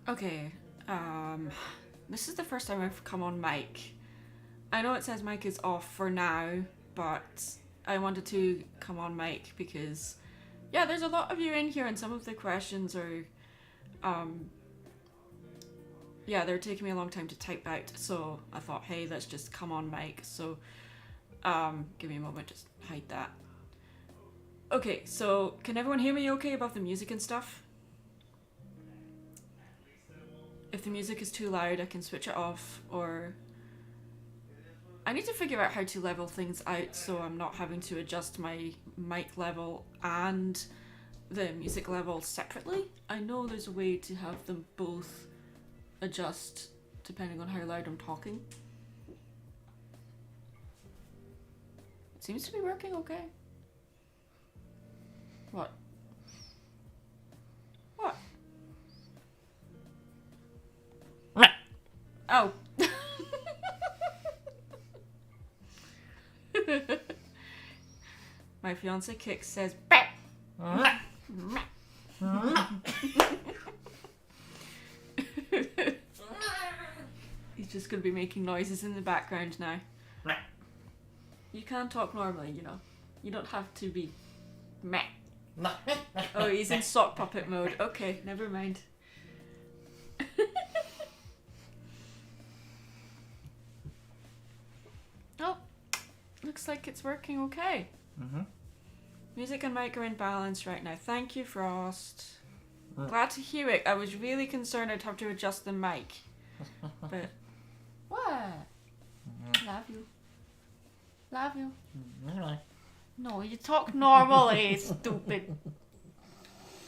Okay, this is the first time I've come on mic. I know it says mic is off for now, but I wanted to come on mic because, yeah, there's a lot of you in here and some of the questions are, yeah, they're taking me a long time to type out, so I thought, hey, let's just come on mic. So, give me a moment, just hide that. Okay, so can everyone hear me okay above the music and stuff? If the music is too loud, I can switch it off, or... I need to figure out how to level things out so I'm not having to adjust my mic level and the music level separately. I know there's a way to have them both adjust depending on how loud I'm talking. It seems to be working okay. What? What? Oh. My fiance Kix says he's just gonna be making noises in the background now. You can talk normally, you know. You don't have to be meh. Oh, he's in sock puppet mode. Okay, never mind. Oh, looks like it's working okay. Mm-hmm. Music and mic are in balance right now. Thank you, Frost. Glad to hear it. I was really concerned I'd have to adjust the mic. But... What? Love you. Love you. No, you talk normally, stupid.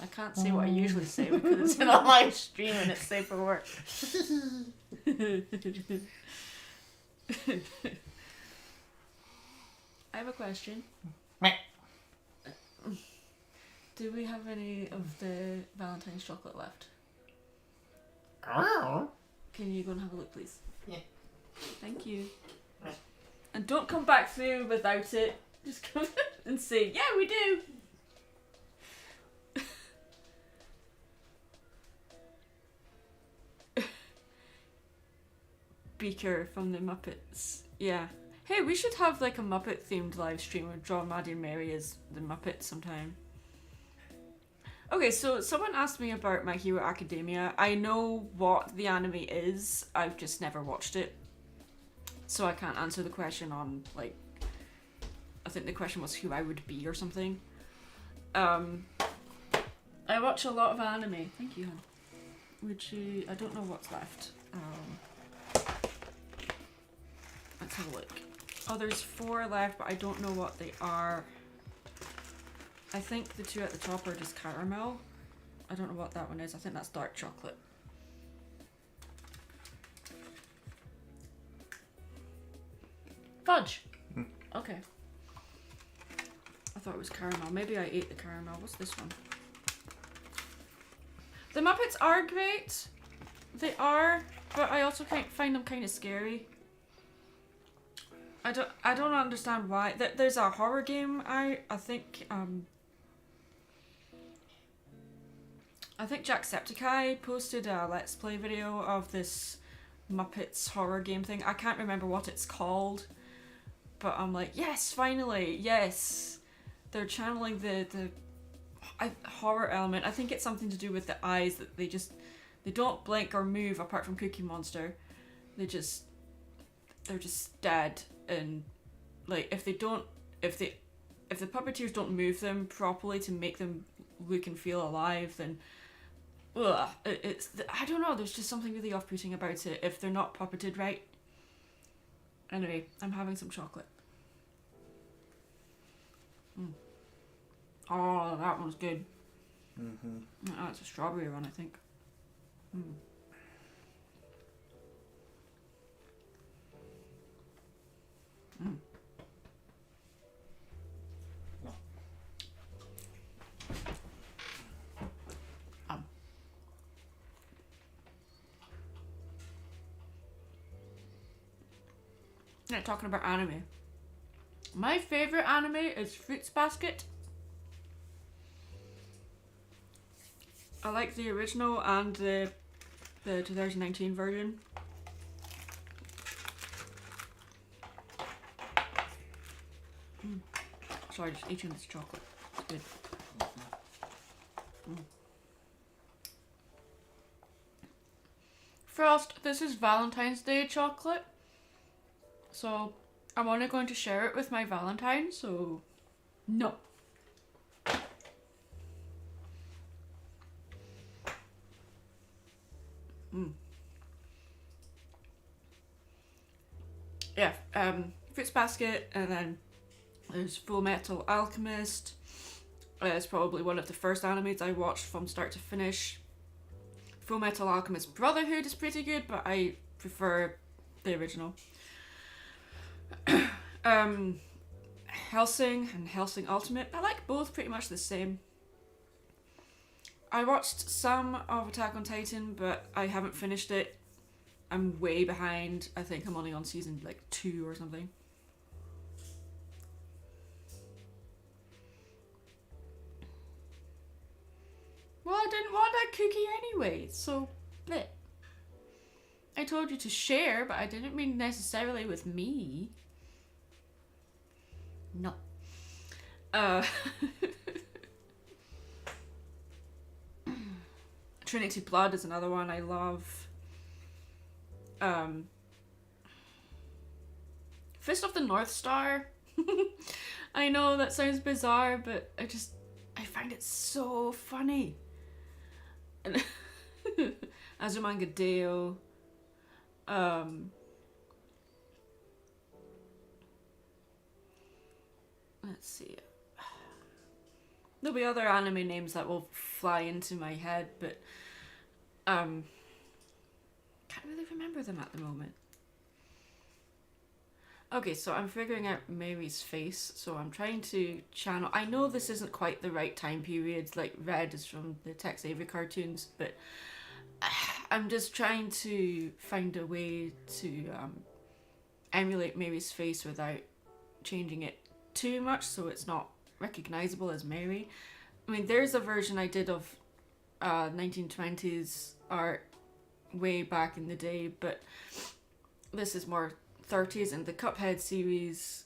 I can't say what I usually say because it's in a live stream and it's safe for work. I have a question. Do we have any of the Valentine's chocolate left? Can you go and have a look, please? Yeah. Thank you. And don't come back through without it. Just come and say, yeah, we do. Beaker from the Muppets. Yeah. Hey, we should have like a Muppet themed live stream where John, Maddie and Mary as the Muppets sometime. Okay, so someone asked me about My Hero Academia. I know what the anime is, I've just never watched it. So I can't answer the question on, like, I think the question was who I would be or something. I watch a lot of anime. Thank you, hon. Would you... I don't know what's left. Let's have a look. Oh, there's 4 left, but I don't know what they are. I think the 2 at the top are just caramel. I don't know what that one is. I think that's dark chocolate. Fudge! Okay. I thought it was caramel. Maybe I ate the caramel. What's this one? The Muppets are great. They are, but I also find them kind of scary. I don't understand why. There's a horror game. I think Jacksepticeye posted a Let's Play video of this Muppets horror game thing. I can't remember what it's called, but I'm like, yes, finally, yes. They're channeling the horror element. I think it's something to do with the eyes, that they don't blink or move apart from Cookie Monster. They're just dead, and like if the puppeteers don't move them properly to make them look and feel alive, then I don't know, there's just something really off-putting about it if they're not puppeted right. Anyway, I'm having some chocolate. Oh, that one's good. Oh, it's a strawberry one, I think. Yeah, talking about anime. My favorite anime is Fruits Basket. I like the original and the the 2019 version. Sorry, just eating this chocolate. It's good. First, this is Valentine's Day chocolate. So, I'm only going to share it with my Valentine, so no. Yeah, Fruits Basket, and then there's Full Metal Alchemist. It's probably one of the first animes I watched from start to finish. Full Metal Alchemist Brotherhood is pretty good, but I prefer the original. Hellsing and Hellsing Ultimate. I like both pretty much the same. I watched some of Attack on Titan, but I haven't finished it. I'm way behind. I think I'm only on season like 2 or something. Well, I didn't want that cookie anyway, so bleh. I told you to share, but I didn't mean necessarily with me. No. Trinity Blood is another one I love. Fist of the North Star. I know that sounds bizarre, but I find it so funny. And Azumanga Daioh. Let's see. There'll be other anime names that will fly into my head, but can't really remember them at the moment. Okay, so I'm figuring out Mary's face, so I'm trying to channel. I know this isn't quite the right time period, like Red is from the Tex Avery cartoons, but I'm just trying to find a way to emulate Mary's face without changing it too much so it's not recognizable as Mary. I mean, there's a version I did of 1920s art way back in the day, but this is more 30s, and the Cuphead series,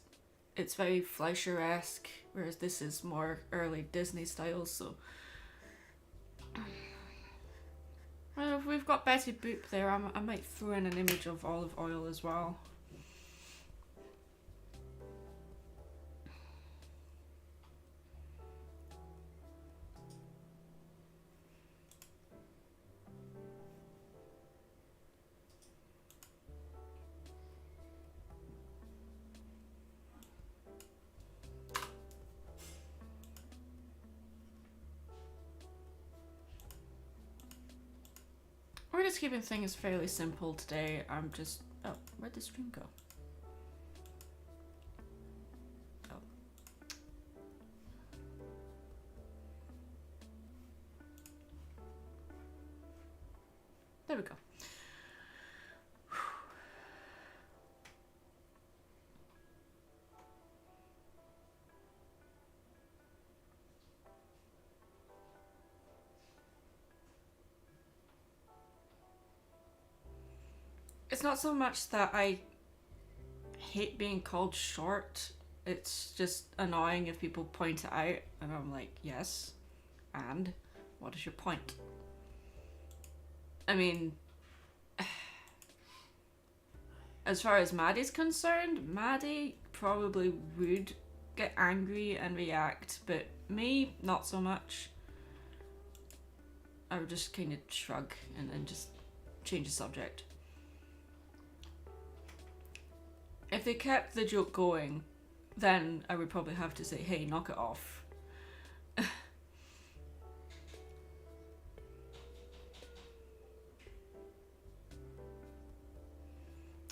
it's very Fleischer-esque, whereas this is more early Disney style, so well, if we've got Betty Boop there, I might throw in an image of Olive Oil as well. We're just keeping things fairly simple today. I'm just... Oh, where'd the stream go? Oh. There we go. It's not so much that I hate being called short, it's just annoying if people point it out, and I'm like, yes, and what is your point? I mean, as far as Maddie's concerned, Maddie probably would get angry and react, but me, not so much. I would just kind of shrug and then just change the subject. If they kept the joke going, then I would probably have to say, hey, knock it off.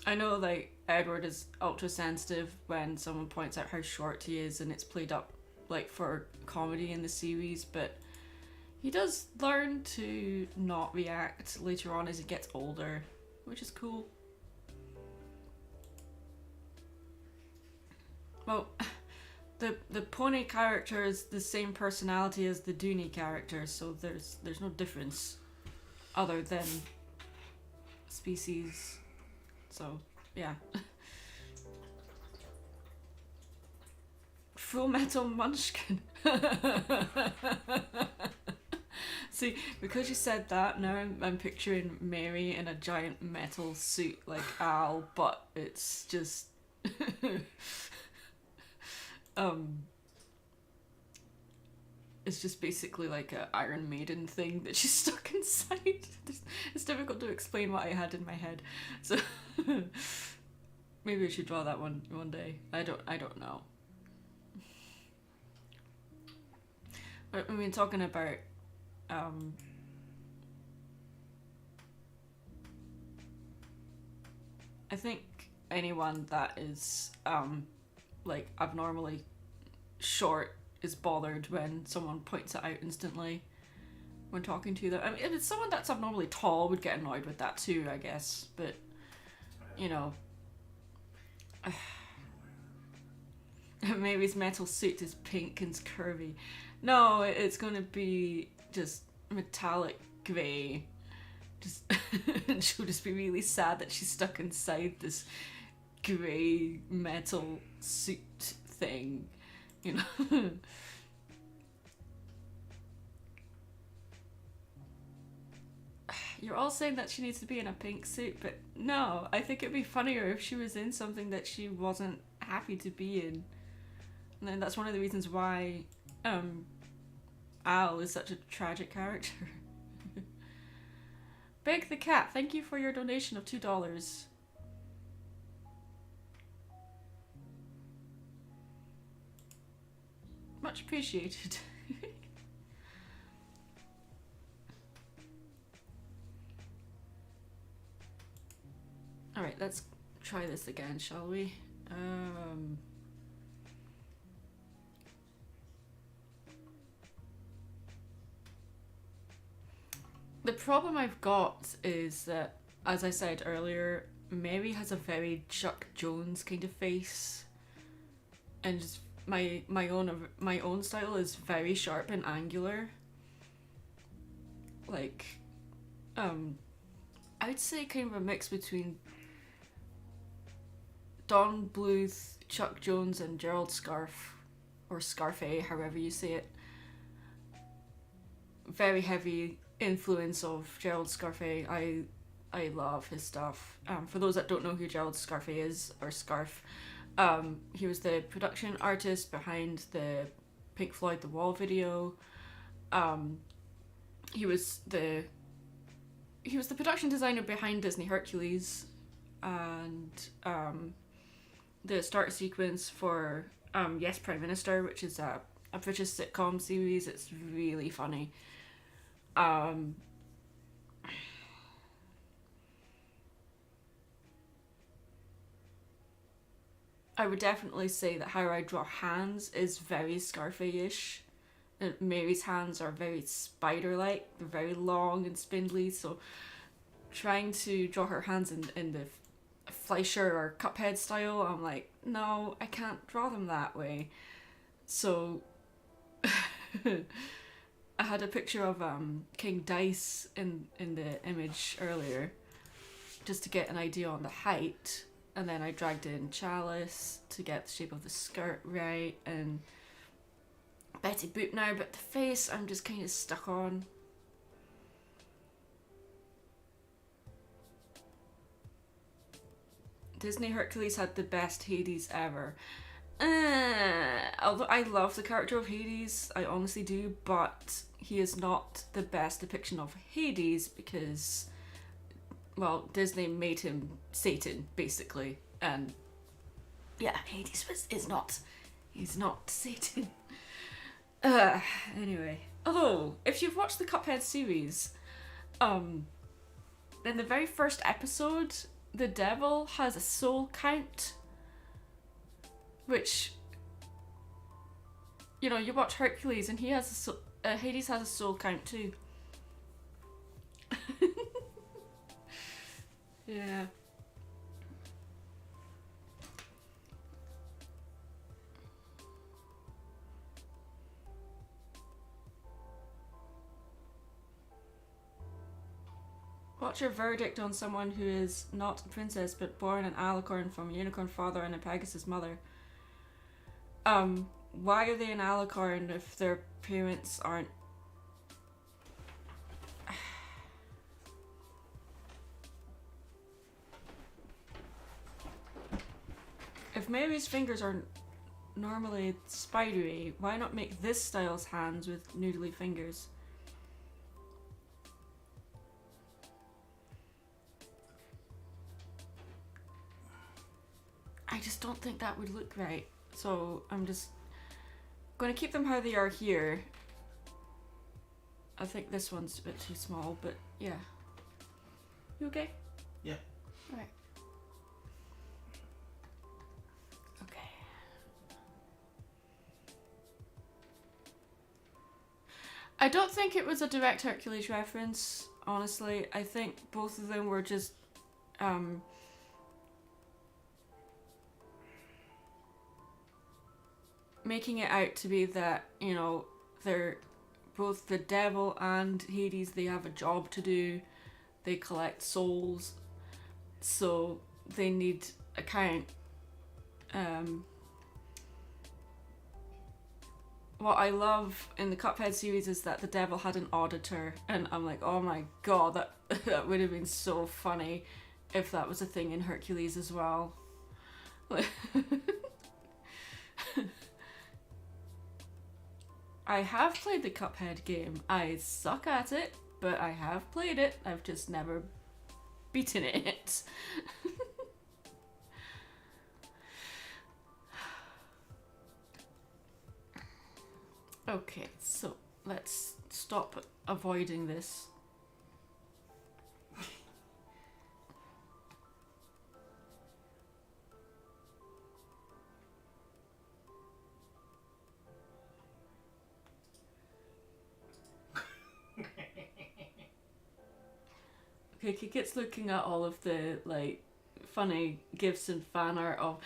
I know, like, Edward is ultra sensitive when someone points out how short he is, and it's played up, like, for comedy in the series, but he does learn to not react later on as he gets older, which is cool. Well, the pony character is the same personality as the Dooney character, so there's no difference other than species. So, yeah. Full Metal Munchkin. See, because you said that, now I'm picturing Mary in a giant metal suit like Al, but it's just it's just basically like a Iron Maiden thing that she's stuck inside. It's difficult to explain what I had in my head, so maybe I should draw that one day. I don't know. I mean, talking about I think anyone that is like abnormally short is bothered when someone points it out instantly when talking to them. I mean, if it's someone that's abnormally tall, would get annoyed with that too, I guess. But you know, maybe his metal suit is pink and curvy. No, it's gonna be just metallic grey. Just and she'll just be really sad that she's stuck inside this grey metal suit thing, you know. You're all saying that she needs to be in a pink suit, but no, I think it'd be funnier if she was in something that she wasn't happy to be in. And then that's one of the reasons why Al is such a tragic character. Big the Cat, thank you for your donation of $2. Much appreciated. Alright, let's try this again, shall we? The problem I've got is that, as I said earlier, Mary has a very Chuck Jones kind of face, and just my own style is very sharp and angular. Like, I'd say kind of a mix between Don Bluth, Chuck Jones, and Gerald Scarfe, or Scarfe, however you say it. Very heavy influence of Gerald Scarfe. I love his stuff. For those that don't know who Gerald Scarfe is, or Scarfe, he was the production artist behind the Pink Floyd The Wall video. He was the production designer behind Disney Hercules, and the start sequence for Yes Prime Minister, which is a British sitcom series. It's really funny. I would definitely say that how I draw hands is very Scarface-ish. Mary's hands are very spider-like. They're very long and spindly, so trying to draw her hands in the Fleischer or Cuphead style, I'm like, no, I can't draw them that way. So I had a picture of King Dice in the image earlier, just to get an idea on the height, and then I dragged in Chalice to get the shape of the skirt right, and Betty Boop now, but the face I'm just kind of stuck on. Disney Hercules had the best Hades ever. Although I love the character of Hades, I honestly do, but he is not the best depiction of Hades because, well, Disney made him Satan, basically, and yeah, Hades he's not Satan. Anyway, although, if you've watched the Cuphead series, in the very first episode, the devil has a soul count, which, you know, you watch Hercules and he has Hades has a soul count too. Yeah. What's your verdict on someone who is not a princess but born an alicorn from a unicorn father and a Pegasus mother? Why are they an alicorn if their parents aren't? If Mary's fingers are normally spidery, why not make this style's hands with noodly fingers? I just don't think that would look right. So I'm just going to keep them how they are here. I think this one's a bit too small, but yeah. You okay? Yeah. Alright. Okay. I don't think it was a direct Hercules reference, honestly. I think both of them were just making it out to be that, you know, they're both the devil and Hades, they have a job to do. They collect souls, so they need a count. What I love in the Cuphead series is that the devil had an auditor, and I'm like, oh my god, that would have been so funny if that was a thing in Hercules as well. I have played the Cuphead game. I suck at it, but I have played it. I've just never beaten it. Okay, so let's stop avoiding this. Okay, Kikit's looking at all of the like funny gifs and fan art of.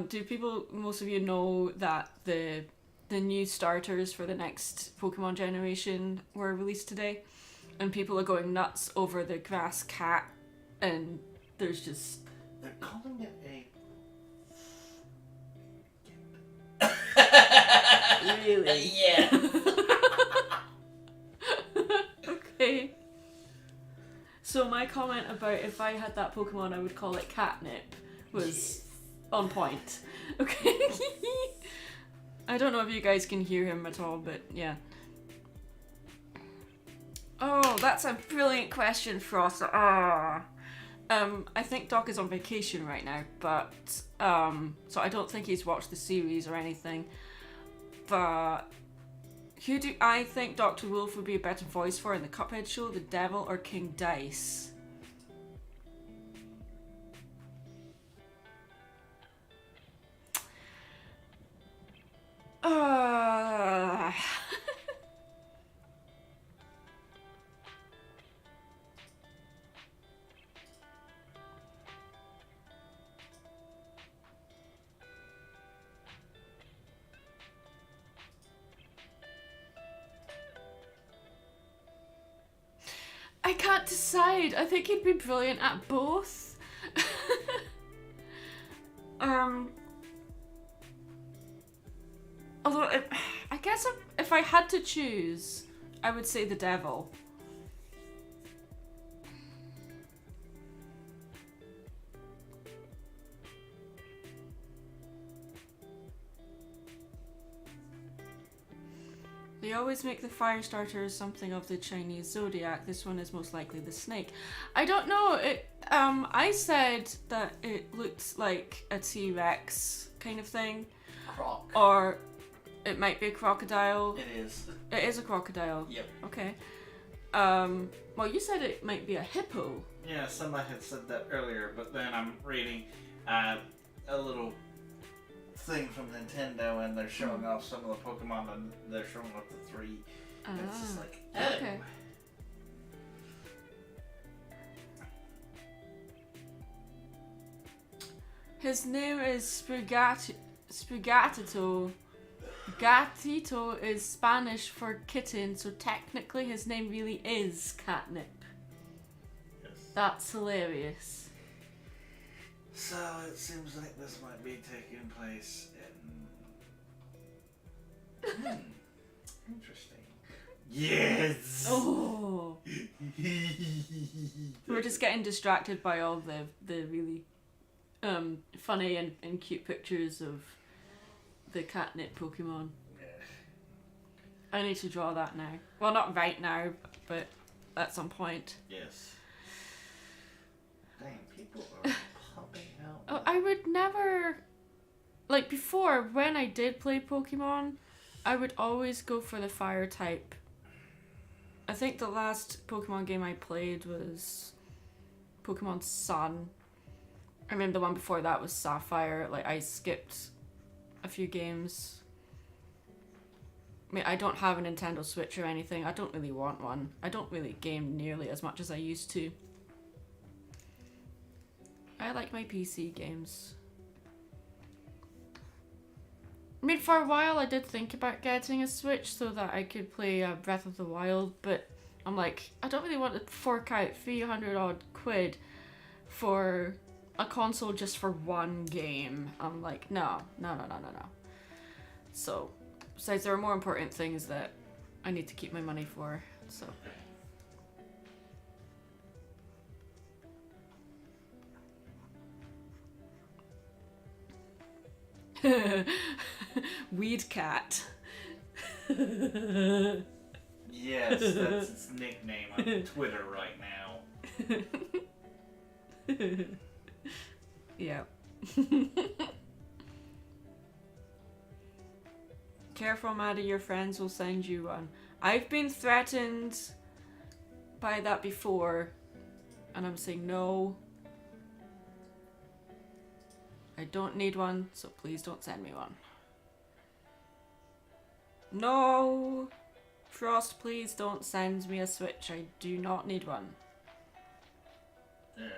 Do people, most of you know that the new starters for the next Pokemon generation were released today, and people are going nuts over the grass cat, and there's just they're calling it a really yeah. okay. So my comment about if I had that Pokemon I would call it catnip was on point. Okay. I don't know if you guys can hear him at all, but yeah. Oh, that's a brilliant question, Frost. I think Doc is on vacation right now, but so I don't think he's watched the series or anything. But who do I think Dr. Wolf would be a better voice for in the Cuphead show, the Devil or King Dice? I can't decide. I think he'd be brilliant at both. Although, I guess if I had to choose, I would say the Devil. They always make the fire starters something of the Chinese zodiac. This one is most likely the snake. I don't know. I said that it looked like a T-Rex kind of thing. Croc. Or it might be a crocodile. It is. It is a crocodile. Yep. Okay. Well, you said it might be a hippo. Yeah, somebody had said that earlier, but then I'm reading a little thing from Nintendo, and they're showing off some of the Pokemon, and they're showing off the three. And it's just like, oh. Okay. His name is Sprigatito. Gatito is Spanish for kitten, so technically his name really is Catnip. Yes. That's hilarious. So it seems like this might be taking place in. Interesting. Yes. Oh. We're just getting distracted by all the really funny and cute pictures of the catnip Pokemon. I need to draw that now. Well, not right now, but at some point. Yes. Dang, people are popping out. Oh, I would never... Like, before, when I did play Pokemon, I would always go for the fire type. I think the last Pokemon game I played was Pokemon Sun. I remember the one before that was Sapphire. Like, I skipped a few games. I mean, I don't have a Nintendo Switch or anything. I don't really want one. I don't really game nearly as much as I used to. I like my PC games. I mean, for a while I did think about getting a Switch so that I could play Breath of the Wild, but I'm like, I don't really want to fork out 300 odd quid for a console just for one game. I'm like, no. So, besides, there are more important things that I need to keep my money for, so. Weed Cat. Yes, that's its nickname on Twitter right now. Yeah. Careful, Maddie, your friends will send you one. I've been threatened by that before, and I'm saying no. I don't need one, so please don't send me one. No! Frost, please don't send me a Switch. I do not need one. And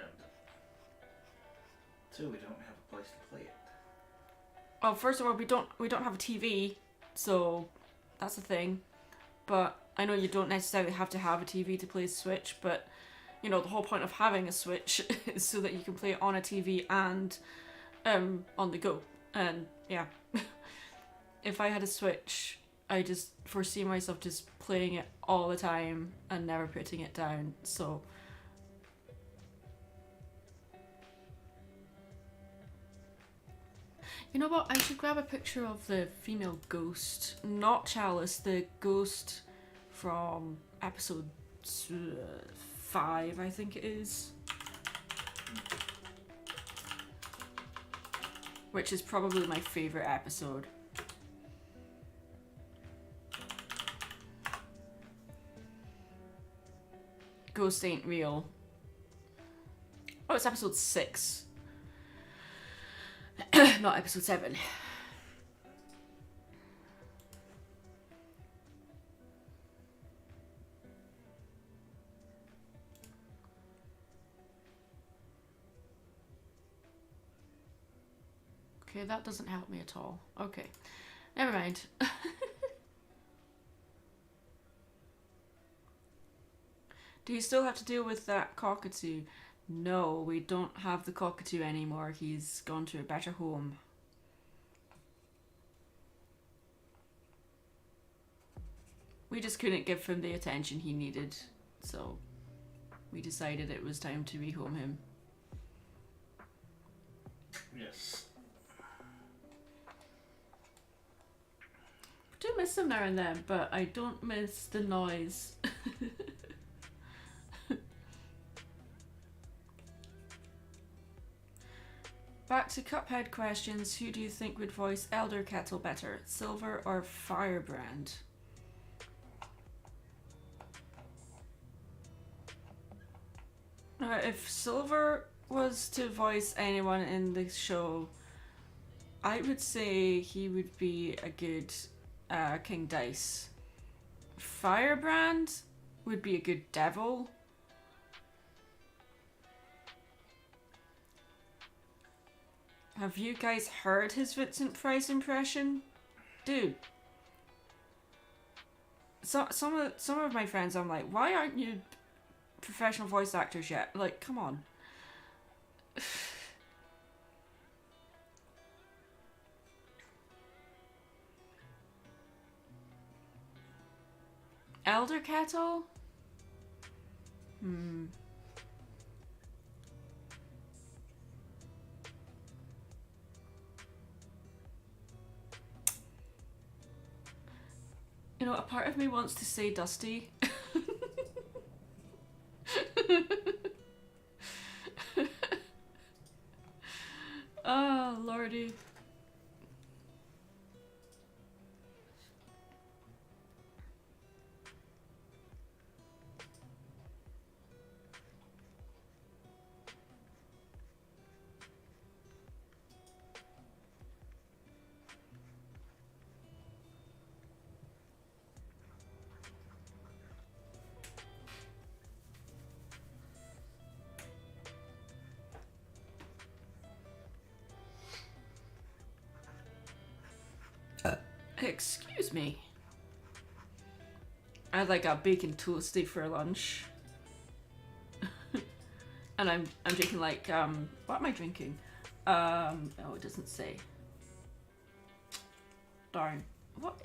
two, we don't have a place to play it. Well, first of all, we don't have a TV, so that's a thing. But I know you don't necessarily have to have a TV to play Switch, but you know, the whole point of having a Switch is so that you can play it on a TV and on the go. And yeah, if I had a Switch, I just foresee myself just playing it all the time and never putting it down. So you know what? I should grab a picture of the female ghost, not Chalice, the ghost from episode 5, I think it is. Which is probably my favourite episode. Ghost ain't real. Oh, it's episode 6. Not episode 7. Okay, that doesn't help me at all. Okay, never mind. Do you still have to deal with that cockatoo? No, we don't have the cockatoo anymore. He's gone to a better home. We just couldn't give him the attention he needed, so we decided it was time to rehome him. Yes. I do miss him now and then, but I don't miss the noise. Back to Cuphead questions. Who do you think would voice Elder Kettle better, Silver or Firebrand? If Silver was to voice anyone in the show, I would say he would be a good King Dice. Firebrand would be a good Devil. Have you guys heard his Vincent Price impression? Dude. Some of my friends, I'm like, why aren't you professional voice actors yet. Like, come on. Elder Kettle? Hmm. You know, a part of me wants to say Dusty. Oh, lordy. Excuse me. I had like a bacon toasty for lunch. And I'm drinking like what am I drinking? Oh, it doesn't say. Darn. What?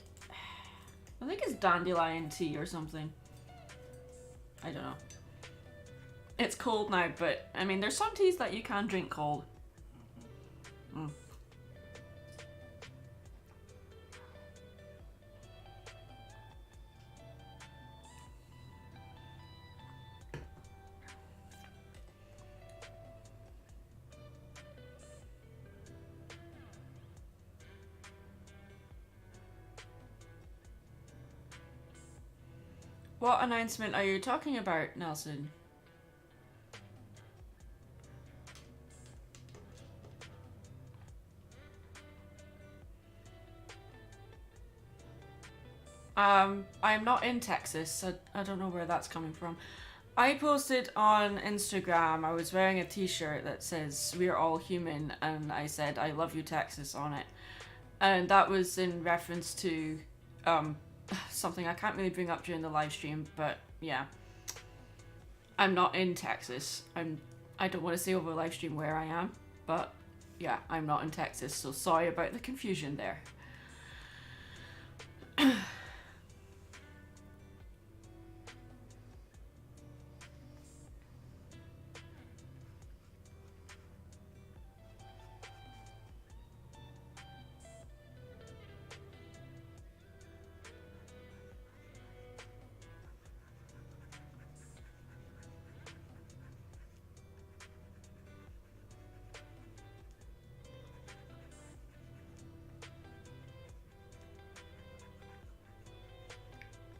I think it's dandelion tea or something. I don't know. It's cold now, but I mean there's some teas that you can drink cold. Mm. What announcement are you talking about, Nelson? I'm not in Texas. I don't know where that's coming from. I posted on Instagram, I was wearing a t-shirt that says, "We're all human," and I said, "I love you, Texas," on it. And that was in reference to something I can't really bring up during the live stream, but yeah. I'm not in Texas. I don't want to say over live stream where I am, but yeah, I'm not in Texas, so sorry about the confusion there.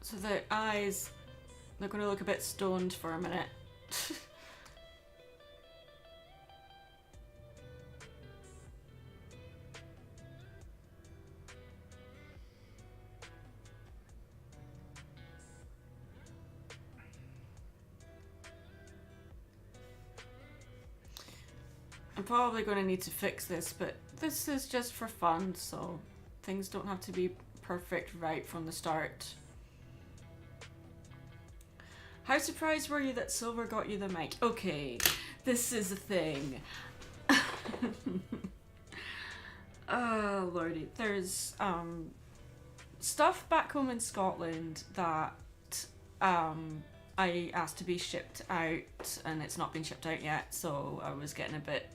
So the eyes, they're going to look a bit stoned for a minute. I'm probably going to need to fix this, but this is just for fun, so things don't have to be perfect right from the start. How surprised were you that Silver got you the mic? Okay, this is a thing. Oh, lordy. There's stuff back home in Scotland that I asked to be shipped out, and it's not been shipped out yet, so I was getting a bit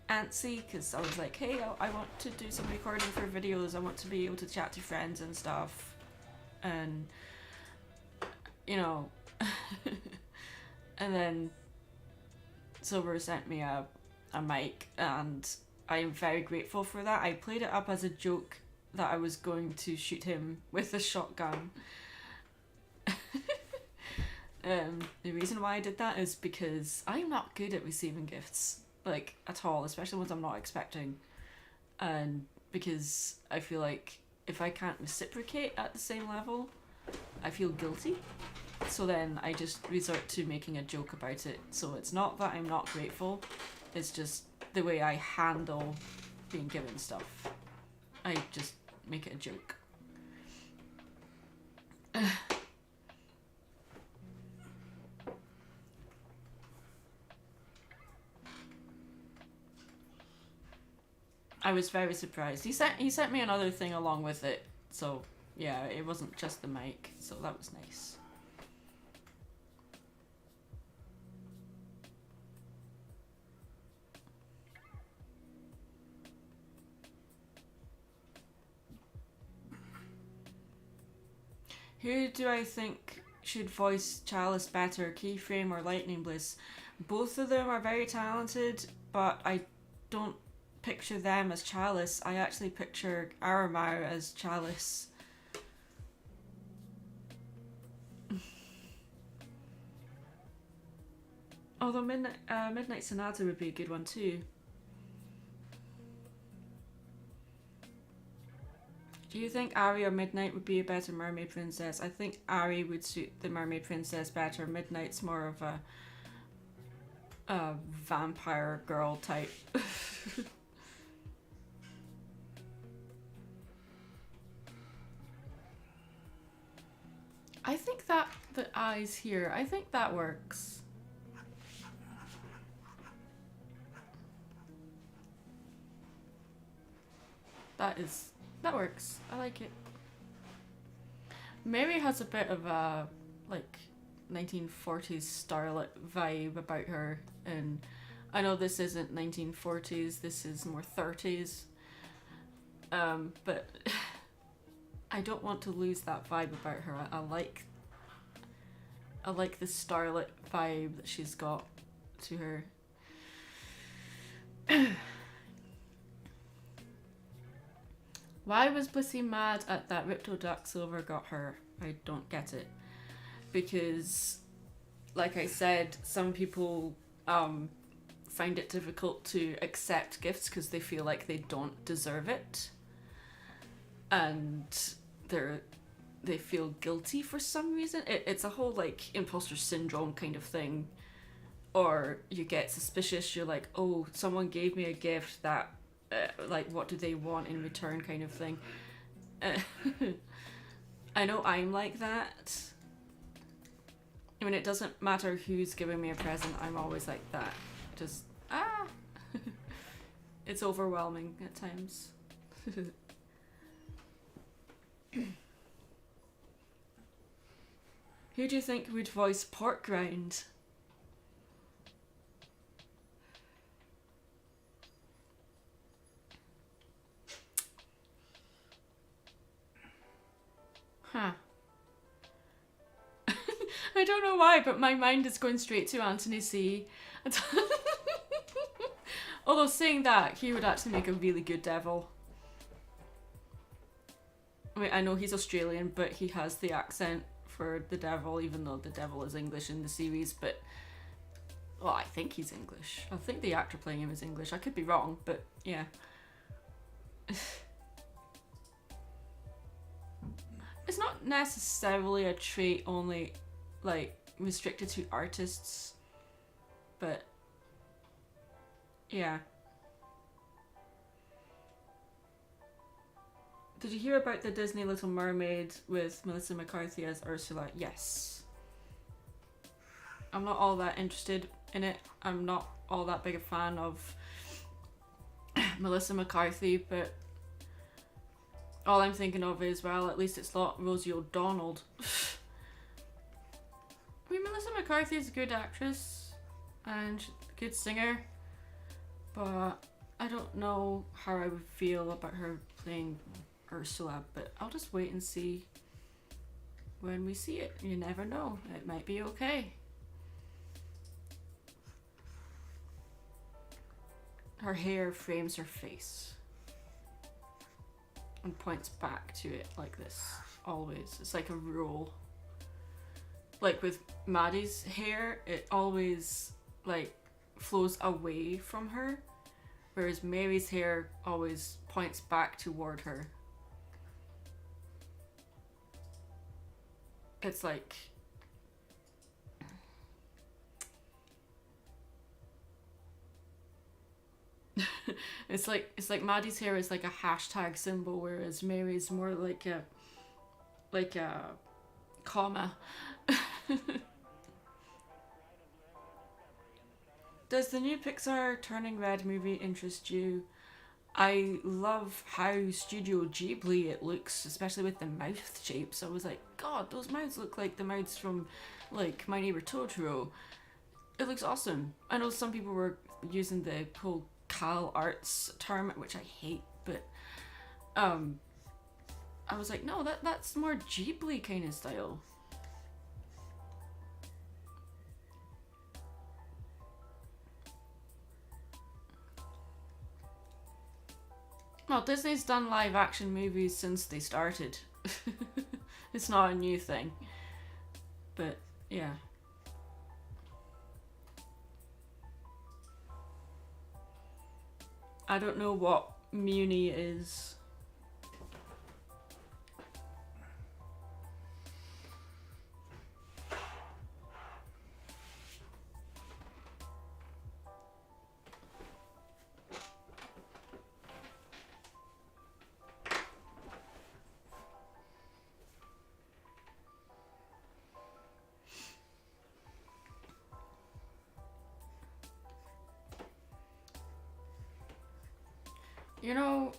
antsy because I was like, hey, I want to do some recording for videos, I want to be able to chat to friends and stuff, and you know. And then Silver sent me a mic, and I'm very grateful for that. I played it up as a joke that I was going to shoot him with a shotgun. The reason why I did that is because I'm not good at receiving gifts, like, at all, especially ones I'm not expecting. And because I feel like if I can't reciprocate at the same level, I feel guilty. So then I just resort to making a joke about it. So it's not that I'm not grateful, it's just the way I handle being given stuff. I just make it a joke. I was very surprised. He sent me another thing along with it, so yeah, it wasn't just the mic, so that was nice. Who do I think should voice Chalice better, Keyframe or Lightning Bliss? Both of them are very talented, but I don't picture them as Chalice. I actually picture Aramau as Chalice. Although Midnight Sonata would be a good one too. Do you think Ari or Midnight would be a better mermaid princess? I think Ari would suit the mermaid princess better. Midnight's more of a vampire girl type. I think that the eyes here, I think that works. That works. I like it. Mary has a bit of a like 1940s starlet vibe about her, and I know this isn't 1940s, this is more 30s. But I don't want to lose that vibe about her. I like the starlet vibe that she's got to her. Why was Blissey mad at that Riptoduck Silver got her? I don't get it. Because, like I said, some people find it difficult to accept gifts because they feel like they don't deserve it. And they feel guilty for some reason. It's a whole like imposter syndrome kind of thing. Or you get suspicious, you're like, oh, someone gave me a gift that like what do they want in return kind of thing. I know I'm like that. I mean, it doesn't matter who's giving me a present, I'm always like that. Just it's overwhelming at times. Who do you think would voice Pork Rind? Huh. I don't know why, but my mind is going straight to Anthony C. Although saying that, he would actually make a really good devil. I mean, I know he's Australian, but he has the accent for the devil, even though the devil is English in the series, but well, I think he's English. I think the actor playing him is English. I could be wrong, but yeah. It's not necessarily a trait only like restricted to artists, but yeah. Did you hear about the Disney Little Mermaid with Melissa McCarthy as Ursula? Yes. I'm not all that interested in it. I'm not all that big a fan of Melissa McCarthy, but all I'm thinking of is, well, at least it's not Rosie O'Donnell. I mean, Melissa McCarthy is a good actress and a good singer, but I don't know how I would feel about her playing Ursula, but I'll just wait and see when we see it. You never know. It might be okay. Her hair frames her face and points back to it like this, always. It's like a rule. Like with Maddie's hair, it always like flows away from her, whereas Mary's hair always points back toward her. It's like it's like Maddie's hair is like a hashtag symbol, whereas Mary's more like a comma. Does the new Pixar Turning Red movie interest you? I love how Studio Ghibli it looks, especially with the mouth shapes. I was like, God, those mouths look like the mouths from, like, My Neighbor Totoro. It looks awesome. I know some people were using the whole Cal Arts term, which I hate, but I was like, no, that's more Ghibli kind of style. Well, Disney's done live action movies since they started. It's not a new thing. But, yeah. I don't know what Muni is. You know,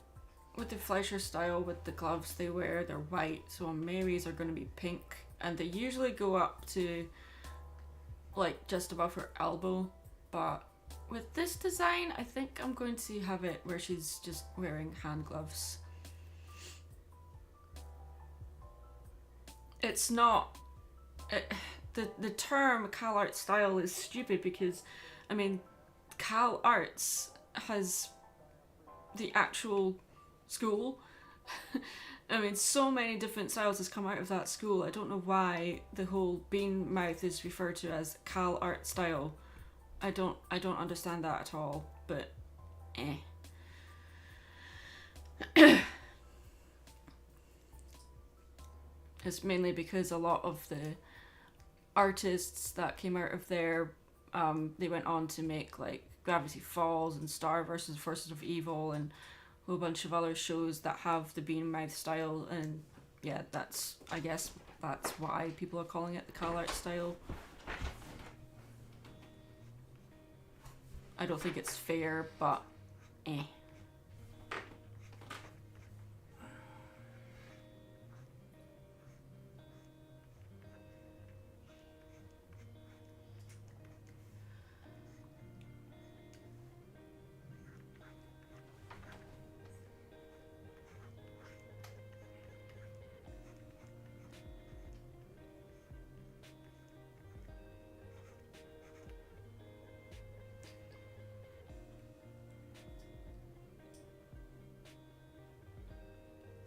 with the Fleischer style, with the gloves they wear, they're white, so on Mary's are going to be pink, and they usually go up to like just above her elbow, but with this design, I think I'm going to have it where she's just wearing hand gloves. It's not... the term Cal Arts style is stupid because, I mean, Cal Arts has the actual school. I mean, so many different styles has come out of that school. I don't know why the whole bean mouth is referred to as Cal Art style. I don't understand that at all, but It's mainly because a lot of the artists that came out of there, they went on to make like Gravity Falls and Star versus Forces of Evil and a whole bunch of other shows that have the bean mouth style, and yeah, I guess that's why people are calling it the Cal Art style. I don't think it's fair, but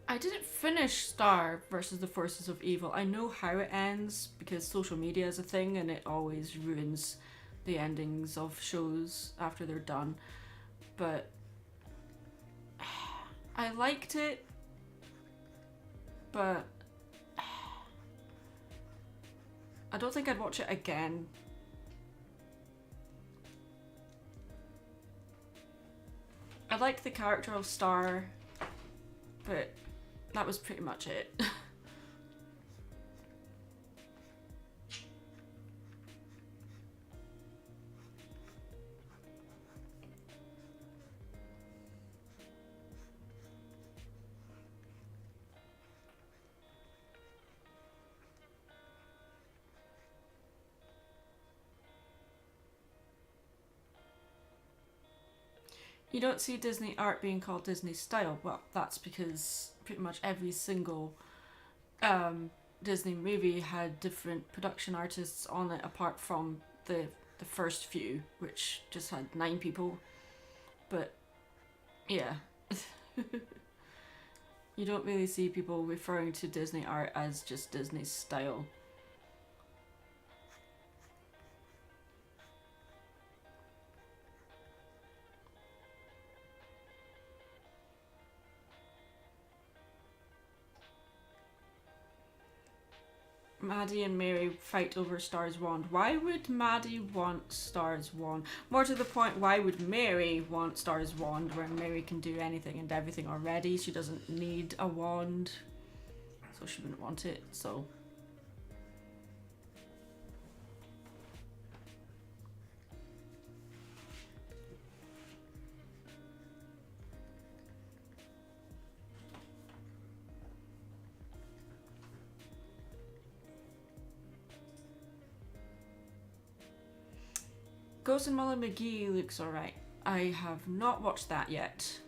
I didn't finish Star versus the Forces of Evil. I know how it ends because social media is a thing and it always ruins the endings of shows after they're done. But I liked it, but I don't think I'd watch it again. I liked the character of Star, but that was pretty much it. You don't see Disney art being called Disney style. Well, that's because pretty much every single Disney movie had different production artists on it, apart from the first few, which just had 9 people. But yeah, you don't really see people referring to Disney art as just Disney style. Maddie and Mary fight over Star's wand. Why would Maddie want Star's wand? More to the point, why would Mary want Star's wand when Mary can do anything and everything already? She doesn't need a wand, so she wouldn't want it, so... Ghost and Molly McGee looks alright. I have not watched that yet.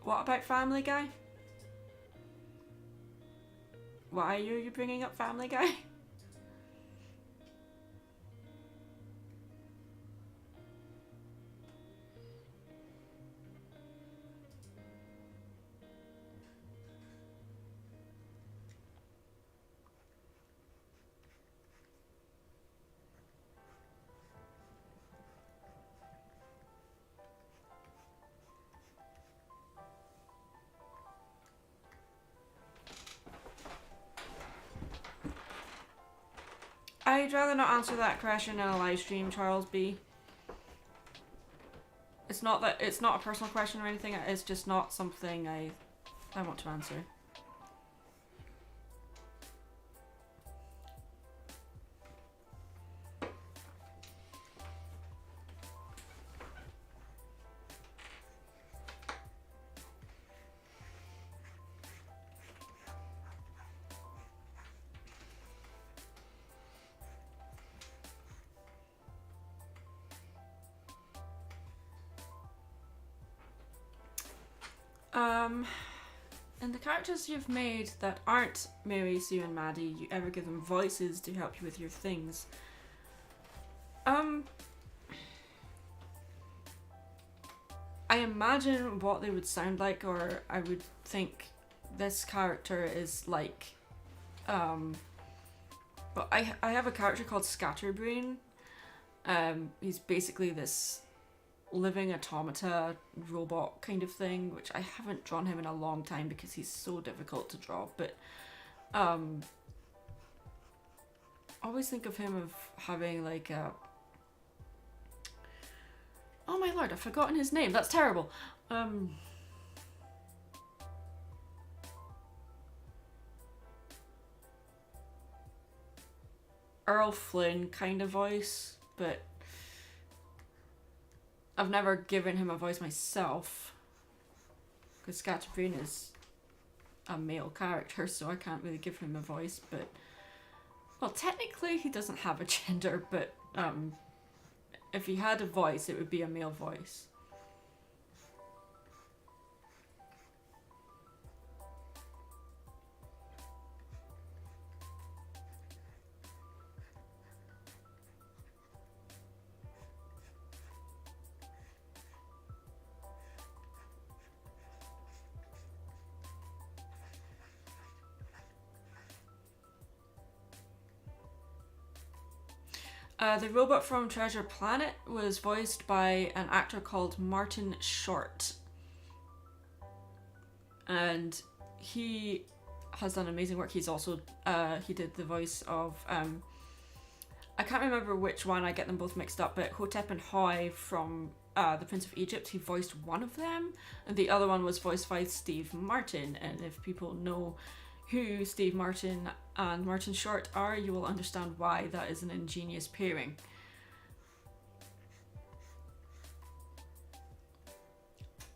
What about Family Guy? Why are you bringing up Family Guy? I'd rather not answer that question in a live stream, Charles B. It's not that it's not a personal question or anything. It's just not something I want to answer. And the characters you've made that aren't Mary, Sue, and Maddie, you ever give them voices to help you with your things? I imagine what they would sound like, or I would think this character is like, but I have a character called Scatterbrain. He's basically this living automata robot kind of thing, which I haven't drawn him in a long time because he's so difficult to draw, but always think of him of having like a, oh my lord, I've forgotten his name, that's terrible. Earl Flynn kind of voice, but I've never given him a voice myself, because Scatterbrain is a male character, so I can't really give him a voice, but, well, technically he doesn't have a gender, but if he had a voice, it would be a male voice. The robot from Treasure Planet was voiced by an actor called Martin Short. And he has done amazing work. He's also, he did the voice of, I can't remember which one, I get them both mixed up, but Hotep and Hoi from The Prince of Egypt, he voiced one of them. And the other one was voiced by Steve Martin. And if people know who Steve Martin and Martin Short are, you will understand why that is an ingenious pairing.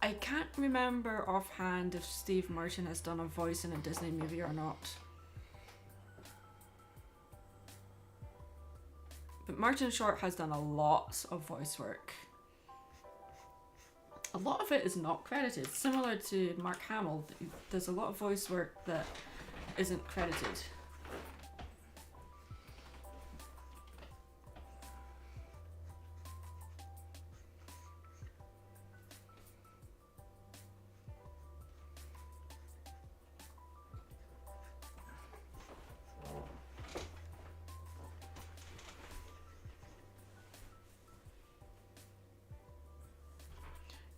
I can't remember offhand if Steve Martin has done a voice in a Disney movie or not. But Martin Short has done a lot of voice work. A lot of it is not credited. Similar to Mark Hamill, there's a lot of voice work that isn't credited.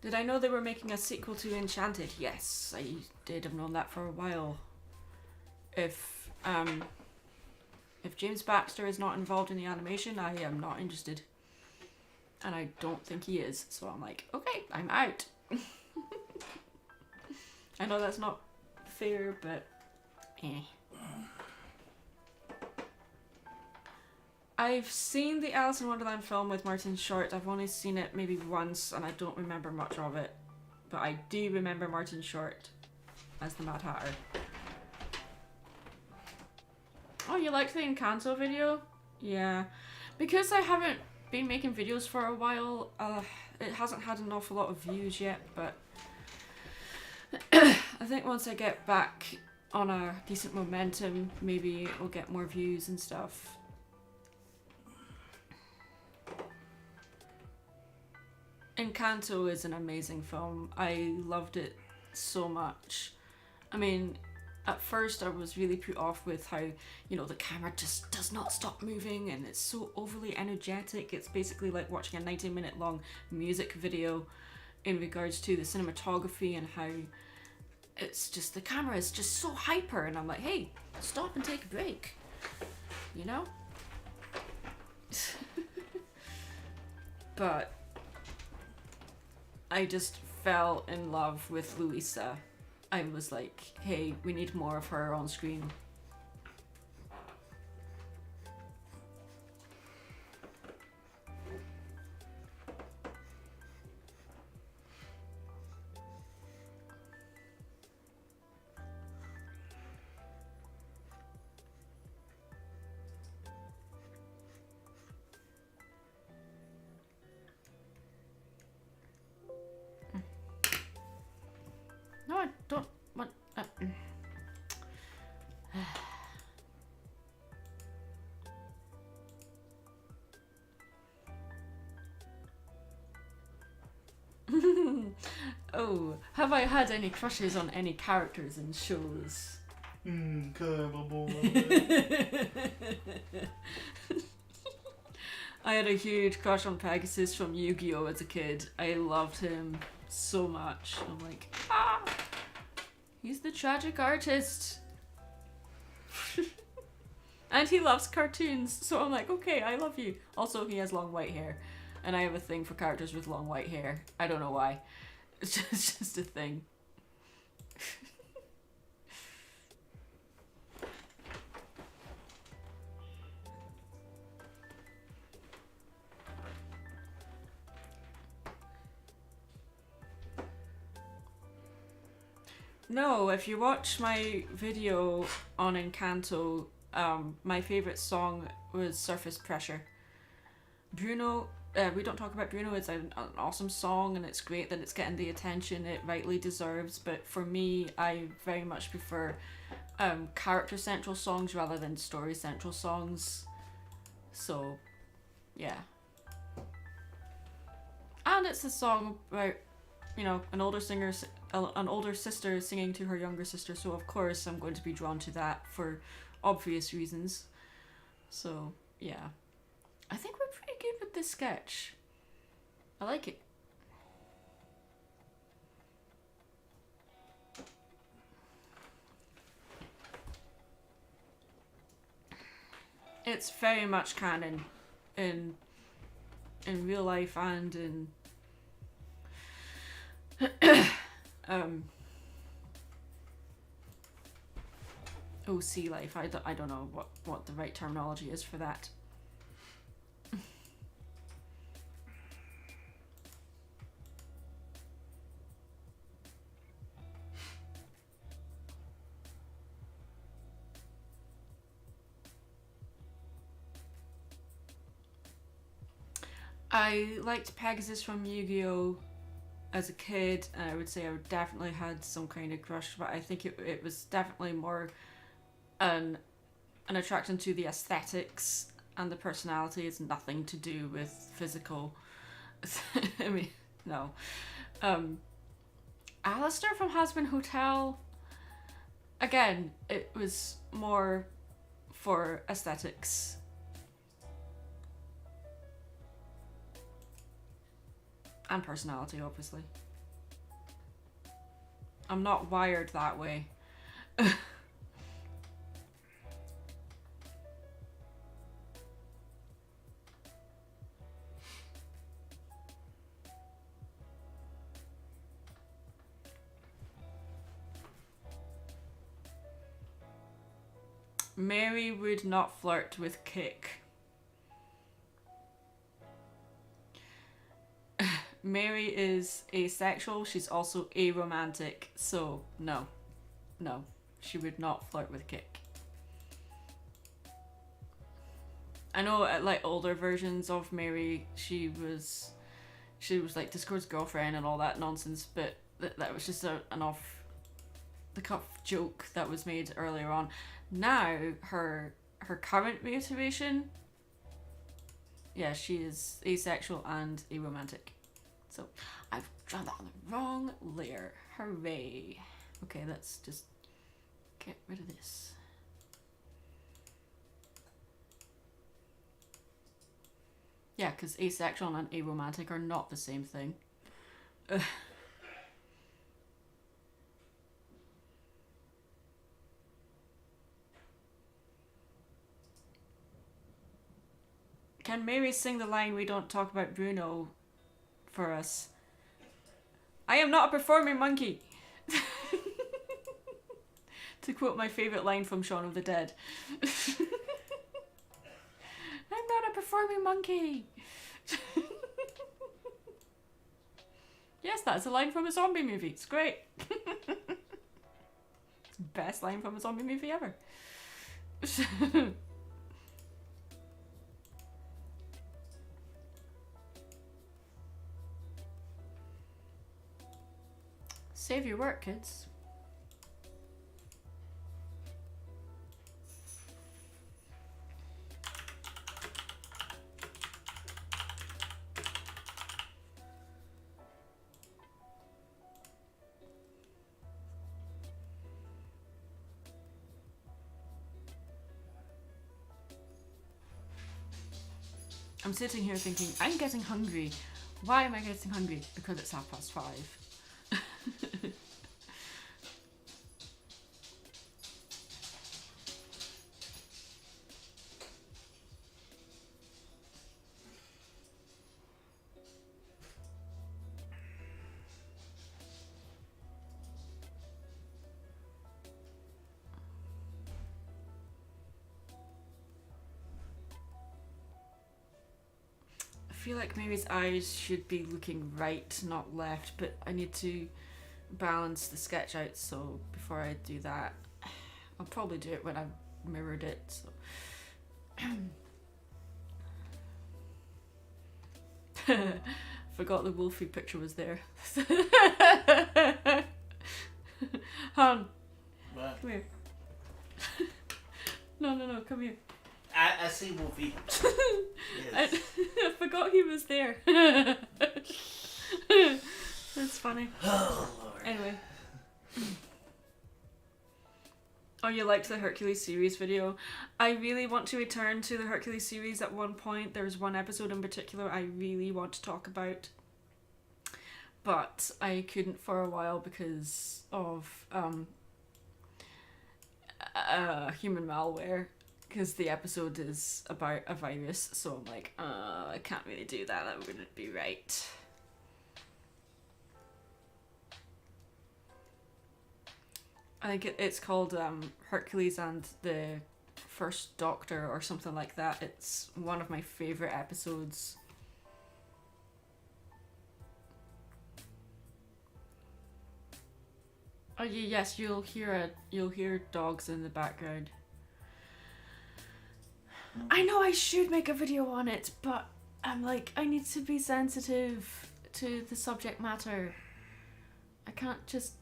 Did I know they were making a sequel to Enchanted? Yes, I did have known that for a while. If James Baxter is not involved in the animation, I am not interested. And I don't think he is, so I'm like, okay, I'm out. I know that's not fair, but eh. I've seen the Alice in Wonderland film with Martin Short. I've only seen it maybe once and I don't remember much of it. but I do remember Martin Short as the Mad Hatter. Oh, you liked the Encanto video? Yeah. Because I haven't been making videos for a while, it hasn't had an awful lot of views yet, but I think once I get back on a decent momentum, maybe we'll get more views and stuff. Encanto is an amazing film. I loved it so much. I mean, at first I was really put off with how, you know, the camera just does not stop moving and it's so overly energetic. It's basically like watching a 90-minute long music video in regards to the cinematography and how it's just, the camera is just so hyper, and I'm like, hey, stop and take a break, you know? But I just fell in love with Luisa. I was like, hey, we need more of her on screen. No, I don't want... Oh, have I had any crushes on any characters in shows? I had a huge crush on Pegasus from Yu-Gi-Oh! As a kid. I loved him so much. I'm like, ah! He's the tragic artist. And he loves cartoons, so I'm like, okay, I love you. Also, he has long white hair. And I have a thing for characters with long white hair. I don't know why. It's just a thing. No, if you watch my video on Encanto, my favourite song was Surface Pressure. Bruno, we don't talk about Bruno, it's an awesome song and it's great that it's getting the attention it rightly deserves, but for me, I very much prefer character central songs rather than story central songs. So, yeah. And it's a song about, you know, an older sister singing to her younger sister, so of course I'm going to be drawn to that for obvious reasons. So, yeah. I think we're pretty good with this sketch. I like it. It's very much canon in real life and in OC life. I don't know what the right terminology is for that. I liked Pegasus from Yu-Gi-Oh! As a kid, and I would say I definitely had some kind of crush, but I think it was definitely more an attraction to the aesthetics, and the personality is nothing to do with physical. I mean, no. Alistair from Hazbin Hotel, again, it was more for aesthetics. And personality, obviously. I'm not wired that way. Mary would not flirt with Kick. Mary is asexual. She's also aromantic. So no, she would not flirt with Kick. I know at like older versions of Mary, she was like Discord's girlfriend and all that nonsense, but that was just an off the cuff joke that was made earlier on. Now her current motivation, yeah, she is asexual and aromantic. So I've drawn that on the wrong layer. Hooray. Okay, let's just get rid of this. Yeah, because asexual and aromantic are not the same thing. Ugh. Can Mary sing the line "We don't talk about Bruno" for us? I am not a performing monkey. To quote my favourite line from Shaun of the Dead. I'm not a performing monkey. Yes, that's a line from a zombie movie. It's great. It's the best line from a zombie movie ever. Save your work, kids. I'm sitting here thinking, I'm getting hungry. Why am I getting hungry? Because it's 5:30. I feel like Mary's eyes should be looking right, not left, but I need to balance the sketch out, so before I do that, I'll probably do it when I've mirrored it. So. Forgot the Wolfie picture was there. Han, What? come here. No, come here. I see Wolfie. Yes. I forgot he was there. That's funny. Oh, Lord. Anyway. Oh, you liked the Hercules series video? I really want to return to the Hercules series at one point. There's one episode in particular I really want to talk about. But I couldn't for a while because of human malware. Because the episode is about a virus, so I'm like, I can't really do that, that wouldn't be right. I think it's called Hercules and the First Doctor or something like that. It's one of my favourite episodes. Oh yes, you'll hear dogs in the background. I know I should make a video on it, but I'm like, I need to be sensitive to the subject matter. I can't just,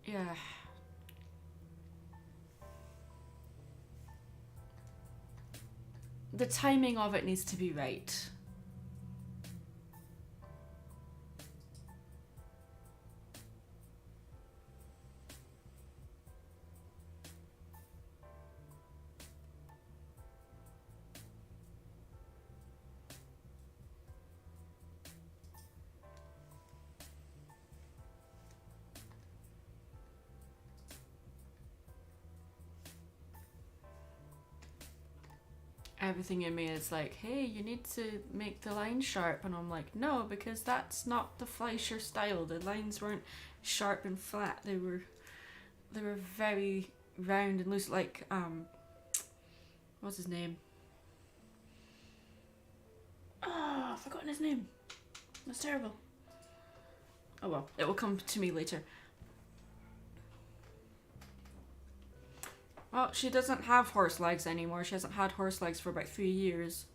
yeah. The timing of it needs to be right. Everything in me is like, hey, you need to make the lines sharp, and I'm like, no, because that's not the Fleischer style. The lines weren't sharp and flat. They were very round and loose, like what's his name? Oh, I've forgotten his name. That's terrible. Oh well, it will come to me later. Well, she doesn't have horse legs anymore. She hasn't had horse legs for about 3 years.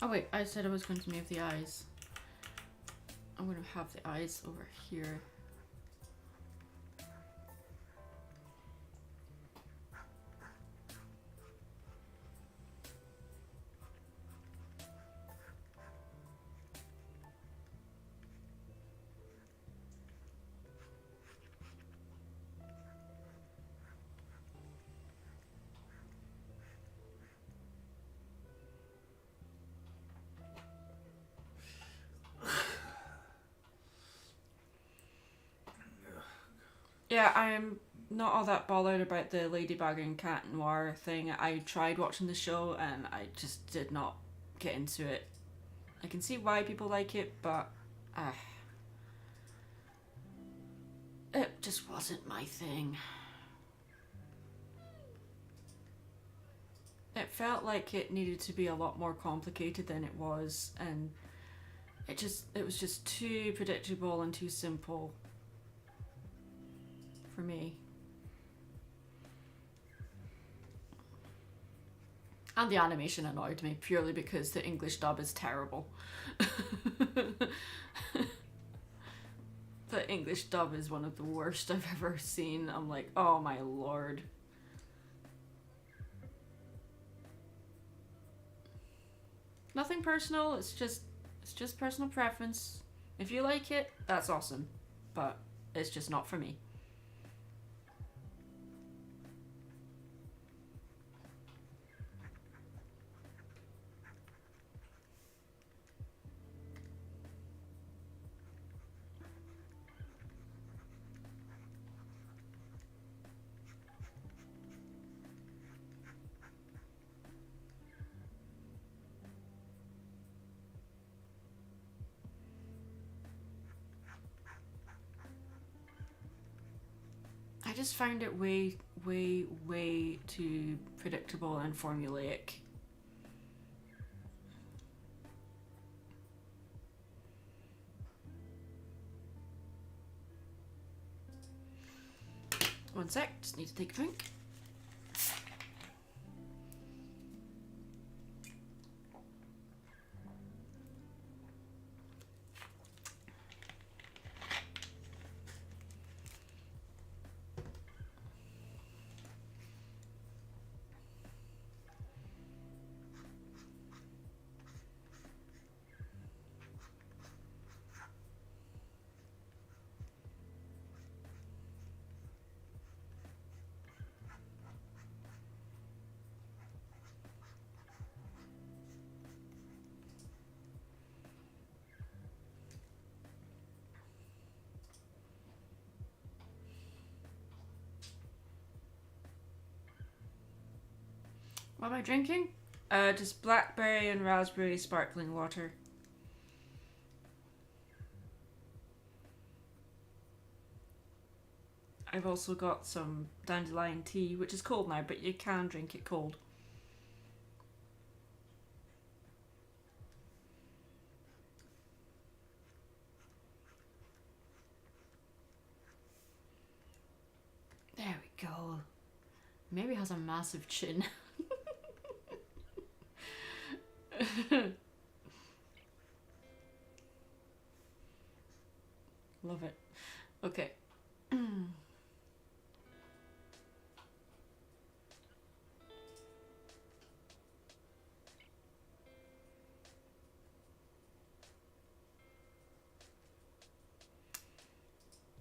Oh wait, I said I was going to move the eyes. I'm going to have the eyes over here. Yeah, I'm not all that bothered about the Ladybug and Cat Noir thing. I tried watching the show and I just did not get into it. I can see why people like it, but it just wasn't my thing. It felt like it needed to be a lot more complicated than it was, and it was just too predictable and too simple for me. And the animation annoyed me purely because the English dub is terrible. The English dub is one of the worst I've ever seen. I'm like, oh my lord. Nothing personal, it's just personal preference. If you like it, that's awesome. But it's just not for me. I just found it way too predictable and formulaic. One sec, just need to take a drink. What am I drinking? Just blackberry and raspberry sparkling water. I've also got some dandelion tea, which is cold now, but you can drink it cold. There we go. Maybe has a massive chin. Love it. Okay.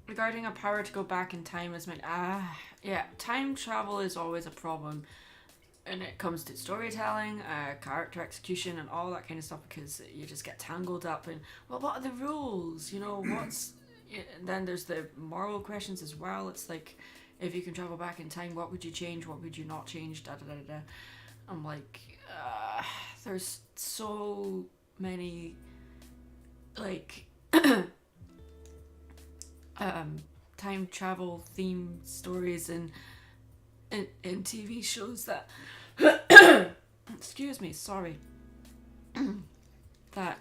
regarding a power to go back in time is meant. Yeah, time travel is always a problem. And it comes to storytelling, character execution, and all that kind of stuff because you just get tangled up in, well, what are the rules? You know, what's. And then there's the moral questions as well. It's like, if you can travel back in time, what would you change? What would you not change? Da da da da. I'm like, there's so many, like, time travel theme stories in TV shows that excuse me, sorry, that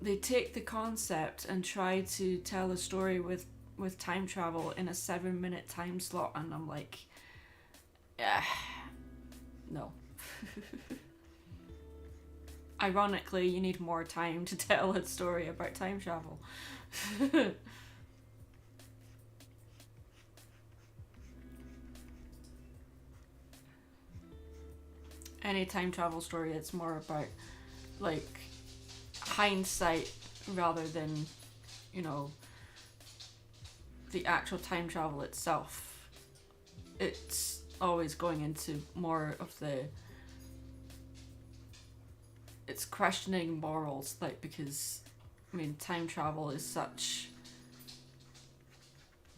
they take the concept and try to tell a story with time travel in a 7-minute time slot, and I'm like, no. Ironically, you need more time to tell a story about time travel. Any time travel story, it's more about like hindsight rather than, you know, the actual time travel itself. It's always going into more of the, it's questioning morals, like, because I mean time travel is such,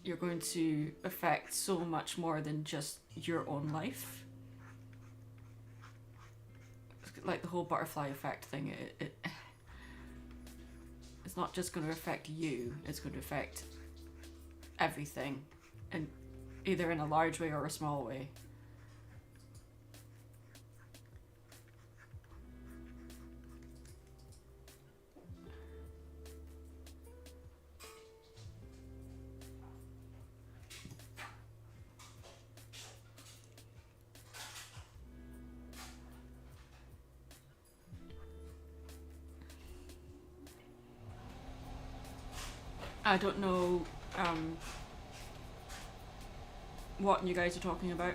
you're going to affect so much more than just your own life. Like the whole butterfly effect thing, it's not just going to affect you, it's going to affect everything, and either in a large way or a small way. I don't know what you guys are talking about.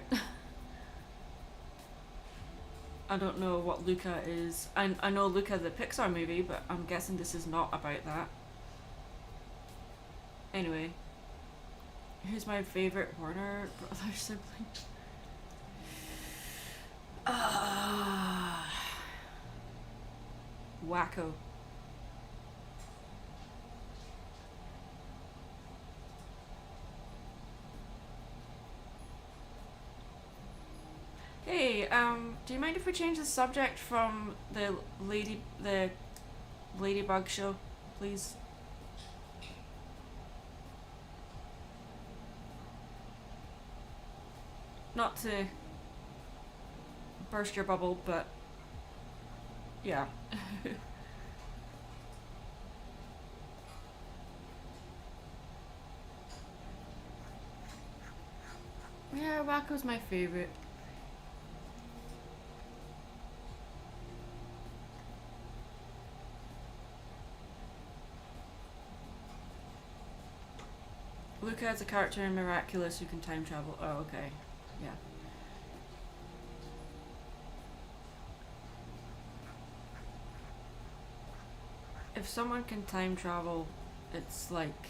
I don't know what Luca is. I know Luca the Pixar movie, but I'm guessing this is not about that. Anyway, who's my favorite Warner brother sibling? Wacko. Hey, do you mind if we change the subject from the Ladybug show, please? Not to burst your bubble, but yeah. Yeah, Wacko's my favorite. Luca is a character in Miraculous who can time travel. Oh, okay. Yeah. If someone can time travel, it's like,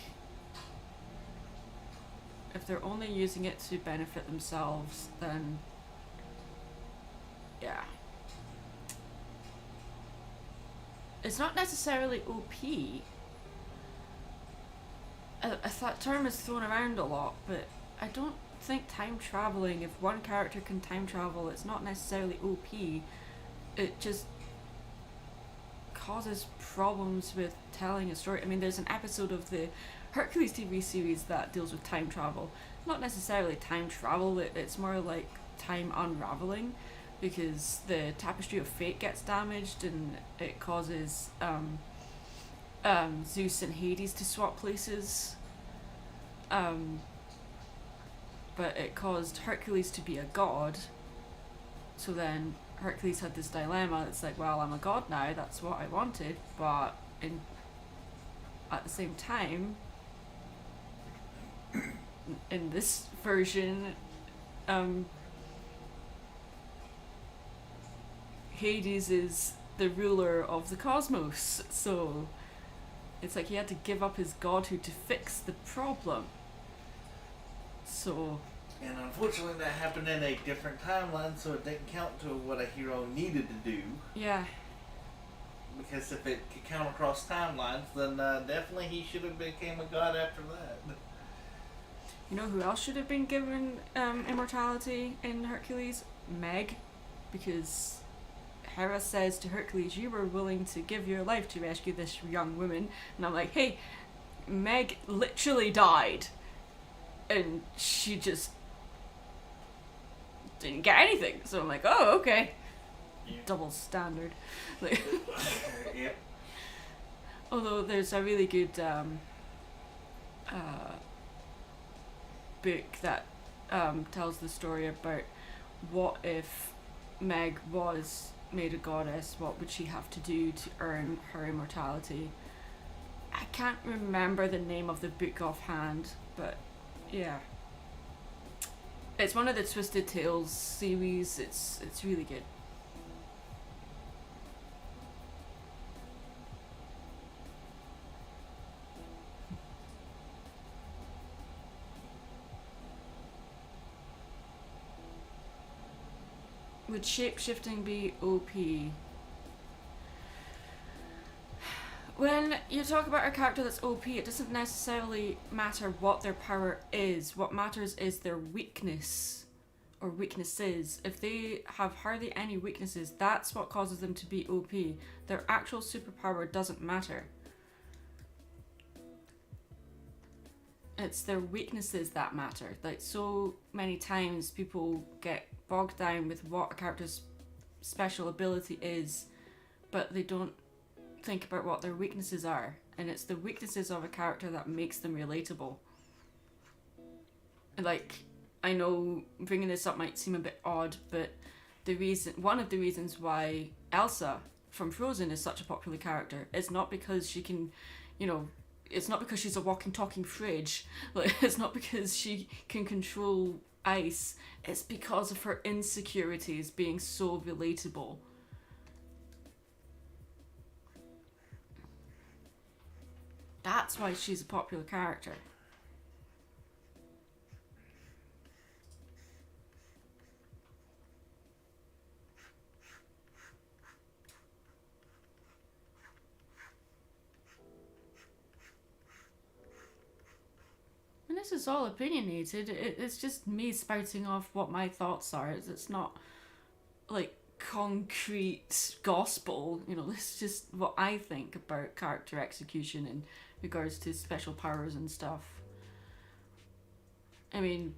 if they're only using it to benefit themselves, then yeah. It's not necessarily OP. That term is thrown around a lot, but I don't think time traveling, if one character can time travel, it's not necessarily OP. It just causes problems with telling a story. I mean, there's an episode of the Hercules TV series that deals with time travel. Not necessarily time travel, it's more like time unraveling, because the tapestry of fate gets damaged and it causes Zeus and Hades to swap places. But it caused Hercules to be a god. So then Hercules had this dilemma. It's like, well, I'm a god now, that's what I wanted, but at the same time, in this version, Hades is the ruler of the cosmos, so It's like he had to give up his godhood to fix the problem. So... And unfortunately that happened in a different timeline, so it didn't count to what a hero needed to do. Yeah. Because if it could count across timelines, then definitely he should have became a god after that. You know who else should have been given immortality in Hercules? Meg. Because Hera says to Hercules, you were willing to give your life to rescue this young woman. And I'm like, hey, Meg literally died. And she just didn't get anything. So I'm like, oh, okay. Yeah. Double standard. Like, Yep. although there's a really good book that tells the story about what if Meg was made a goddess, what would she have to do to earn her immortality. I can't remember the name of the book offhand, but yeah. It's one of the Twisted Tales series. It's really good. Would shape-shifting be OP? When you talk about a character that's OP, it doesn't necessarily matter what their power is. What matters is their weakness or weaknesses. If they have hardly any weaknesses, that's what causes them to be OP. Their actual superpower doesn't matter. It's their weaknesses that matter. Like, so many times people get bogged down with what a character's special ability is, but they don't think about what their weaknesses are. And it's the weaknesses of a character that makes them relatable. Like, I know bringing this up might seem a bit odd, but one of the reasons why Elsa from Frozen is such a popular character is not because she can, it's not because she's a walking, talking fridge. Like, it's not because she can control ice. It's because of her insecurities being so relatable. That's why she's a popular character. And this is all opinionated. It's just me spouting off what my thoughts are. It's not like concrete gospel. It's just what I think about character execution in regards to special powers and stuff. I mean,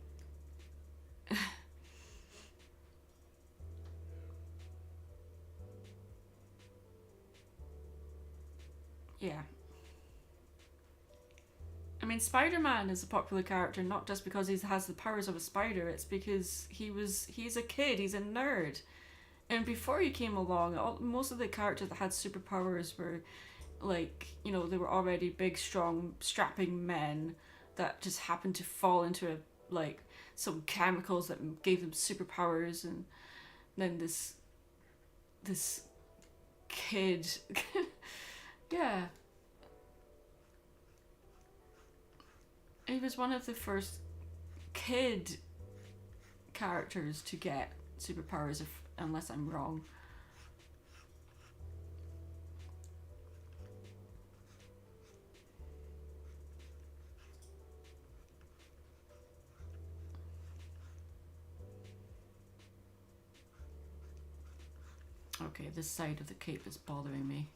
yeah. I mean, Spider-Man is a popular character not just because he has the powers of a spider. It's because he's a kid, he's a nerd. And before he came along, most of the characters that had superpowers were like, they were already big, strong, strapping men that just happened to fall into some chemicals that gave them superpowers, and then this kid, yeah. He was one of the first kid characters to get superpowers, unless I'm wrong. Okay, this side of the cape is bothering me.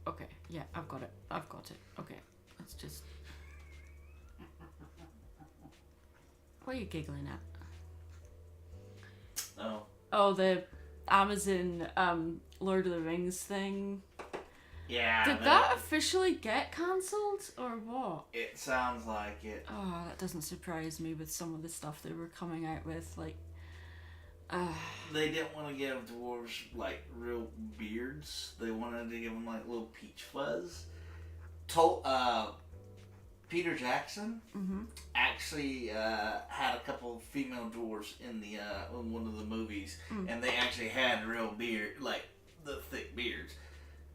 Okay, yeah, I've got it. Okay, let's just... What are you giggling at? Oh, the Amazon Lord of the Rings thing. Yeah. Did that officially get cancelled, or what? It sounds like it. Oh, that doesn't surprise me with some of the stuff they were coming out with, like... They didn't want to give dwarves real beards. They wanted to give them little peach fuzz. Peter Jackson Mm-hmm. actually had a couple of female dwarves in the in one of the movies, and they actually had real beard, like the thick beards.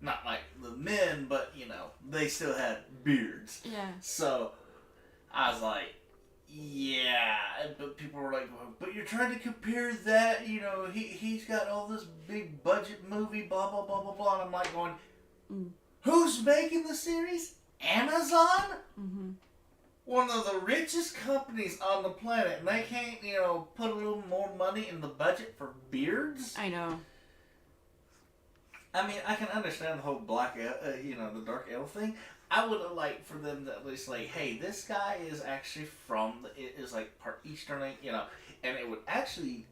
Not like the men, but you know, they still had beards. Yeah. So I was like, yeah, but people were like, but you're trying to compare that, you know, he's got all this big budget movie, blah blah blah blah blah, and I'm like going, who's making the series? Amazon? Mm-hmm. One of the richest companies on the planet, and they can't, you know, put a little more money in the budget for beards? I know. I mean, I can understand the whole the dark elf thing. I would have liked for them to at least like, hey, this guy is actually is like part Eastern, you know, and it would actually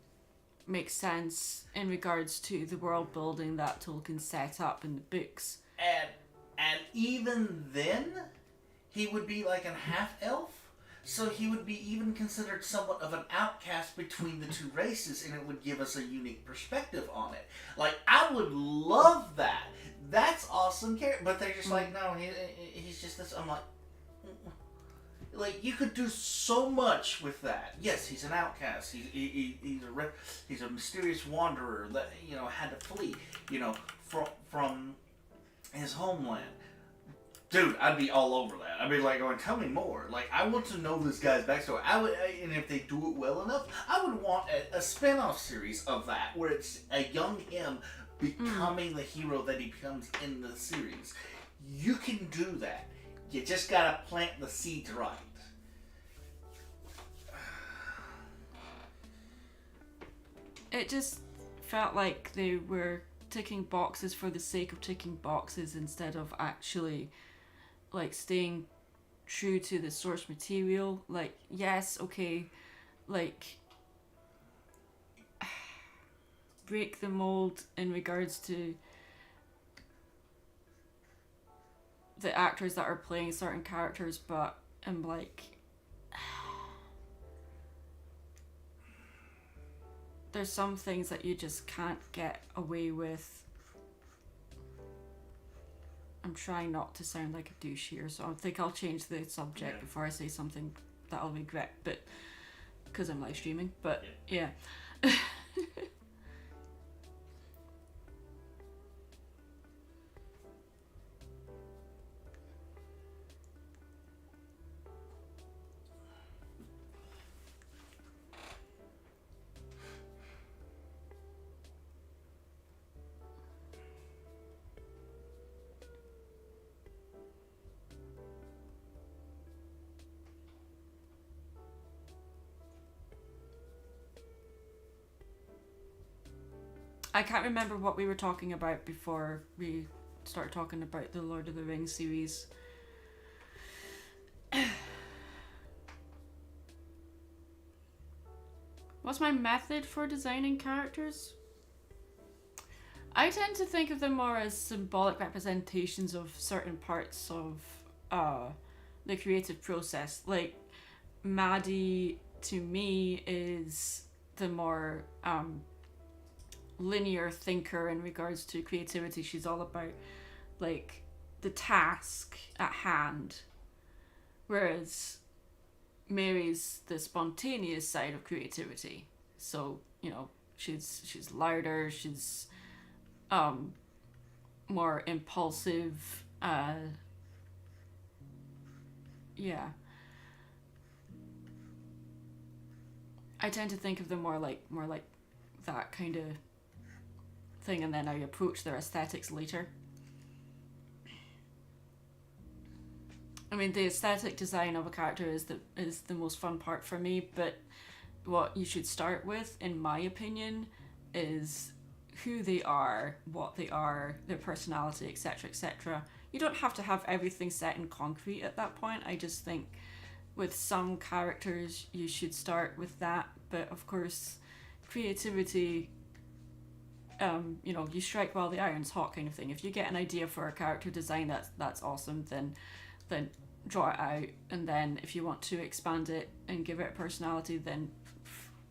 Makes sense in regards to the world building that Tolkien set up in the books. and even then, he would be like a half elf, so he would be even considered somewhat of an outcast between the two races, and it would give us a unique perspective on it. Like, I would love that. That's awesome, but they're just like, no, he's just this. I'm like, you could do so much with that. Yes, he's an outcast. He's a mysterious wanderer that, you know, had to flee, you know, from his homeland. Dude, I'd be all over that. I'd be like going, tell me more. Like, I want to know this guy's backstory. And if they do it well enough, I would want a spin-off series of that, where it's a young him becoming the hero that he becomes in the series. You can do that. You just gotta plant the seeds right. It just felt like they were ticking boxes for the sake of ticking boxes instead of actually like staying true to the source material. Like, yes, okay, like break the mold in regards to the actors that are playing certain characters, but I'm like, there's some things that you just can't get away with. I'm trying not to sound like a douche here, so I think I'll change the subject before I say something that I'll regret, but because I'm live streaming, but yeah. I can't remember what we were talking about before we started talking about the Lord of the Rings series. What's my method for designing characters? I tend to think of them more as symbolic representations of certain parts of the creative process. Like, Maddie, to me, is the more linear thinker in regards to creativity. She's all about like the task at hand, whereas Mary's the spontaneous side of creativity. So, you know, she's louder, she's more impulsive, yeah. I tend to think of them more like that kind of thing, and then I approach their aesthetics later. I mean, the aesthetic design of a character is the most fun part for me, but what you should start with, in my opinion, is who they are, what they are, their personality, etc., etc. You don't have to have everything set in concrete at that point. I just think with some characters you should start with that, but of course creativity, you know, you strike while the iron's hot kind of thing. If you get an idea for a character design that's awesome, then draw it out, and then if you want to expand it and give it a personality, then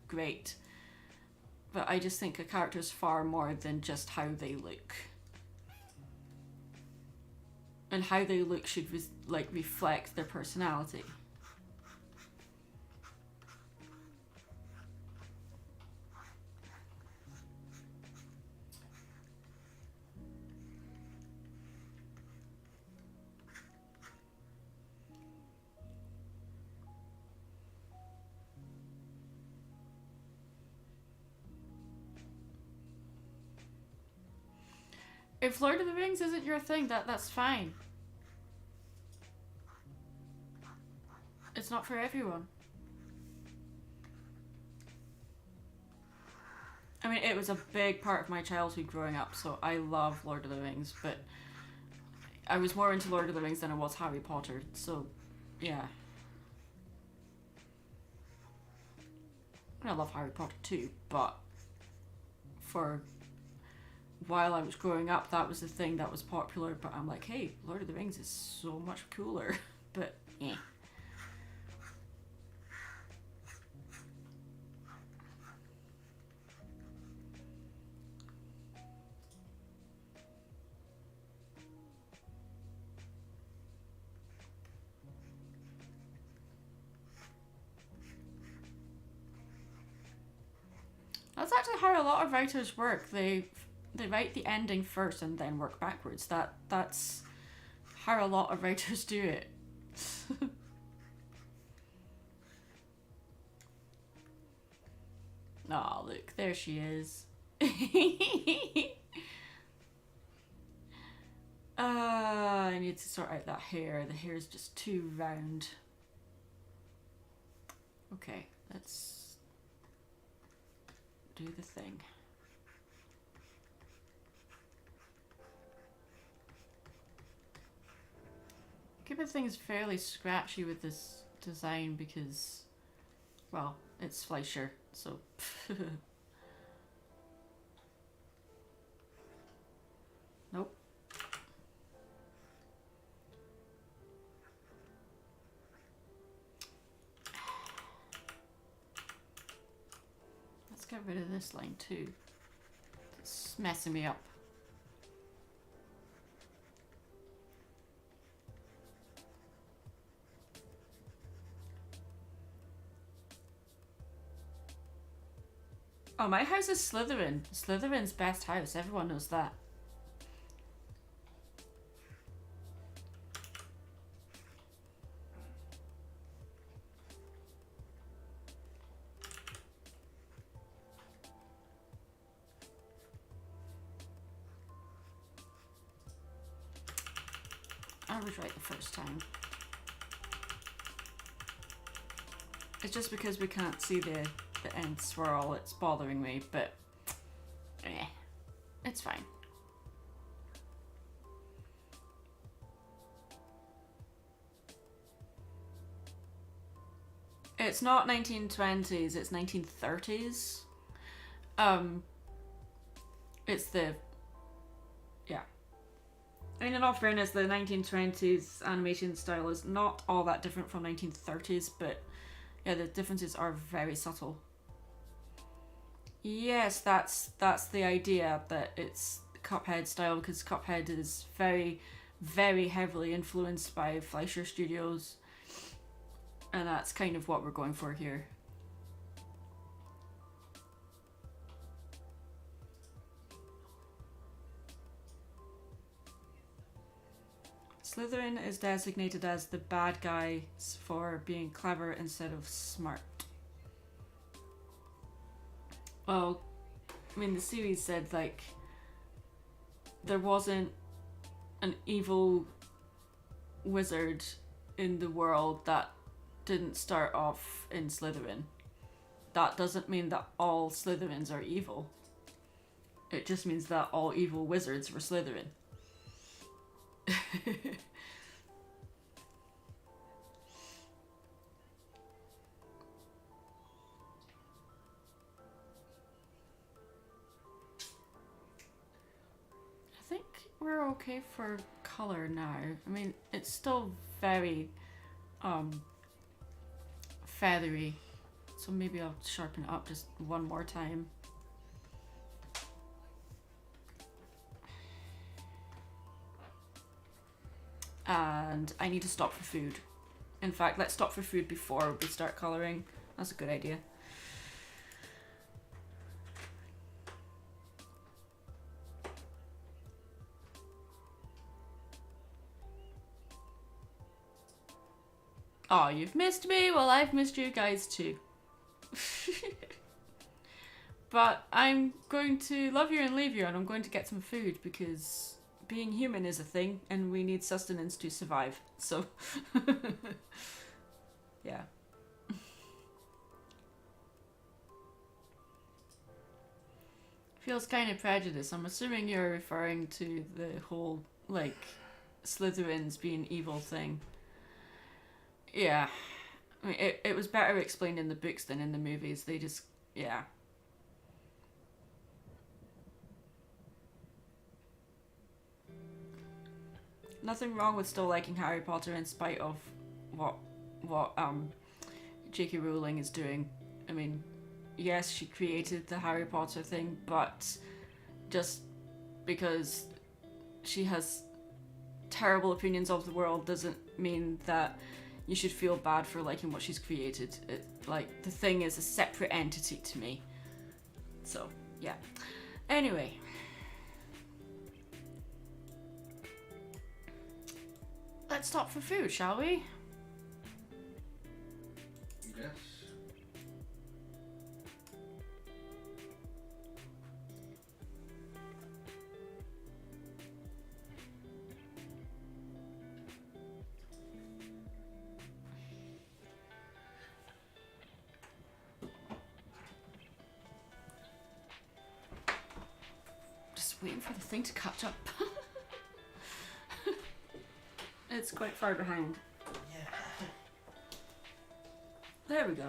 great. But I just think a character is far more than just how they look. and how they look should like reflect their personality. If Lord of the Rings isn't your thing, that's fine. It's not for everyone. I mean, it was a big part of my childhood growing up, so I love Lord of the Rings, but I was more into Lord of the Rings than I was Harry Potter, so yeah. I love Harry Potter too, but for while I was growing up, that was the thing that was popular, but I'm like, hey, Lord of the Rings is so much cooler, but eh. That's actually how a lot of writers work. They write the ending first and then work backwards. That's how a lot of writers do it. Oh, look, there she is. I need to sort out that hair. The hair is just too round. Okay, let's do the thing. Everything's fairly scratchy with this design because, well, it's Fleischer, so. Nope. Let's get rid of this line too. It's messing me up. Oh, my house is Slytherin. Slytherin's best house. Everyone knows that. I was right the first time. It's just because we can't see the end swirl, it's bothering me, but it's fine. It's not 1920s, it's 1930s. It's the, yeah. I mean, in all fairness, the 1920s animation style is not all that different from 1930s, but yeah, the differences are very subtle. Yes, that's the idea, that it's Cuphead style, because Cuphead is very, very heavily influenced by Fleischer Studios, and that's kind of what we're going for here. Slytherin is designated as the bad guys for being clever instead of smart. Well, I mean, the series said, like, there wasn't an evil wizard in the world that didn't start off in Slytherin. That doesn't mean that all Slytherins are evil. It just means that all evil wizards were Slytherin. I think we're okay for color now. I mean, it's still very feathery, so maybe I'll sharpen it up just one more time. and I need to stop for food. In fact, let's stop for food before we start colouring. That's a good idea. Oh, you've missed me? Well, I've missed you guys too. But I'm going to love you and leave you, and I'm going to get some food because being human is a thing and we need sustenance to survive. So, yeah. Feels kind of prejudiced. I'm assuming you're referring to the whole, like, Slytherins being evil thing. Yeah. I mean, it was better explained in the books than in the movies. They just, yeah. Nothing wrong with still liking Harry Potter in spite of what J.K. Rowling is doing. I mean, yes, she created the Harry Potter thing, but just because she has terrible opinions of the world doesn't mean that you should feel bad for liking what she's created. Like, the thing is a separate entity to me. So, yeah. Anyway. Let's stop for food, shall we? Yes. Just waiting for the thing to catch up. It's quite far behind. Yeah. There we go.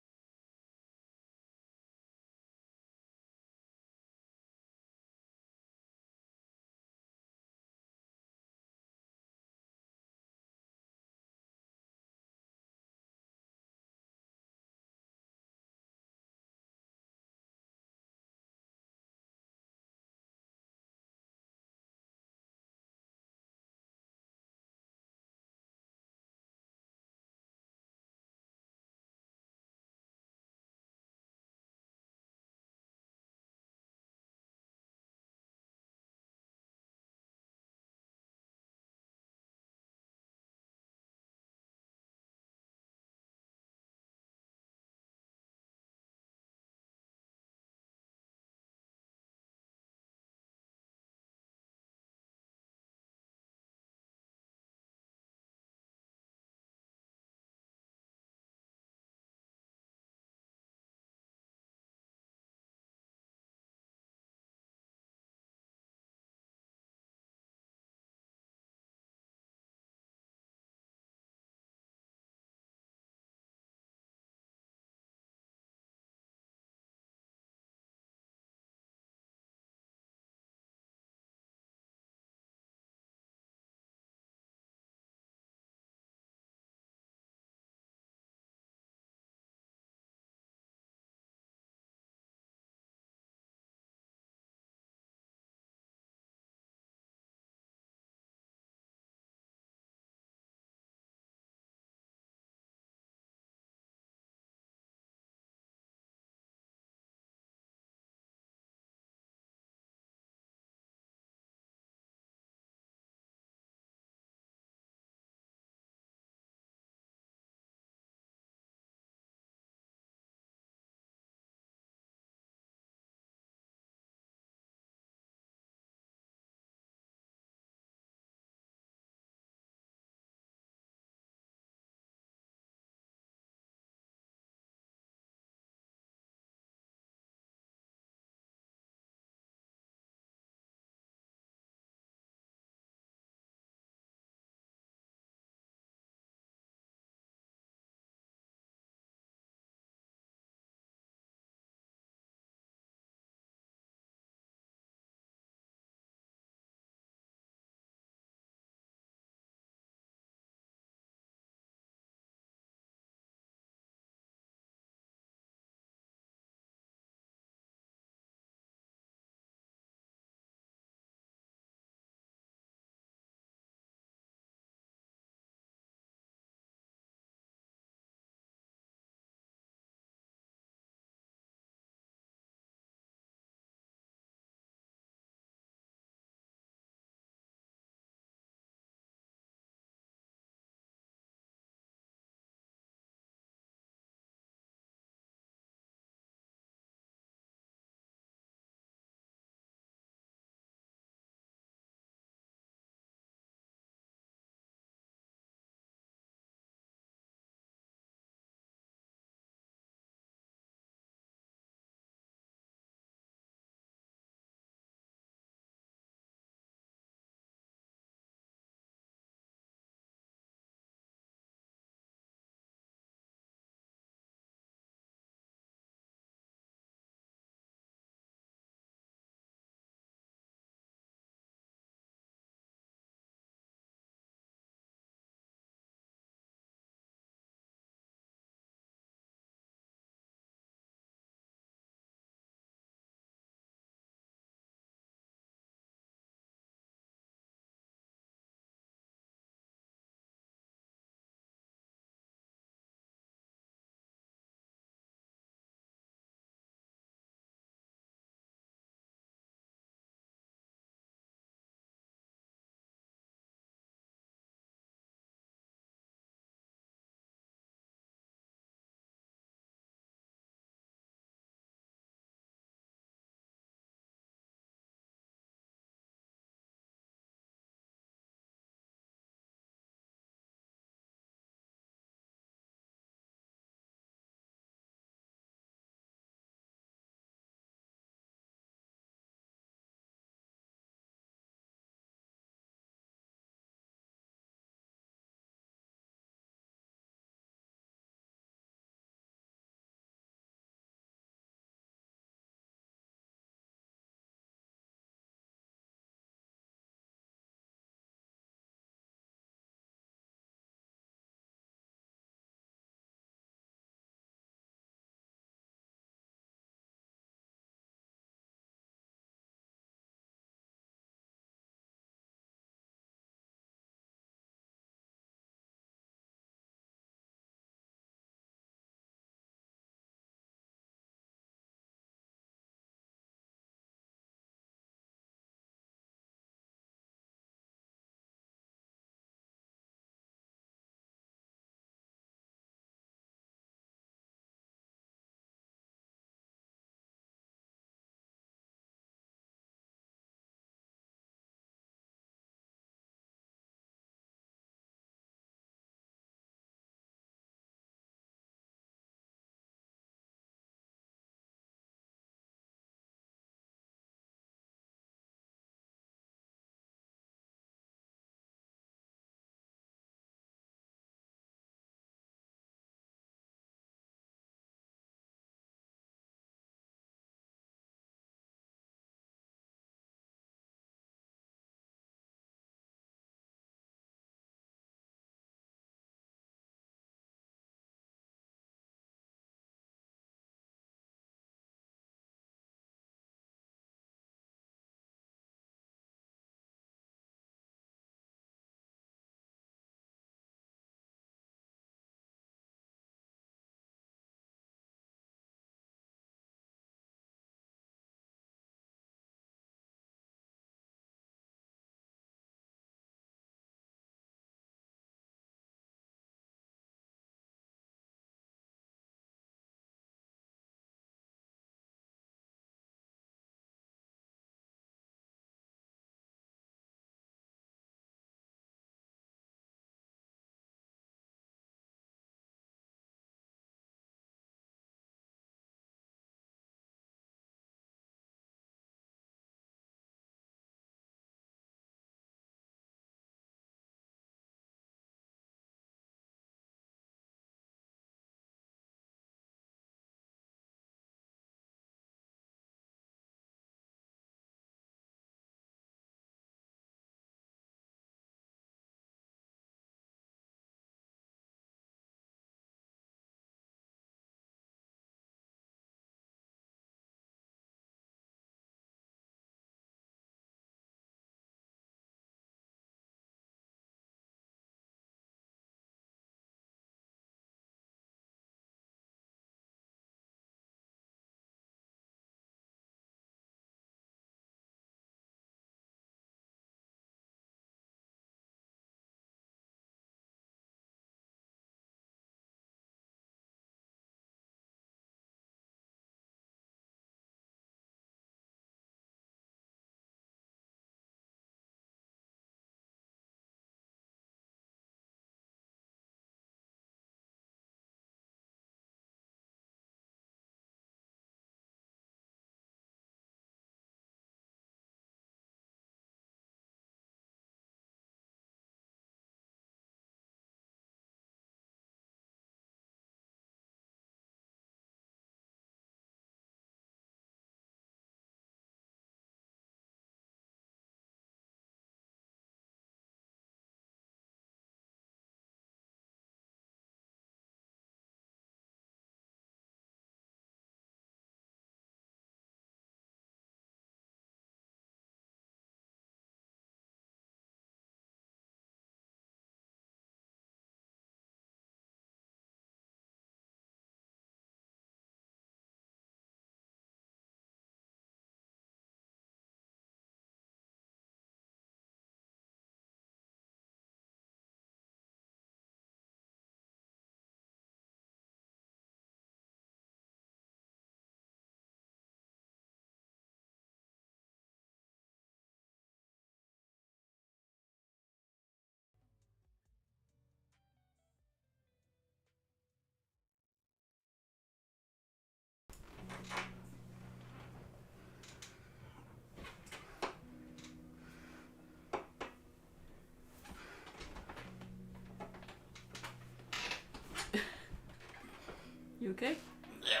You okay? Yeah.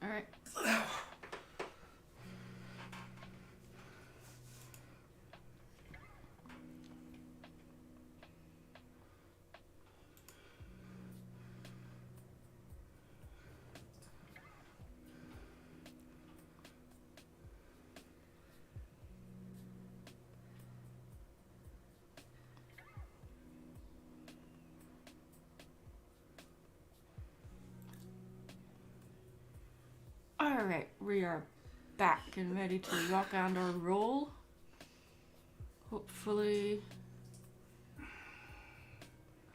Alright. Alright, we are back and ready to rock and or roll. Hopefully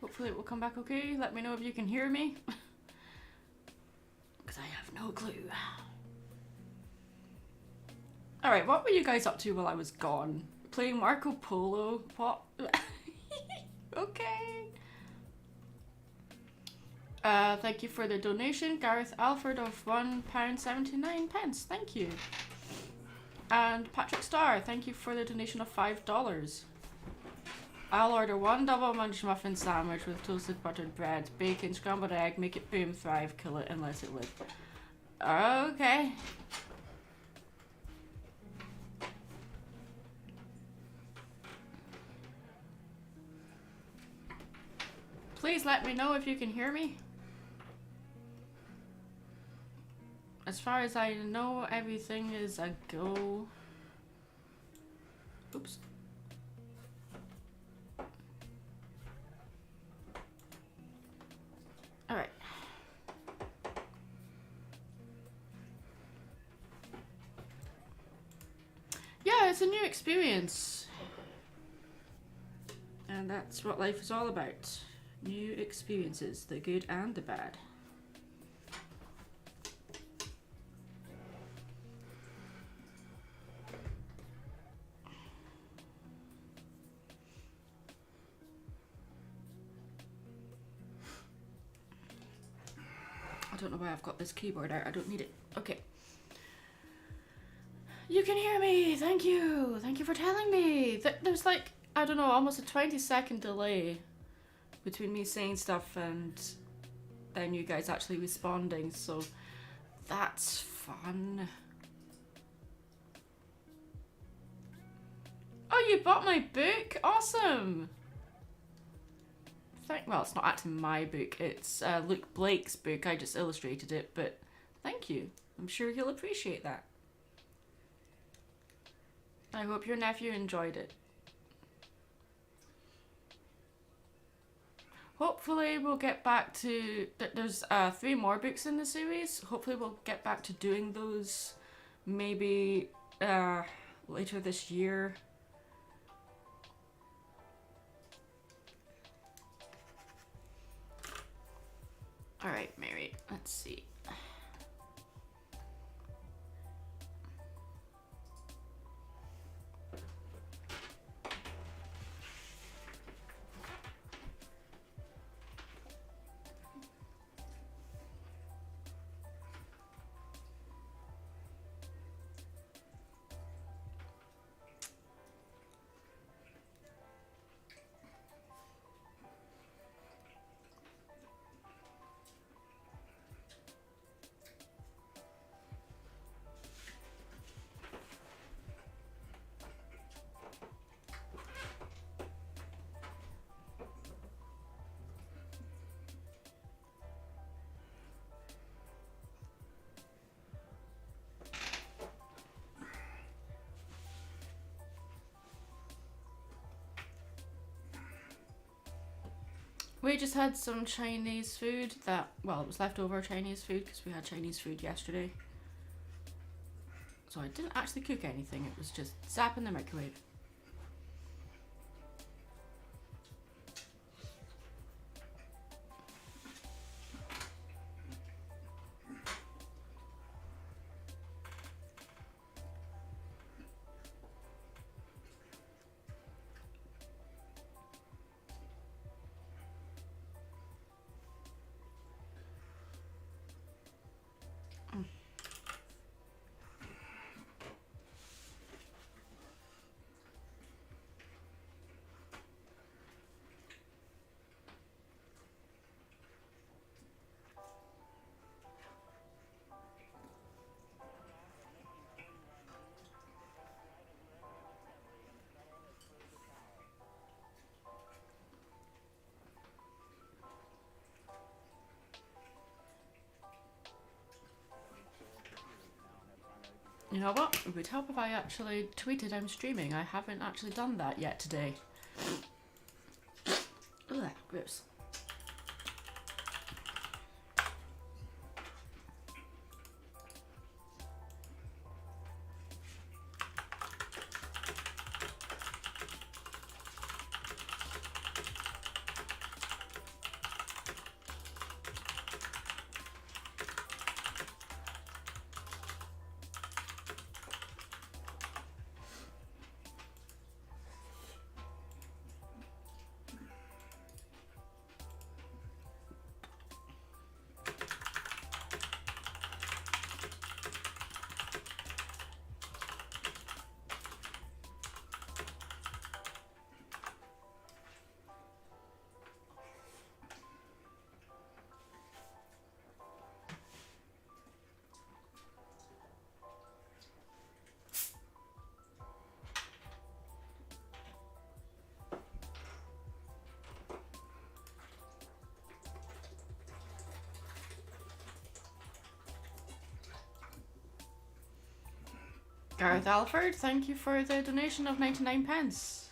it will come back okay. Let me know if you can hear me. Because I have no clue. Alright, what were you guys up to while I was gone? Playing Marco Polo? What? Okay. Thank you for the donation, Gareth Alford of £1.79. Thank you. And Patrick Starr, thank you for the donation of $5. I'll order 1 double munch muffin sandwich with toasted buttered bread, bacon, scrambled egg, make it boom, thrive, kill it, and let it live. Okay. Please let me know if you can hear me. As far as I know, everything is a go. Oops. Alright. Yeah, it's a new experience. And that's what life is all about. New experiences, the good and the bad. I don't know why I've got this keyboard out. I don't need it. Okay. You can hear me. Thank you. Thank you for telling me. There's like, I don't know, almost a 20-second delay between me saying stuff and then you guys actually responding. So that's fun. Oh, you bought my book? Awesome. Well, it's not actually my book, it's Luke Blake's book. I just illustrated it, but thank you. I'm sure he'll appreciate that. I hope your nephew enjoyed it. Hopefully we'll get back to... There's 3 more books in the series. Hopefully we'll get back to doing those maybe later this year. Alright, Mary, let's see. We just had some Chinese food that, well, it was leftover Chinese food because we had Chinese food yesterday. So I didn't actually cook anything, it was just zap in the microwave. You know what? It would help if I actually tweeted I'm streaming. I haven't actually done that yet today. Ugh, gross. Gareth Alford, thank you for the donation of 99 pence.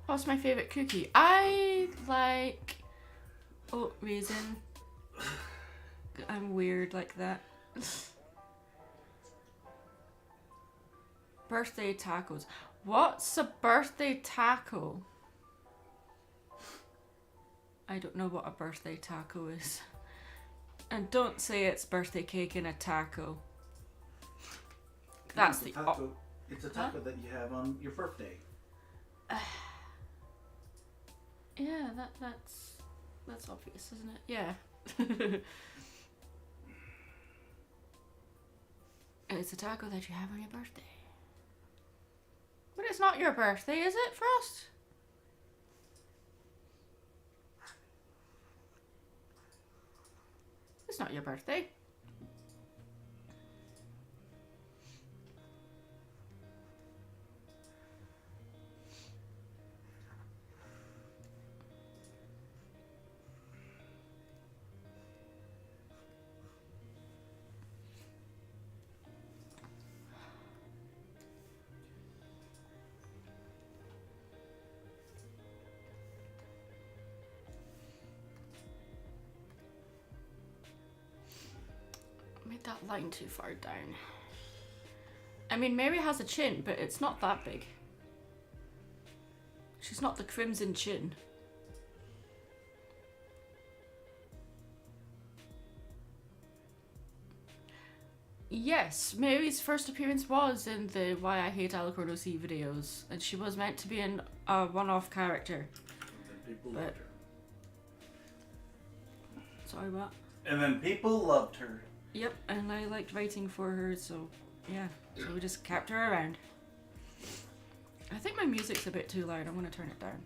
What's my favourite cookie? I like oat raisin. I'm weird like that. Birthday tacos. What's a birthday taco? I don't know what a birthday taco is. And don't say it's birthday cake in a taco. That's the taco. It's a taco that you have on your birthday. Yeah, that's obvious, isn't it? Yeah. It's a taco that you have on your birthday. But it's not your birthday, is it, Frost? It's not your birthday. Made that line too far down. I mean, Mary has a chin, but it's not that big. She's not the crimson chin. Yes, Mary's first appearance was in the Why I Hate Alicorn OC videos, and she was meant to be in a one-off character. People But- loved her. Sorry, what? And then people loved her. Yep, and I liked writing for her, so yeah. So we just kept her around. I think my music's a bit too loud. I'm gonna turn it down.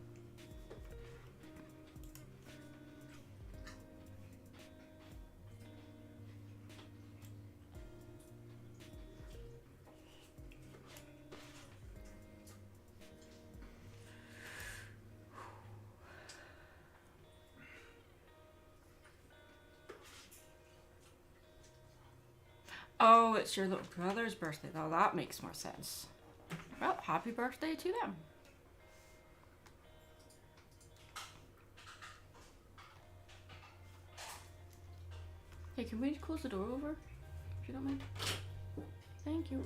Oh, it's your little brother's birthday. Now that makes more sense. Well, happy birthday to them. Hey, can we close the door over? If you don't mind. Thank you.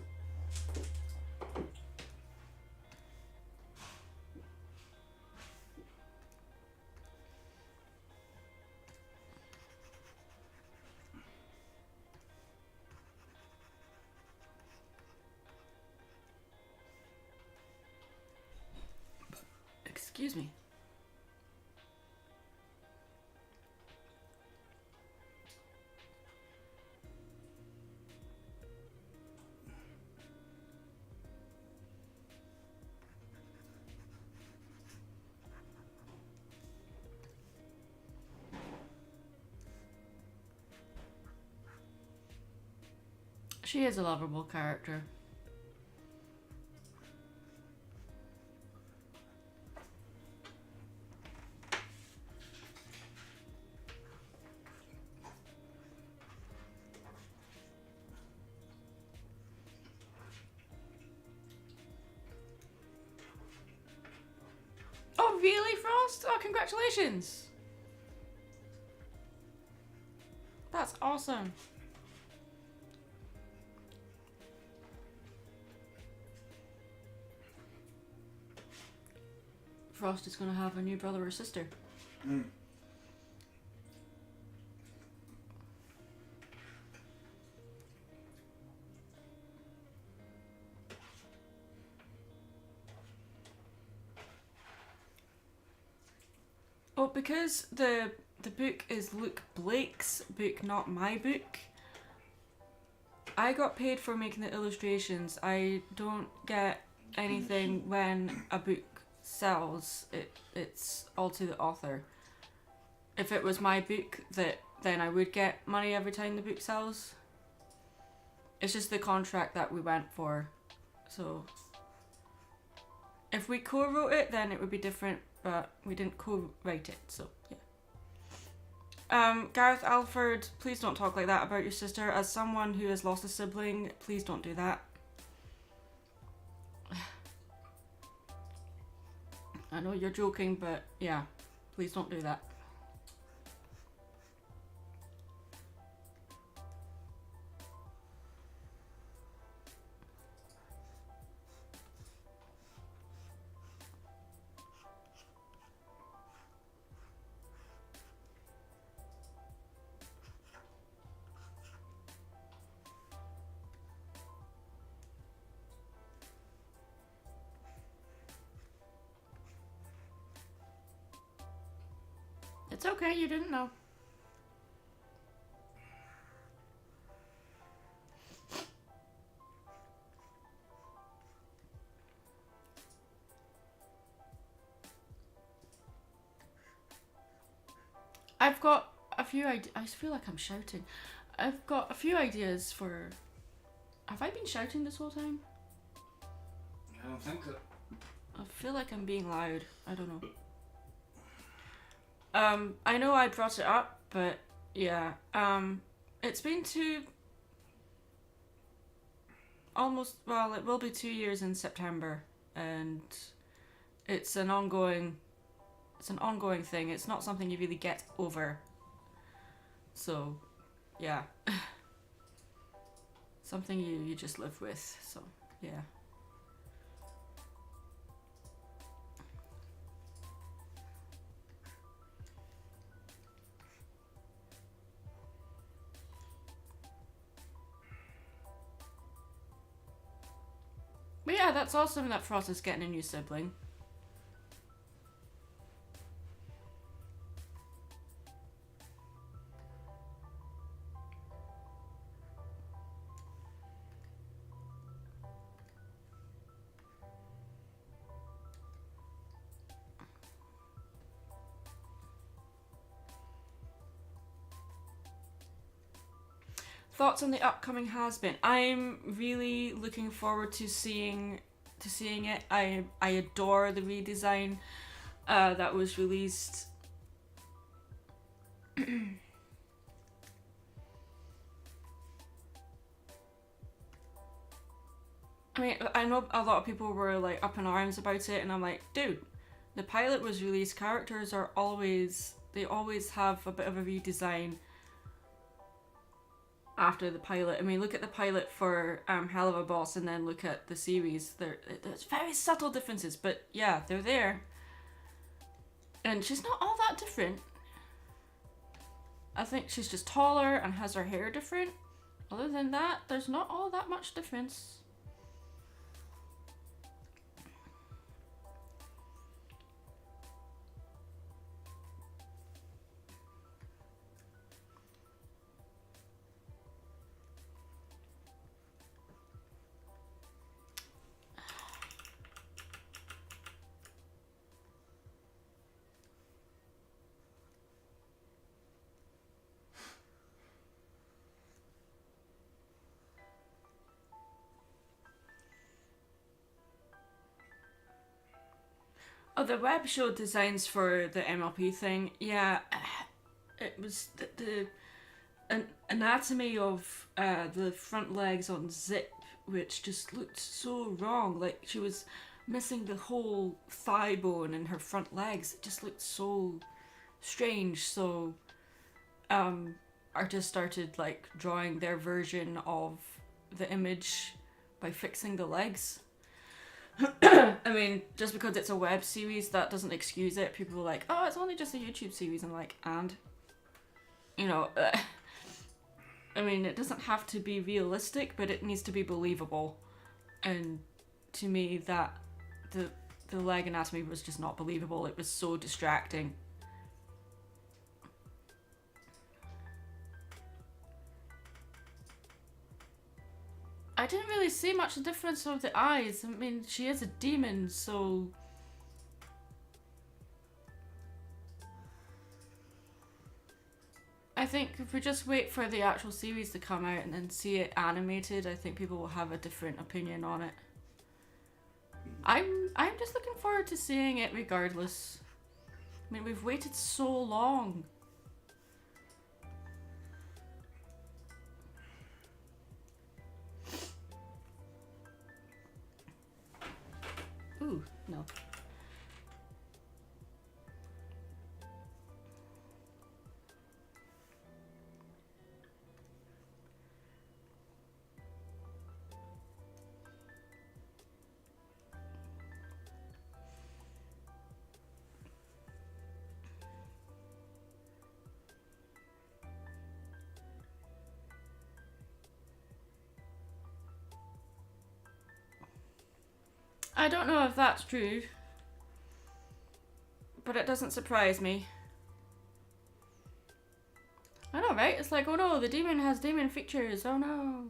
Excuse me. She is a lovable character. Frost! Oh, congratulations! That's awesome. Frost is gonna have a new brother or sister. Mm. Oh, because the book is Luke Blake's book, not my book. I got paid for making the illustrations. I don't get anything when a book sells. It's all to the author. If it was my book, then I would get money every time the book sells. It's just the contract that we went for. So if we co-wrote it, then it would be different, but we didn't co-write it, so yeah. Gareth Alford, please don't talk like that about your sister. As someone who has lost a sibling, please don't do that. I know you're joking, but yeah, please don't do that. It's okay, you didn't know. I've got a few ideas. I feel like I'm shouting. I've got a few ideas for... Have I been shouting this whole time? I don't think so. I feel like I'm being loud. I don't know. I know I brought it up, but yeah. It's been well, it will be 2 years in September, and it's an ongoing thing. It's not something you really get over. So, yeah. Something you just live with, so, yeah. But yeah, that's awesome that Frost is getting a new sibling. Thoughts on the upcoming Has-Been? I'm really looking forward to seeing it. I adore the redesign that was released. I mean, I know a lot of people were like up in arms about it, and I'm like, dude, the pilot was released. Characters are always have a bit of a redesign after the pilot. I mean, look at the pilot for Hell of a Boss, and then look at the series. There's very subtle differences, but yeah, they're there. And she's not all that different. I think she's just taller and has her hair different. Other than that, there's not all that much difference. Oh, the web show designs for the MLP thing, yeah, it was the anatomy of the front legs on Zip, which just looked so wrong. Like, she was missing the whole thigh bone and her front legs. It just looked so strange. So artists started like drawing their version of the image by fixing the legs. I mean, just because it's a web series, that doesn't excuse it. People are like, oh, it's only just a YouTube series. I'm like, and? You know, I mean, it doesn't have to be realistic, but it needs to be believable. And to me, that the leg anatomy was just not believable. It was so distracting. I didn't really see much difference of the eyes. I mean, she is a demon, so... I think if we just wait for the actual series to come out and then see it animated, I think people will have a different opinion on it. I'm just looking forward to seeing it regardless. I mean, we've waited so long. Ooh, no. I don't know if that's true, but it doesn't surprise me. I know, right? It's like, oh no, the demon has demon features, oh no.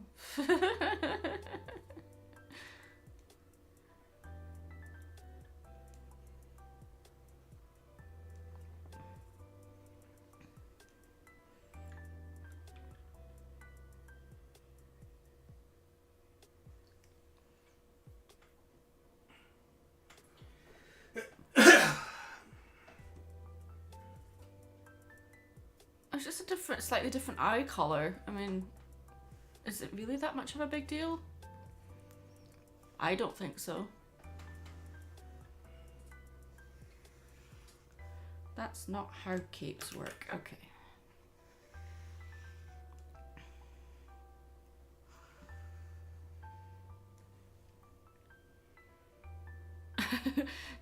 It's just a different, slightly different eye colour. I mean, is it really that much of a big deal? I don't think so. That's not how capes work. Okay.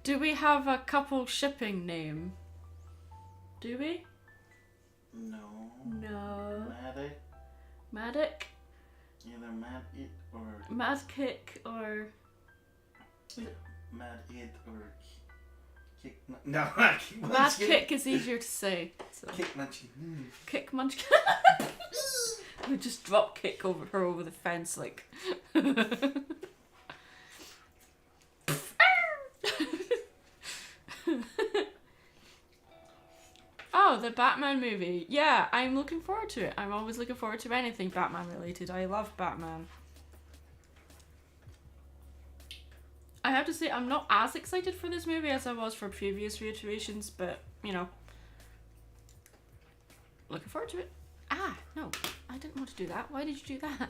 Do we have a couple shipping name? Do we? No. No. Matic. Maddock? Either Mad It or Mad Kick or... Mad It or Kick. No, not Kick Mad Munchkin. Kick is easier to say. So. Kick Munchkin. Kick Munchkin. We just drop kick her over the fence like. Oh, the Batman movie. Yeah, I'm looking forward to it. I'm always looking forward to anything Batman related. I love Batman. I have to say, I'm not as excited for this movie as I was for previous reiterations, but, you know. Looking forward to it. Ah, no. I didn't want to do that. Why did you do that?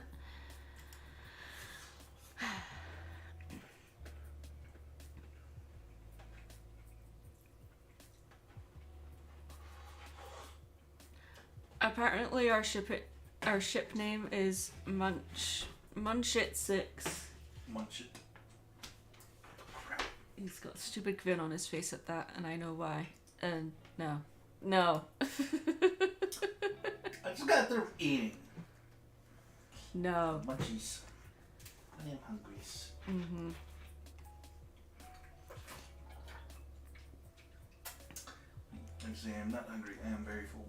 Apparently our ship name is Munchit6. Munch it. He's got a stupid grin on his face at that, and I know why. And no. No. I just got through eating. No. Munchies. I am hungry. Mm-hmm. Like I say, I'm not hungry. I am very full.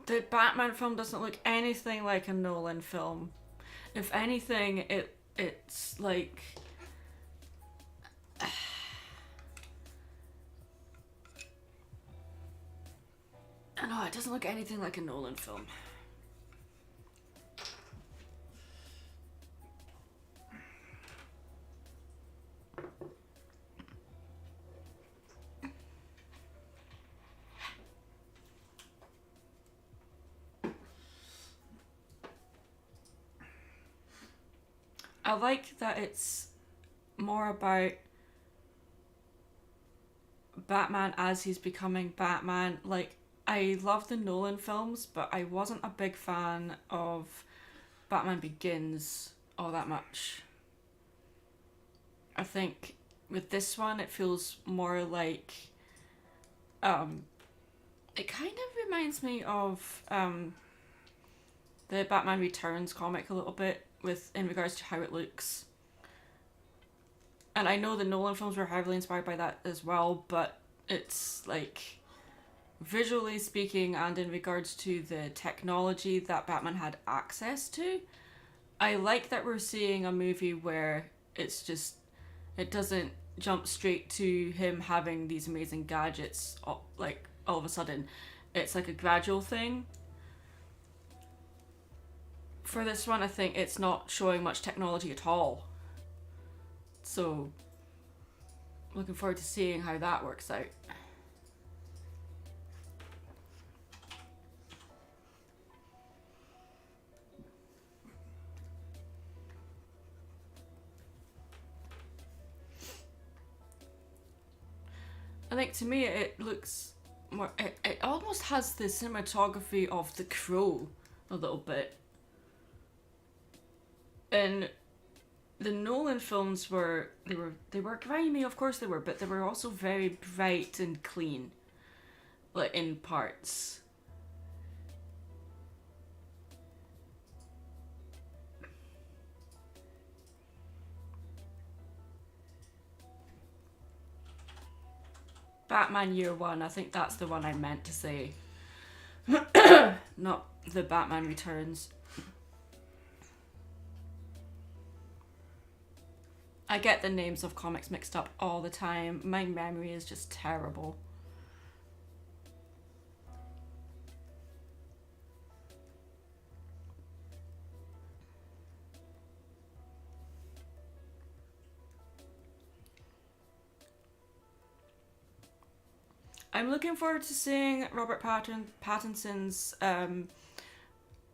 The Batman film doesn't look anything like a Nolan film. If anything, it's like I know it doesn't look anything like a Nolan film. I like that it's more about Batman as he's becoming Batman. Like, I love the Nolan films, but I wasn't a big fan of Batman Begins all that much. I think with this one, it feels more like, it kind of reminds me of the Batman Returns comic a little bit in regards to how it looks. And I know the Nolan films were heavily inspired by that as well, but it's like, visually speaking and in regards to the technology that Batman had access to, I like that we're seeing a movie where it's just, it doesn't jump straight to him having these amazing gadgets like all of a sudden. It's like a gradual thing. For this one, I think it's not showing much technology at all. So, looking forward to seeing how that works out. I think to me it looks more, it almost has the cinematography of The Crow a little bit. And the Nolan films were grimy, of course they were, but they were also very bright and clean, like in parts. Batman Year One, I think that's the one I meant to say. Not the Batman Returns. I get the names of comics mixed up all the time. My memory is just terrible. I'm looking forward to seeing Robert Pattinson's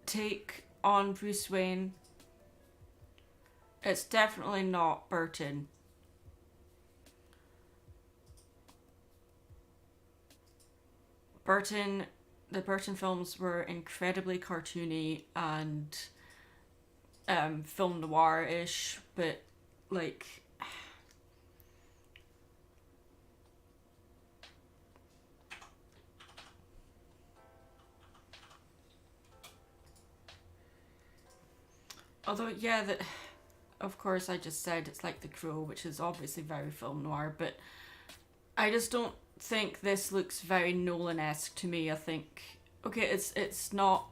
take on Bruce Wayne. It's definitely not Burton. The Burton films were incredibly cartoony and film noir-ish, but like, although yeah, of course I just said it's like The Crow, which is obviously very film noir, but I just don't think this looks very Nolan-esque to me. I think, okay, it's not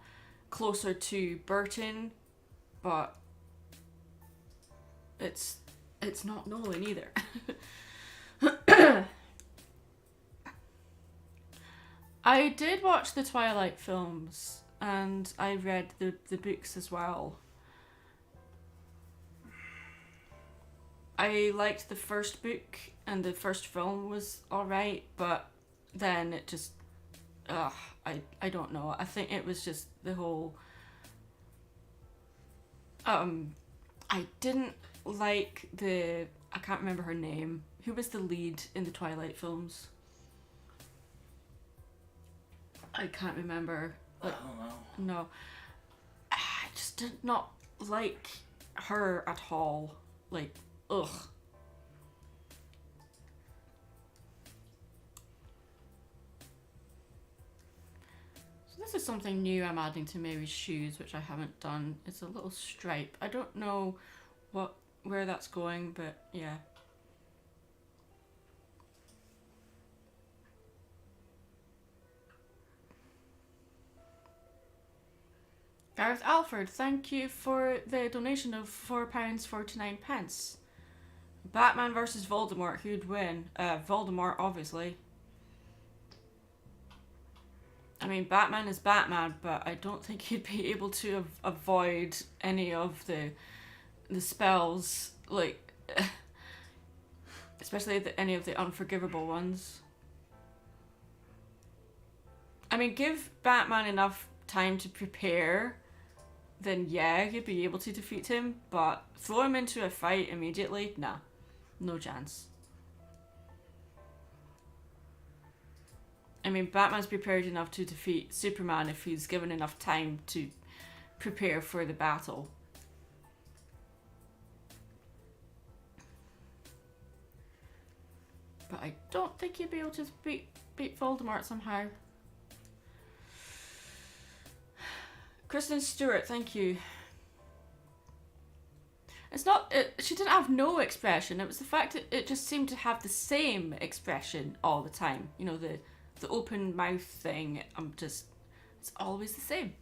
closer to Burton, but it's not Nolan either. I did watch the Twilight films and I read the books as well. I liked the first book and the first film was alright, but then it just, I don't know. I think it was just the whole, I didn't like I can't remember her name. Who was the lead in the Twilight films? I can't remember. I don't know. No. I just did not like her at all. Like, ugh. So this is something new I'm adding to Mary's shoes, which I haven't done. It's a little stripe. I don't know where that's going, but yeah. Gareth Alford, thank you for the donation of £4.49. Batman versus Voldemort, who'd win? Voldemort, obviously. I mean, Batman is Batman, but I don't think he'd be able to avoid any of the spells, like, especially any of the unforgivable ones. I mean, give Batman enough time to prepare, then yeah, he'd be able to defeat him, but throw him into a fight immediately? Nah, no chance. I mean, Batman's prepared enough to defeat Superman if he's given enough time to prepare for the battle. But I don't think he'd be able to beat Voldemort somehow. Kristen Stewart, thank you. It's not... she didn't have no expression. It was the fact that it just seemed to have the same expression all the time. You know, the open mouth thing. It's always the same.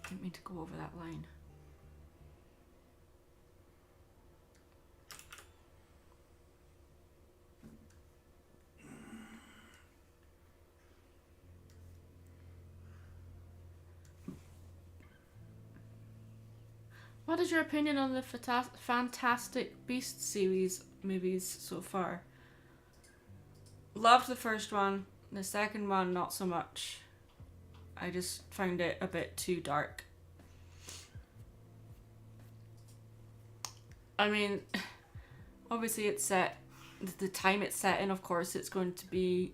Didn't mean to go over that line. What is your opinion on the Fantastic Beasts series movies so far? Loved the first one. The second one, not so much. I just found it a bit too dark. I mean, obviously it's set... The time it's set in, of course, it's going to be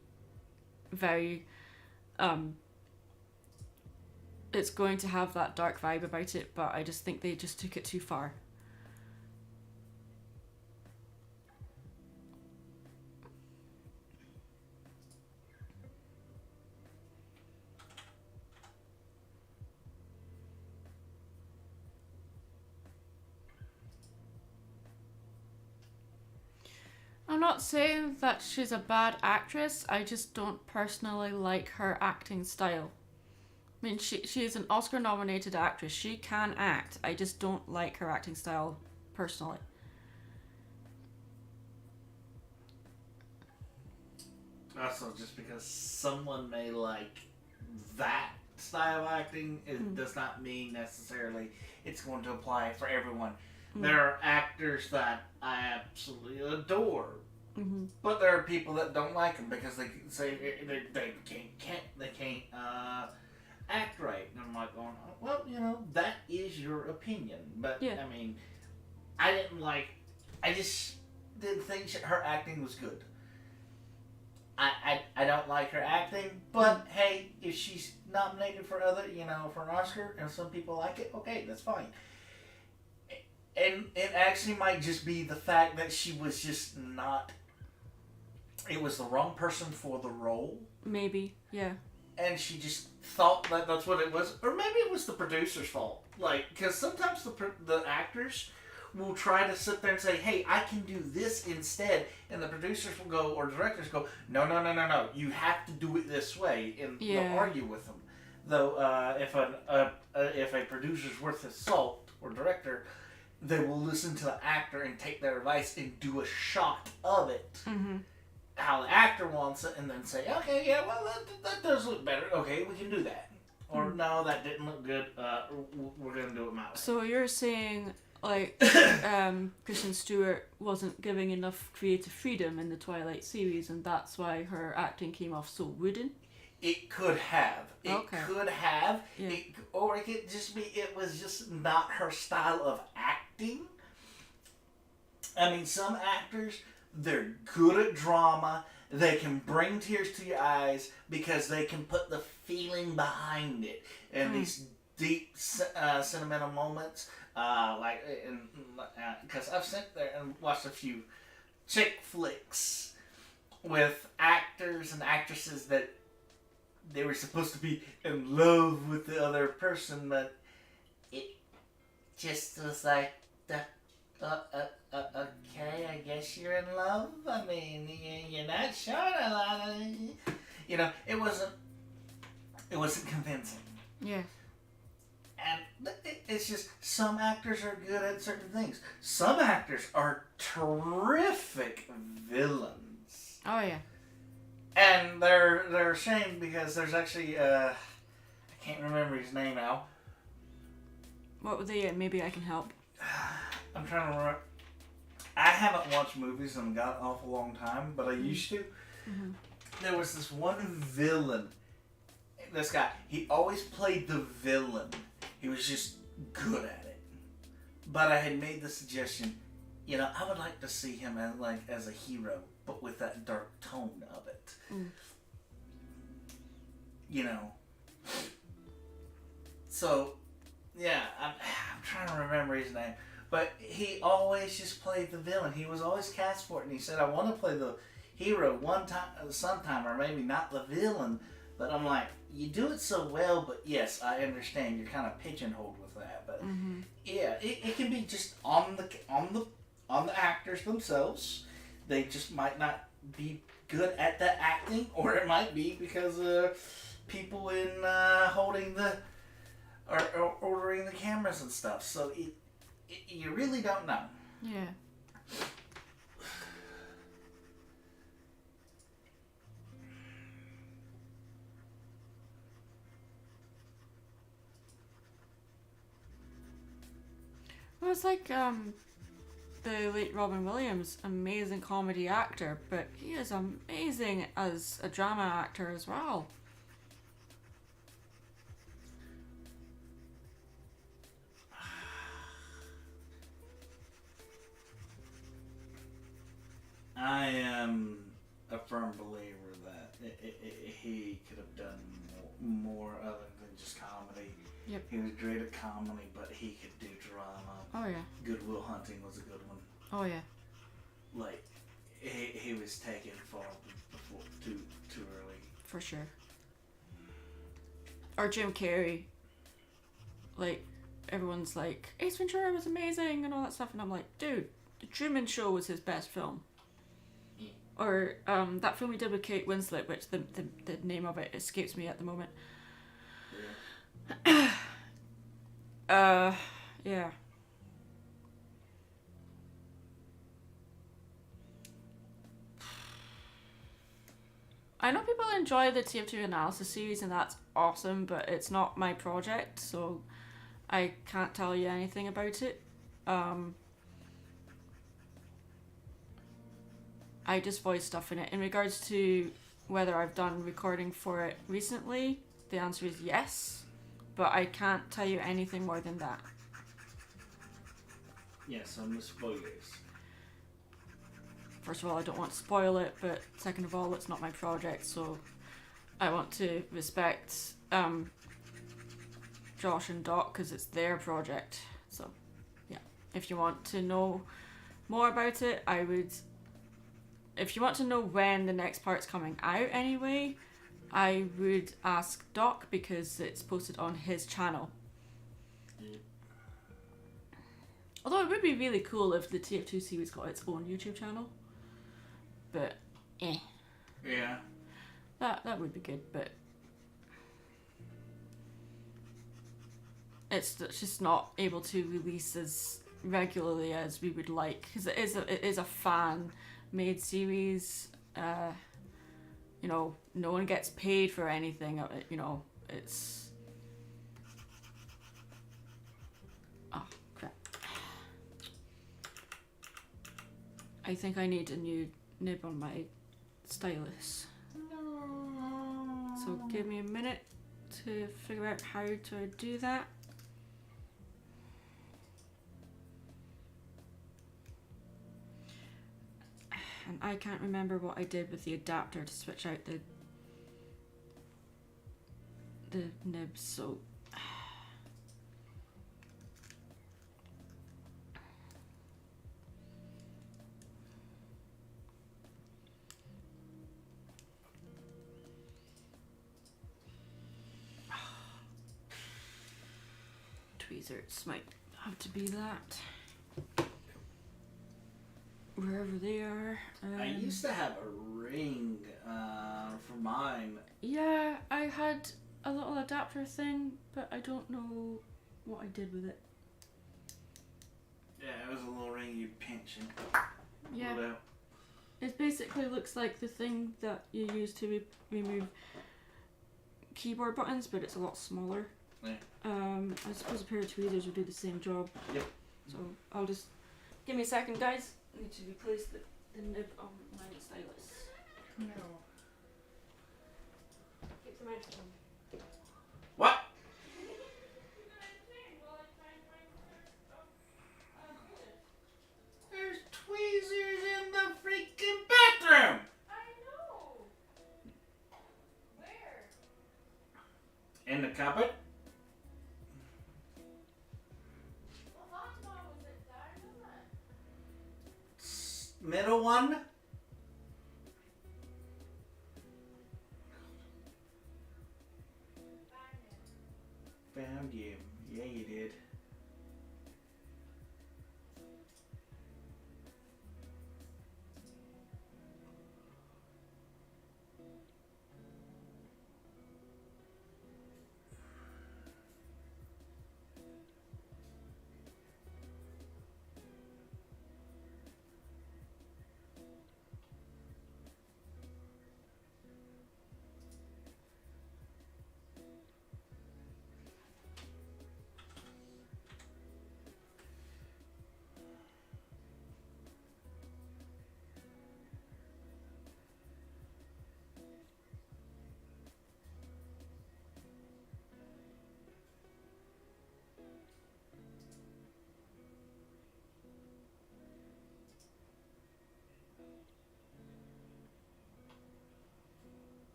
very... it's going to have that dark vibe about it, but I just think they just took it too far. I'm not saying that she's a bad actress, I just don't personally like her acting style. I mean, she is an Oscar-nominated actress. She can act. I just don't like her acting style, personally. Also, just because someone may like that style of acting, it does not mean necessarily it's going to apply for everyone. There are actors that I absolutely adore, but there are people that don't like them because they say they can't act right. And I'm like going, well, you know, that is your opinion. But yeah. I mean, I just didn't think her acting was good. I don't like her acting, but hey, if she's nominated for for an Oscar, and some people like it, okay, that's fine. And it actually might just be the fact that she was just not... It was the wrong person for the role. Maybe, yeah. And she just thought that that's what it was. Or maybe it was the producer's fault. Like, because sometimes the actors will try to sit there and say, hey, I can do this instead. And the producers will go, or directors go, no. You have to do it this way. And they'll argue with them. Though, if a producer's worth his salt, or director... they will listen to the actor and take their advice and do a shot of it. How the actor wants it, and then say, okay, yeah, well, that does look better. Okay, we can do that. Or, no, that didn't look good. We're going to do it my way. So you're saying, like, Kristen Stewart wasn't giving enough creative freedom in the Twilight series, and that's why her acting came off so wooden? It could have. It could have. Yeah. Or it could just be, it was just not her style of acting. I mean, some actors, they're good at drama. They can bring tears to your eyes because they can put the feeling behind it. And these deep, sentimental moments, because I've sat there and watched a few chick flicks with actors and actresses that they were supposed to be in love with the other person, but it just was like, Okay, I guess you're in love. I mean, you're not showing a lot of, it wasn't convincing. Yeah. And it's just some actors are good at certain things. Some actors are terrific villains. Oh yeah. And they're ashamed because there's actually I can't remember his name now. What were they? Maybe I can help. I'm trying to remember. I haven't watched movies in an awful long time, but I used to. Mm-hmm. There was this one villain. This guy, he always played the villain. He was just good at it. But I had made the suggestion, I would like to see him as a hero, but with that dark tone of it. Mm. So, yeah, I'm trying to remember his name. But he always just played the villain. He was always cast for it, and he said, I want to play the hero sometime, or maybe not the villain. But I'm like, you do it so well, but yes, I understand. You're kind of pigeonholed with that. But yeah, it can be just on the actors themselves. They just might not be good at the acting, or it might be because people in holding or ordering the cameras and stuff. So you really don't know. Yeah. Well, it's like the late Robin Williams, amazing comedy actor, but he is amazing as a drama actor as well. I am a firm believer that he could have done more other than just comedy. Yep. He was great at comedy, but he could do drama. Oh yeah. Good Will Hunting was a good one. Oh yeah. Like, he was taken far before too early. For sure. Or Jim Carrey. Like, everyone's like, Ace Ventura was amazing and all that stuff, and I'm like, dude, The Truman Show was his best film. Yeah. Or that film he did with Kate Winslet, which the name of it escapes me at the moment. Yeah. Yeah. I know people enjoy the TF2 analysis series, and that's awesome, but it's not my project, so I can't tell you anything about it. I just voice stuff in it. In regards to whether I've done recording for it recently, the answer is yes, but I can't tell you anything more than that. Yes, on the spoilers. First of all, I don't want to spoil it, but second of all, it's not my project, so I want to respect Josh and Doc because it's their project. So, yeah. If you want to know more about it, if you want to know when the next part's coming out anyway, I would ask Doc because it's posted on his channel. Yeah. Although it would be really cool if the TF2 series got its own YouTube channel. But, Yeah. That would be good, but it's just not able to release as regularly as we would like, because it is a fan-made series. No one gets paid for anything. It's crap. I think I need a new nib on my stylus. So give me a minute to figure out how to do that. And I can't remember what I did with the adapter to switch out the nibs, so tweezers might have to be that. wherever they are. I used to have a ring for mine. Yeah, I had a little adapter thing, but I don't know what I did with it. Yeah, it was a little ring you'd pinch and Yeah. pull it out. It basically looks like the thing that you use to remove keyboard buttons, but it's a lot smaller. Yeah. I suppose a pair of tweezers would do the same job. Yep. So I'll just give me a second, guys. I need to replace the nib on my stylus. No. Keep the microphone. What? There's tweezers in the freaking bathroom! I know. Where? In the cupboard? Well, last one was it there, wasn't it? Middle one? Found you. Yeah, you did.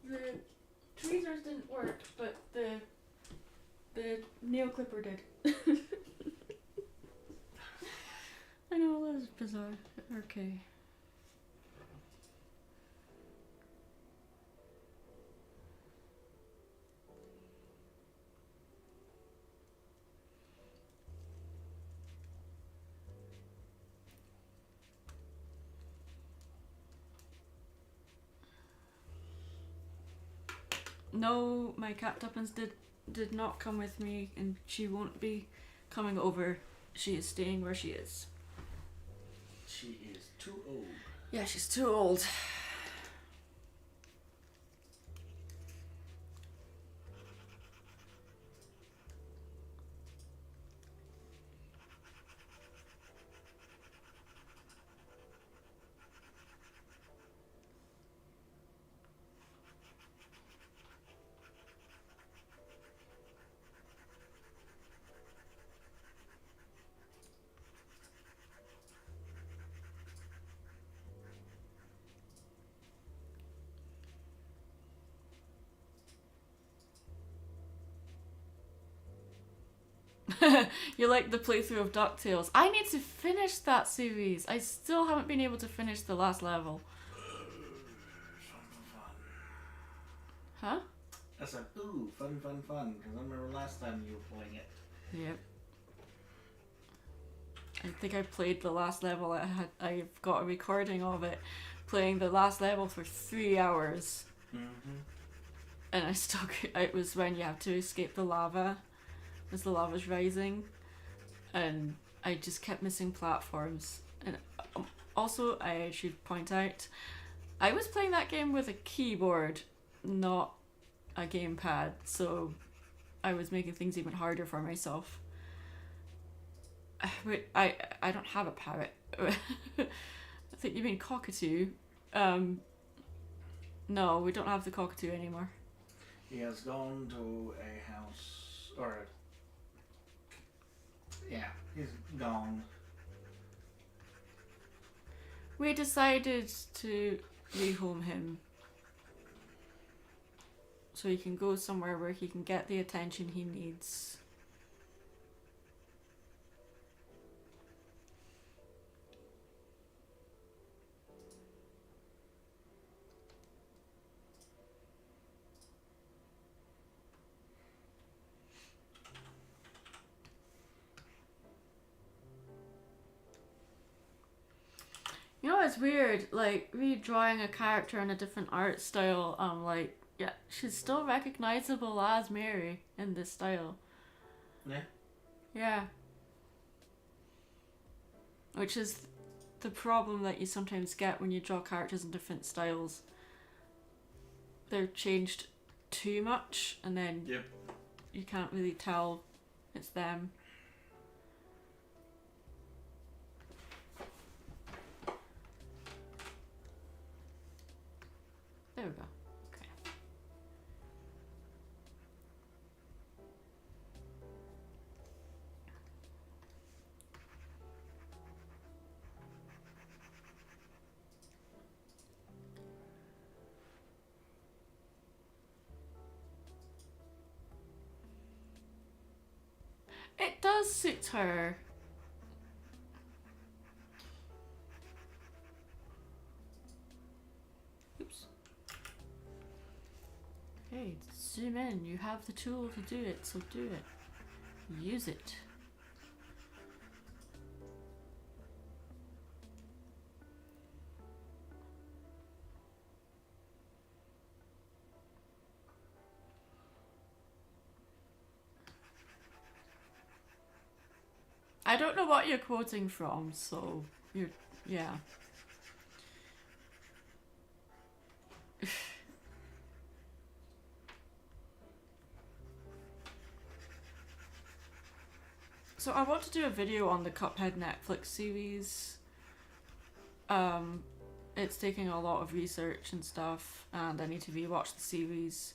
The tweezers didn't work, but the nail clipper did. I know, that was bizarre. Okay. No, my cat Tuppence did not come with me, and she won't be coming over. She is staying where she is. She is too old. Yeah, she's too old. You like the playthrough of DuckTales. I need to finish that series. I still haven't been able to finish the last level. Something fun. Huh? I said, ooh, fun, fun, fun. Because I remember last time you were playing it. Yep. I think I played the last level. I've got a recording of it. Playing the last level for 3 hours. Mm-hmm. And I still... It was when you have to escape the lava. As the lava's rising. And I just kept missing platforms. And also, I should point out, I was playing that game with a keyboard, not a gamepad. So I was making things even harder for myself. Wait, I don't have a parrot. I think you mean cockatoo. No, we don't have the cockatoo anymore. He has gone to a house, or yeah, he's gone. We decided to rehome him so he can go somewhere where he can get the attention he needs. You know, it's weird, like, redrawing a character in a different art style, like, yeah, she's still recognizable as Mary in this style. Yeah. Yeah. Which is the problem that you sometimes get when you draw characters in different styles. They're changed too much, and then Yep. you can't really tell it's them. There we go. Okay. It does suit her. Oops. Hey, zoom in. You have the tool to do it, so do it. Use it. I don't know what you're quoting from, so you're, yeah. So I want to do a video on the Cuphead Netflix series. It's taking a lot of research and stuff, and I need to rewatch the series.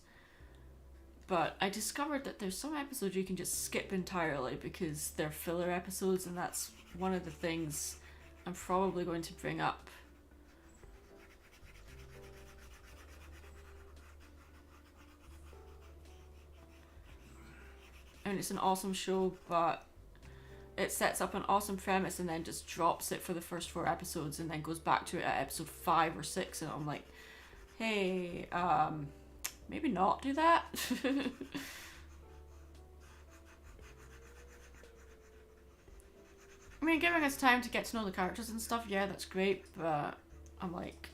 But I discovered that there's some episodes you can just skip entirely because they're filler episodes, and that's one of the things I'm probably going to bring up. And it's an awesome show, but it sets up an awesome premise and then just drops it for the first 4 episodes and then goes back to it at episode 5 or 6, and I'm like, hey, maybe not do that. I mean, giving us time to get to know the characters and stuff, yeah, that's great, but I'm like,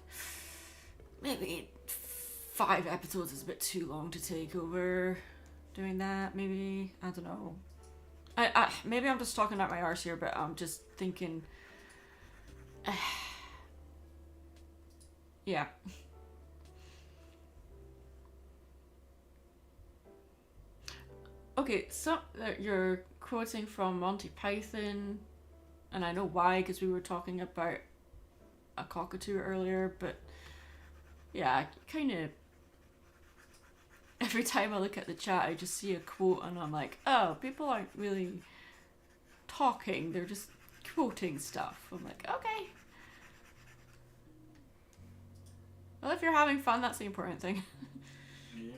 maybe 5 episodes is a bit too long to take over doing that, maybe, I don't know. I maybe I'm just talking out my arse here, but I'm just thinking, yeah. Okay, so you're quoting from Monty Python, and I know why, because we were talking about a cockatoo earlier, but yeah, kind of every time I look at the chat, I just see a quote and I'm like, oh, people aren't really talking, they're just quoting stuff. I'm like, okay. Well, if you're having fun, that's the important thing. Yeah.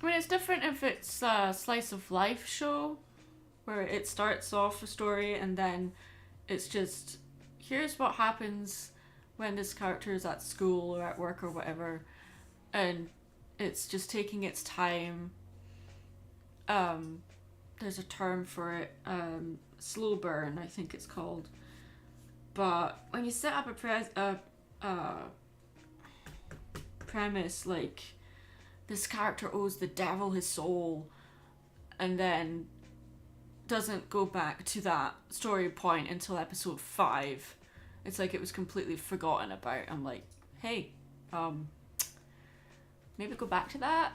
I mean, it's different if it's a slice of life show where it starts off a story and then it's just, here's what happens when this character is at school or at work or whatever, and it's just taking its time. There's a term for it, slow burn, I think it's called. But when you set up a premise like, this character owes the devil his soul, and then doesn't go back to that story point until episode 5. It's like it was completely forgotten about. I'm like, hey, maybe go back to that.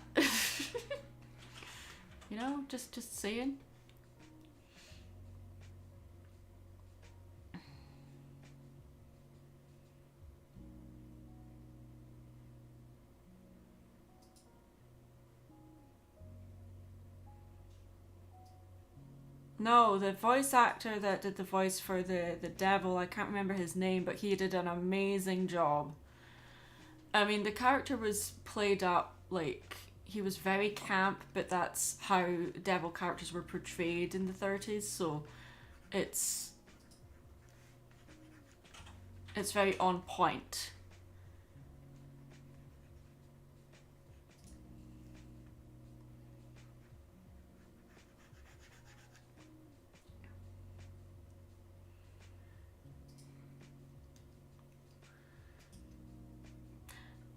You know, just saying. No, the voice actor that did the voice for the devil, I can't remember his name, but he did an amazing job. I mean, the character was played up like he was very camp, but that's how devil characters were portrayed in the 30s, so it's very on point.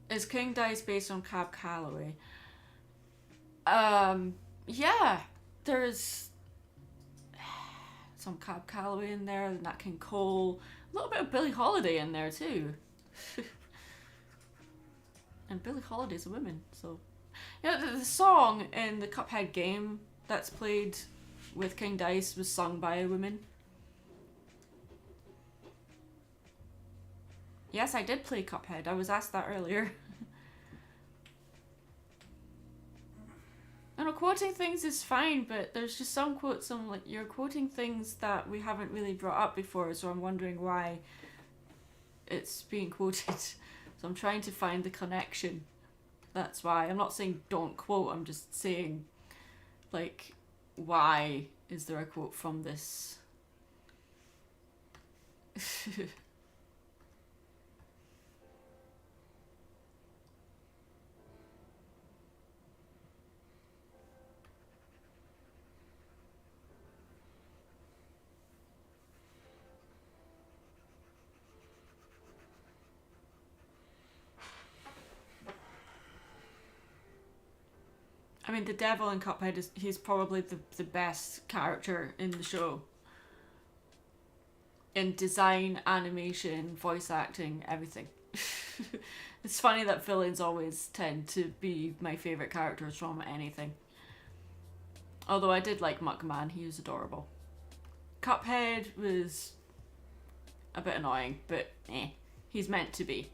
Is King Dice based on Cab Calloway? Yeah, there's some Cab Calloway in there, Nat King Cole, a little bit of Billie Holiday in there too. And Billie Holiday's a woman, so the song in the Cuphead game that's played with King Dice was sung by a woman. Yes, I did play Cuphead. I was asked that earlier. I know quoting things is fine, but there's just some quotes I'm like, you're quoting things that we haven't really brought up before, so I'm wondering why it's being quoted. So I'm trying to find the connection. That's why. I'm not saying don't quote, I'm just saying, like, why is there a quote from this? I mean, the devil in Cuphead he's probably the best character in the show. In design, animation, voice acting, everything. It's funny that villains always tend to be my favourite characters from anything. Although I did like Muckman, he was adorable. Cuphead was a bit annoying, but he's meant to be.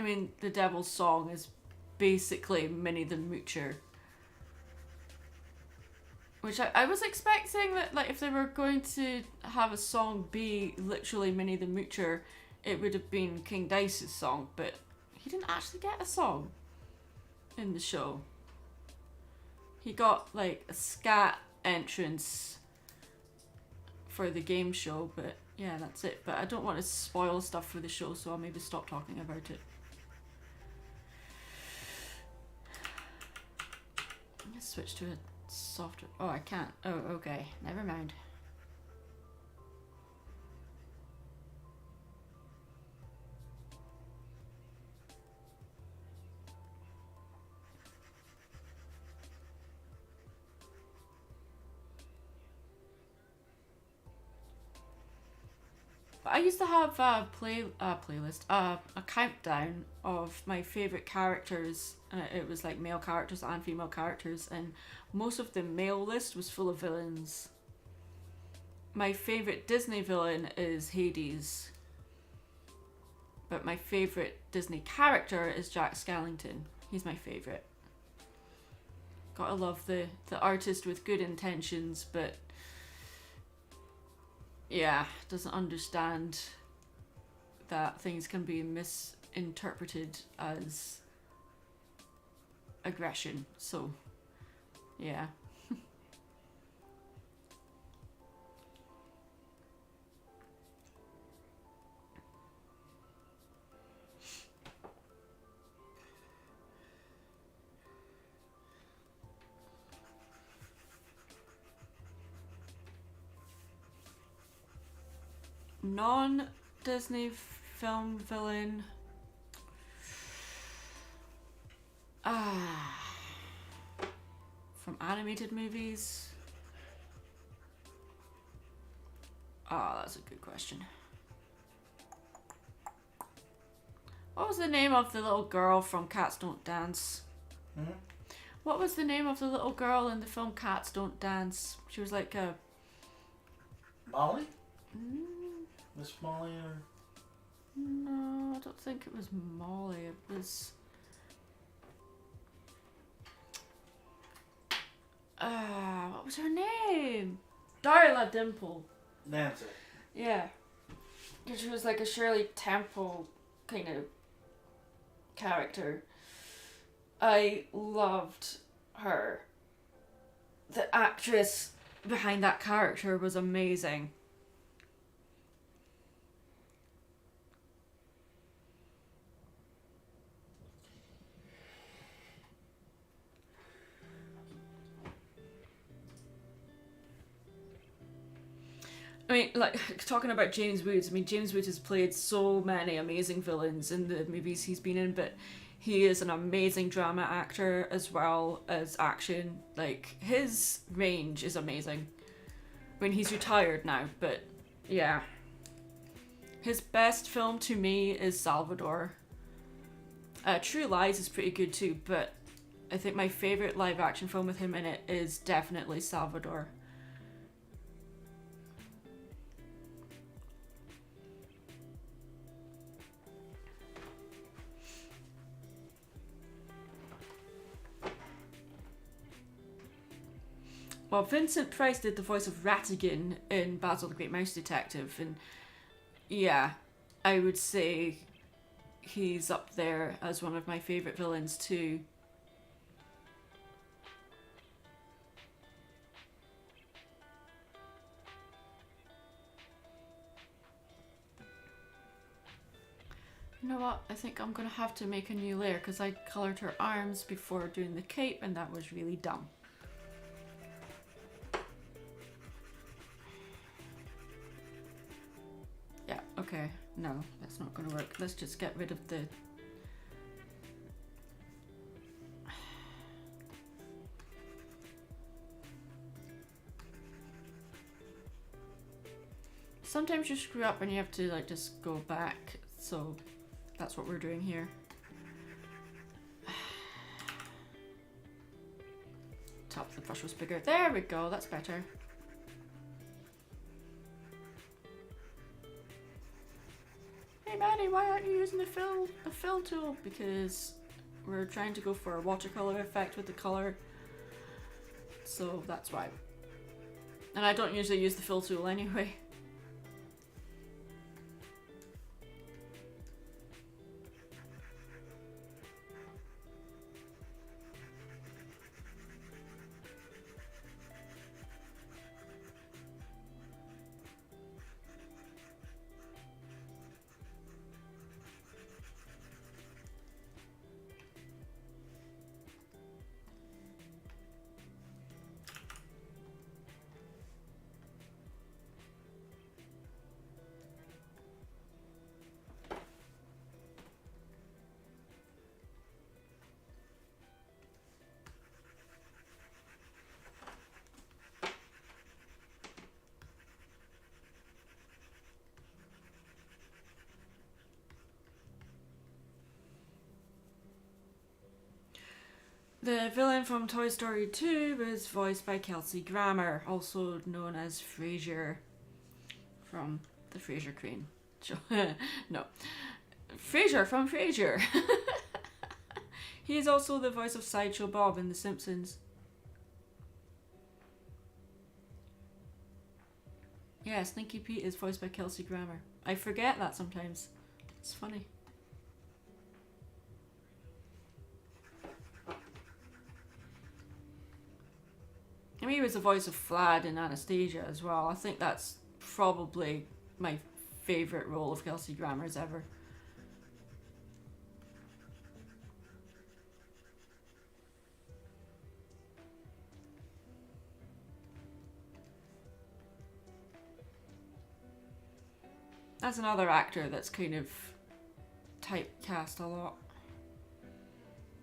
I mean, the Devil's Song is basically Minnie the Moocher. Which I was expecting that, like, if they were going to have a song be literally Minnie the Moocher, it would have been King Dice's song, but he didn't actually get a song in the show. He got, like, a scat entrance for the game show, but yeah, that's it. But I don't want to spoil stuff for the show, so I'll maybe stop talking about it. Let's switch to a softer. Oh, I can't. Oh, okay. Never mind. I used to have a playlist, a countdown of my favourite characters. It was like male characters and female characters, and most of the male list was full of villains. My favourite Disney villain is Hades, but my favourite Disney character is Jack Skellington. He's my favourite. Gotta love the artist with good intentions, but yeah, doesn't understand that things can be misinterpreted as aggression. So, yeah. Non-Disney film villain. From animated movies. That's a good question. What was the name of the little girl from Cats Don't Dance? Hmm? What was the name of the little girl in the film Cats Don't Dance? She was like a... Molly? Miss Molly or... No, I don't think it was Molly. It was. What was her name? Darla Dimple. Nancy. Yeah. She was like a Shirley Temple kind of character. I loved her. The actress behind that character was amazing. I mean, like, talking about James Woods, I mean, James Woods has played so many amazing villains in the movies he's been in, but he is an amazing drama actor as well as action. Like, his range is amazing. I mean, he's retired now, but yeah. His best film to me is Salvador. True Lies is pretty good too, but I think my favourite live action film with him in it is definitely Salvador. Well, Vincent Price did the voice of Rattigan in Basil the Great Mouse Detective, and yeah, I would say he's up there as one of my favourite villains too. You know what? I think I'm gonna have to make a new layer because I coloured her arms before doing the cape, and that was really dumb. Yeah, okay. No, that's not gonna work. Let's just get rid of the... Sometimes you screw up and you have to like just go back, so that's what we're doing here. Top of the brush was bigger. There we go, that's better. Hey Maddie, why aren't you using the fill tool? Because we're trying to go for a watercolor effect with the color. So that's why. And I don't usually use the fill tool anyway. The villain from Toy Story 2 was voiced by Kelsey Grammer, also known as Frasier from the Frasier Crane show. No. Frasier from Frasier. He is also the voice of Sideshow Bob in The Simpsons. Yeah, Slinky Pete is voiced by Kelsey Grammer. I forget that sometimes. It's funny. I mean, he was the voice of Vlad in Anastasia as well. I think that's probably my favourite role of Kelsey Grammer's ever. That's another actor that's kind of typecast a lot.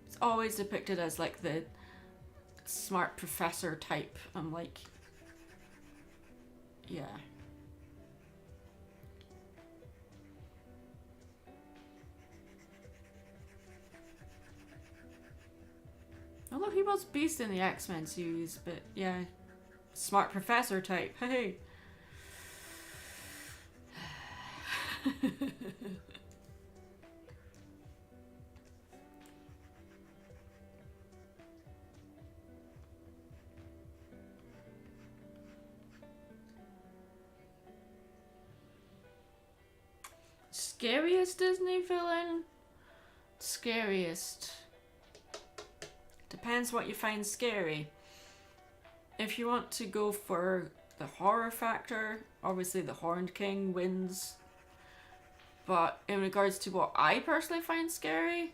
It's always depicted as like the smart professor type. I'm like, yeah. Although he was Beast in the X-Men series, but yeah, smart professor type. Hey. Scariest Disney villain? Scariest. Depends what you find scary. If you want to go for the horror factor, obviously the Horned King wins. But in regards to what I personally find scary,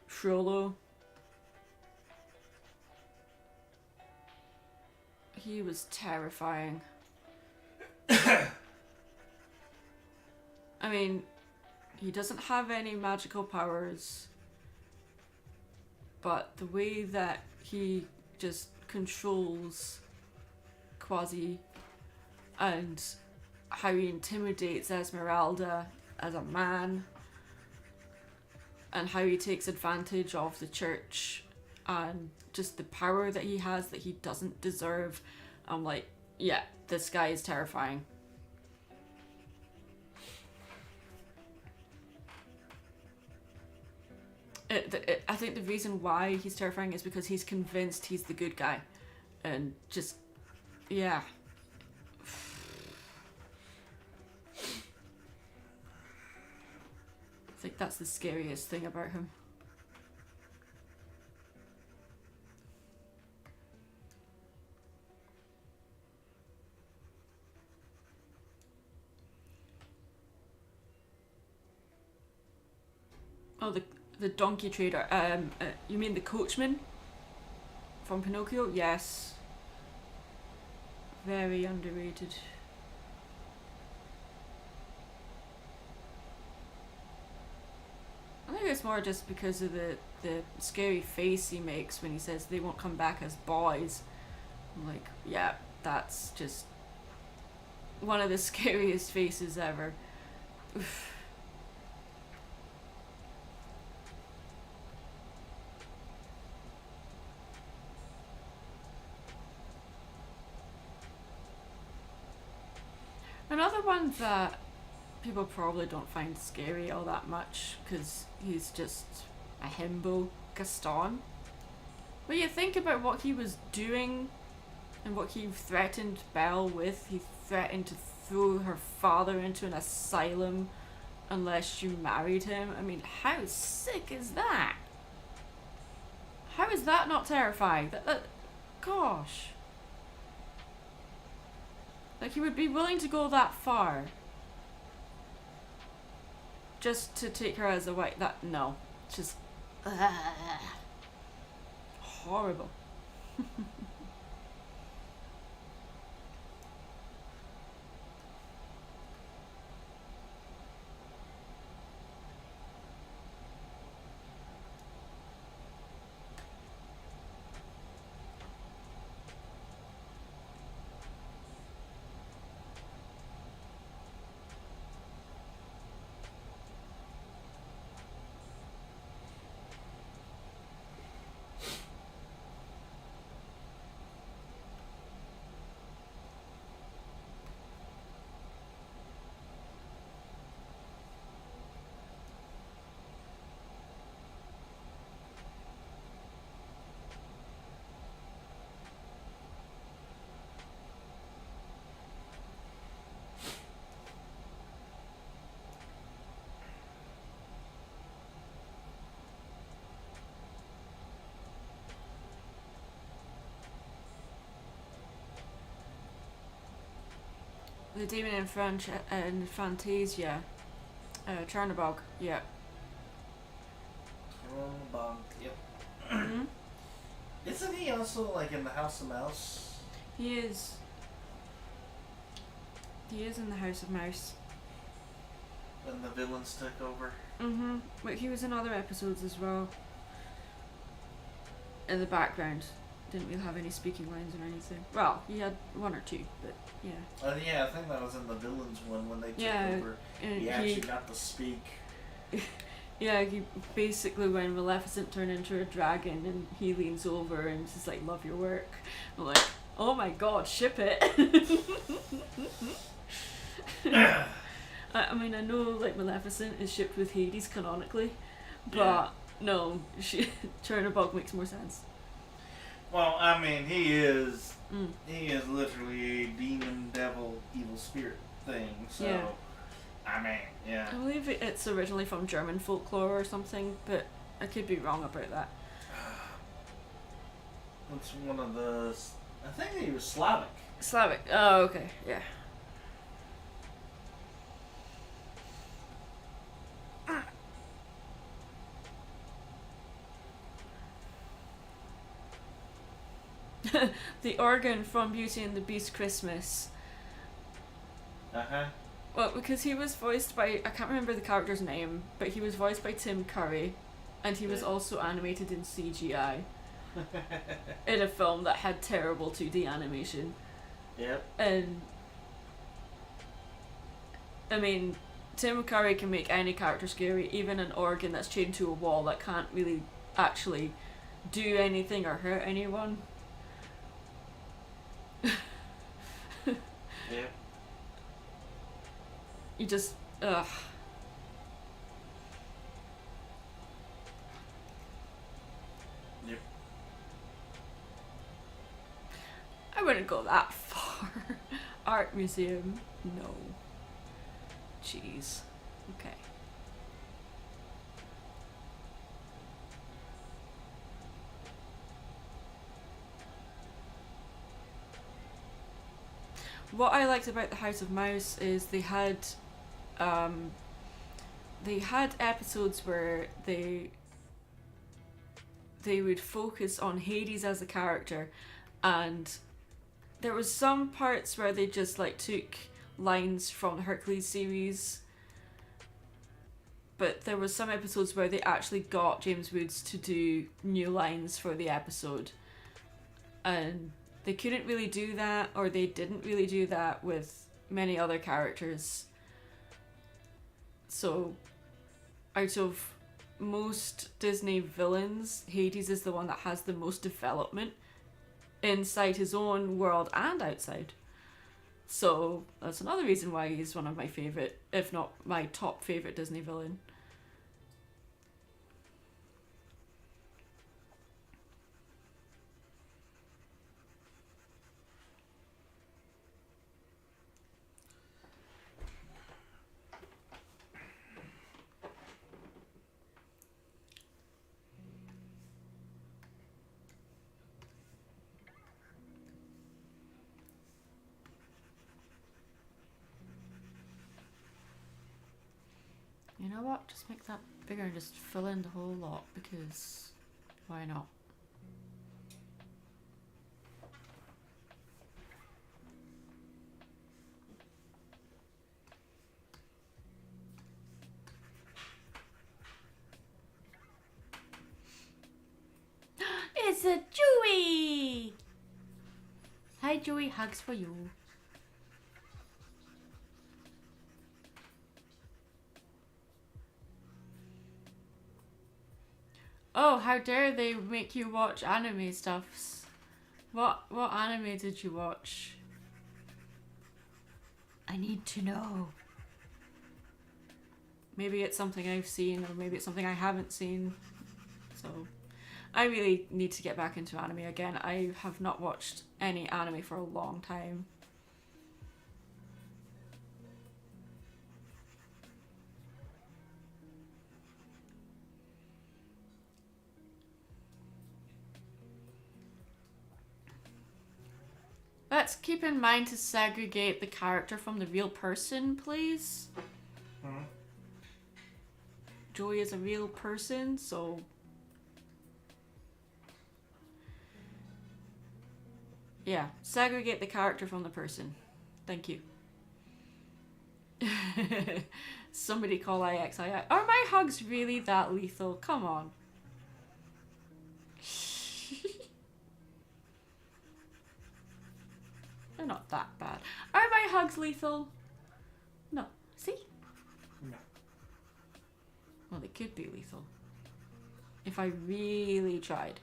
Frollo. He was terrifying. I mean, he doesn't have any magical powers, but the way that he just controls Quasi and how he intimidates Esmeralda as a man and how he takes advantage of the church and just the power that he has that he doesn't deserve. I'm like, yeah, this guy is terrifying. I think the reason why he's terrifying is because he's convinced he's the good guy. And just, yeah. I think that's the scariest thing about him. Oh, the donkey trader. You mean the coachman from Pinocchio? Yes. Very underrated. I think it's more just because of the scary face he makes when he says they won't come back as boys. I'm like, yeah, that's just one of the scariest faces ever. Oof. Another one that people probably don't find scary all that much because he's just a himbo, Gaston. When you think about what he was doing and what he threatened Belle with, he threatened to throw her father into an asylum unless she married him. I mean, how sick is that? How is that not terrifying? Gosh. Like, he would be willing to go that far just to take her as a wife. No. Just horrible. The demon in French and Fantasia. Chernobog, yeah. Chernobog, yep. Mm-hmm. Isn't he also like in the House of Mouse? He is. He is in the House of Mouse. When the villains took over? Mm-hmm. But he was in other episodes as well. In the background. Didn't really have any speaking lines or anything. Well, he had one or two, but yeah. Yeah, I think that was in the villains one when they took over. And he actually got to speak. Yeah, he basically, when Maleficent turned into a dragon and he leans over and he's like, love your work. I'm like, oh my god, ship it. I mean, I know like Maleficent is shipped with Hades canonically, but no, Chernobog makes more sense. Well, I mean, he is literally a demon, devil, evil spirit thing. So, I mean, yeah. I believe it's originally from German folklore or something, but I could be wrong about that. What's one of the? I think he was Slavic. Slavic. Oh, okay. Yeah. The organ from Beauty and the Beast Christmas. Uh-huh. Well, because he was voiced by, I can't remember the character's name, but he was voiced by Tim Curry, and he was Yeah. also animated in CGI in a film that had terrible 2D animation. Yep. And I mean, Tim Curry can make any character scary, even an organ that's chained to a wall that can't really actually do anything or hurt anyone. Yep. You just, ugh. Yep. I wouldn't go that far. Art museum, no. Jeez. Okay. What I liked about the House of Mouse is they had episodes where they would focus on Hades as a character, and there was some parts where they just like took lines from the Hercules series, but there was some episodes where they actually got James Woods to do new lines for the episode, and they couldn't really do that, or they didn't really do that with many other characters. So out of most Disney villains, Hades is the one that has the most development inside his own world and outside. So that's another reason why he's one of my favourite, if not my top favourite Disney villain. You know what? Just make that bigger and just fill in the whole lot, because why not? It's a Joey! Hi Joey, hugs for you. Oh, how dare they make you watch anime stuffs? What anime did you watch? I need to know. Maybe it's something I've seen, or maybe it's something I haven't seen. So, I really need to get back into anime again. I have not watched any anime for a long time. Let's keep in mind to segregate the character from the real person, please. Mhm. Joey is a real person, so... Yeah, segregate the character from the person. Thank you. Somebody call IXII. Are my hugs really that lethal? Come on. They're not that bad. Are my hugs lethal? No. See? No. Well, they could be lethal. If I really tried.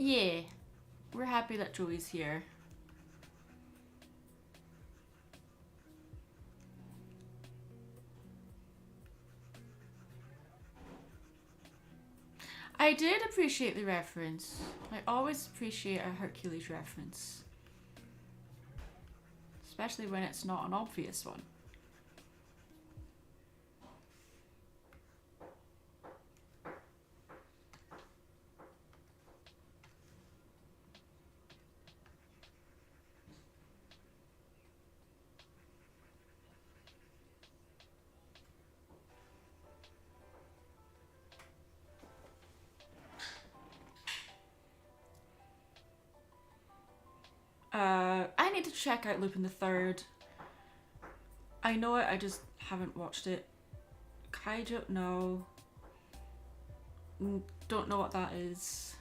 Yeah, we're happy that Joey's here. I did appreciate the reference. I always appreciate a Hercules reference. Especially when it's not an obvious one. I need to check out Lupin the Third. I know it, I just haven't watched it. Kaiju? No. Don't know what that is.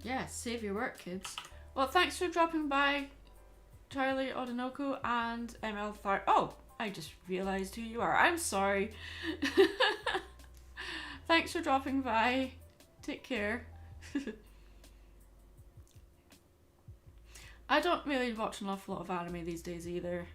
Yeah, save your work, kids. Well, thanks for dropping by, Charlie Odinoku and ML Thar. Oh, I just realised who you are. I'm sorry. Thanks for dropping by. Take care. I don't really watch an awful lot of anime these days either.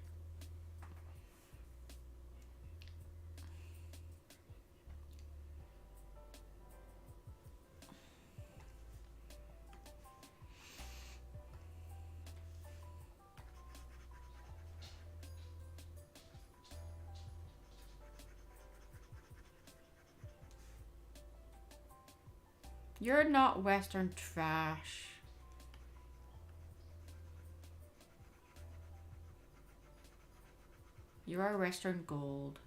You're not Western trash. You are Western gold.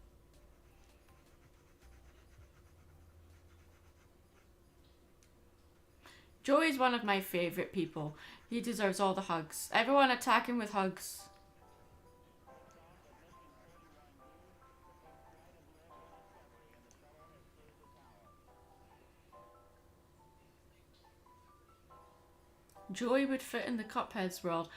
Joey's one of my favourite people. He deserves all the hugs. Everyone attack him with hugs. Joey would fit in the Cuphead's world.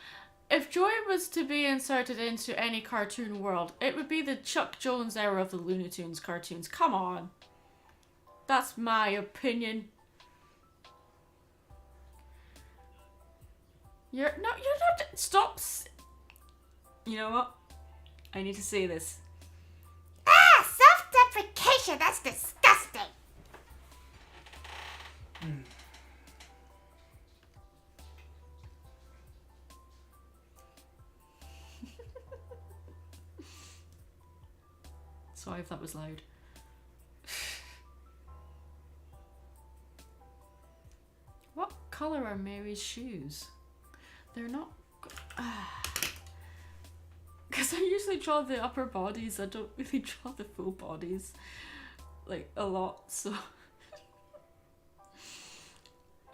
If Joey was to be inserted into any cartoon world, it would be the Chuck Jones era of the Looney Tunes cartoons. Come on. That's my opinion. You're not. Stop. You know what? I need to say this. Ah, self-deprecation. That's disgusting. Sorry if that was loud. What colour are Mary's shoes? They're not... Because I usually draw the upper bodies, I don't really draw the full bodies. Like, a lot, so...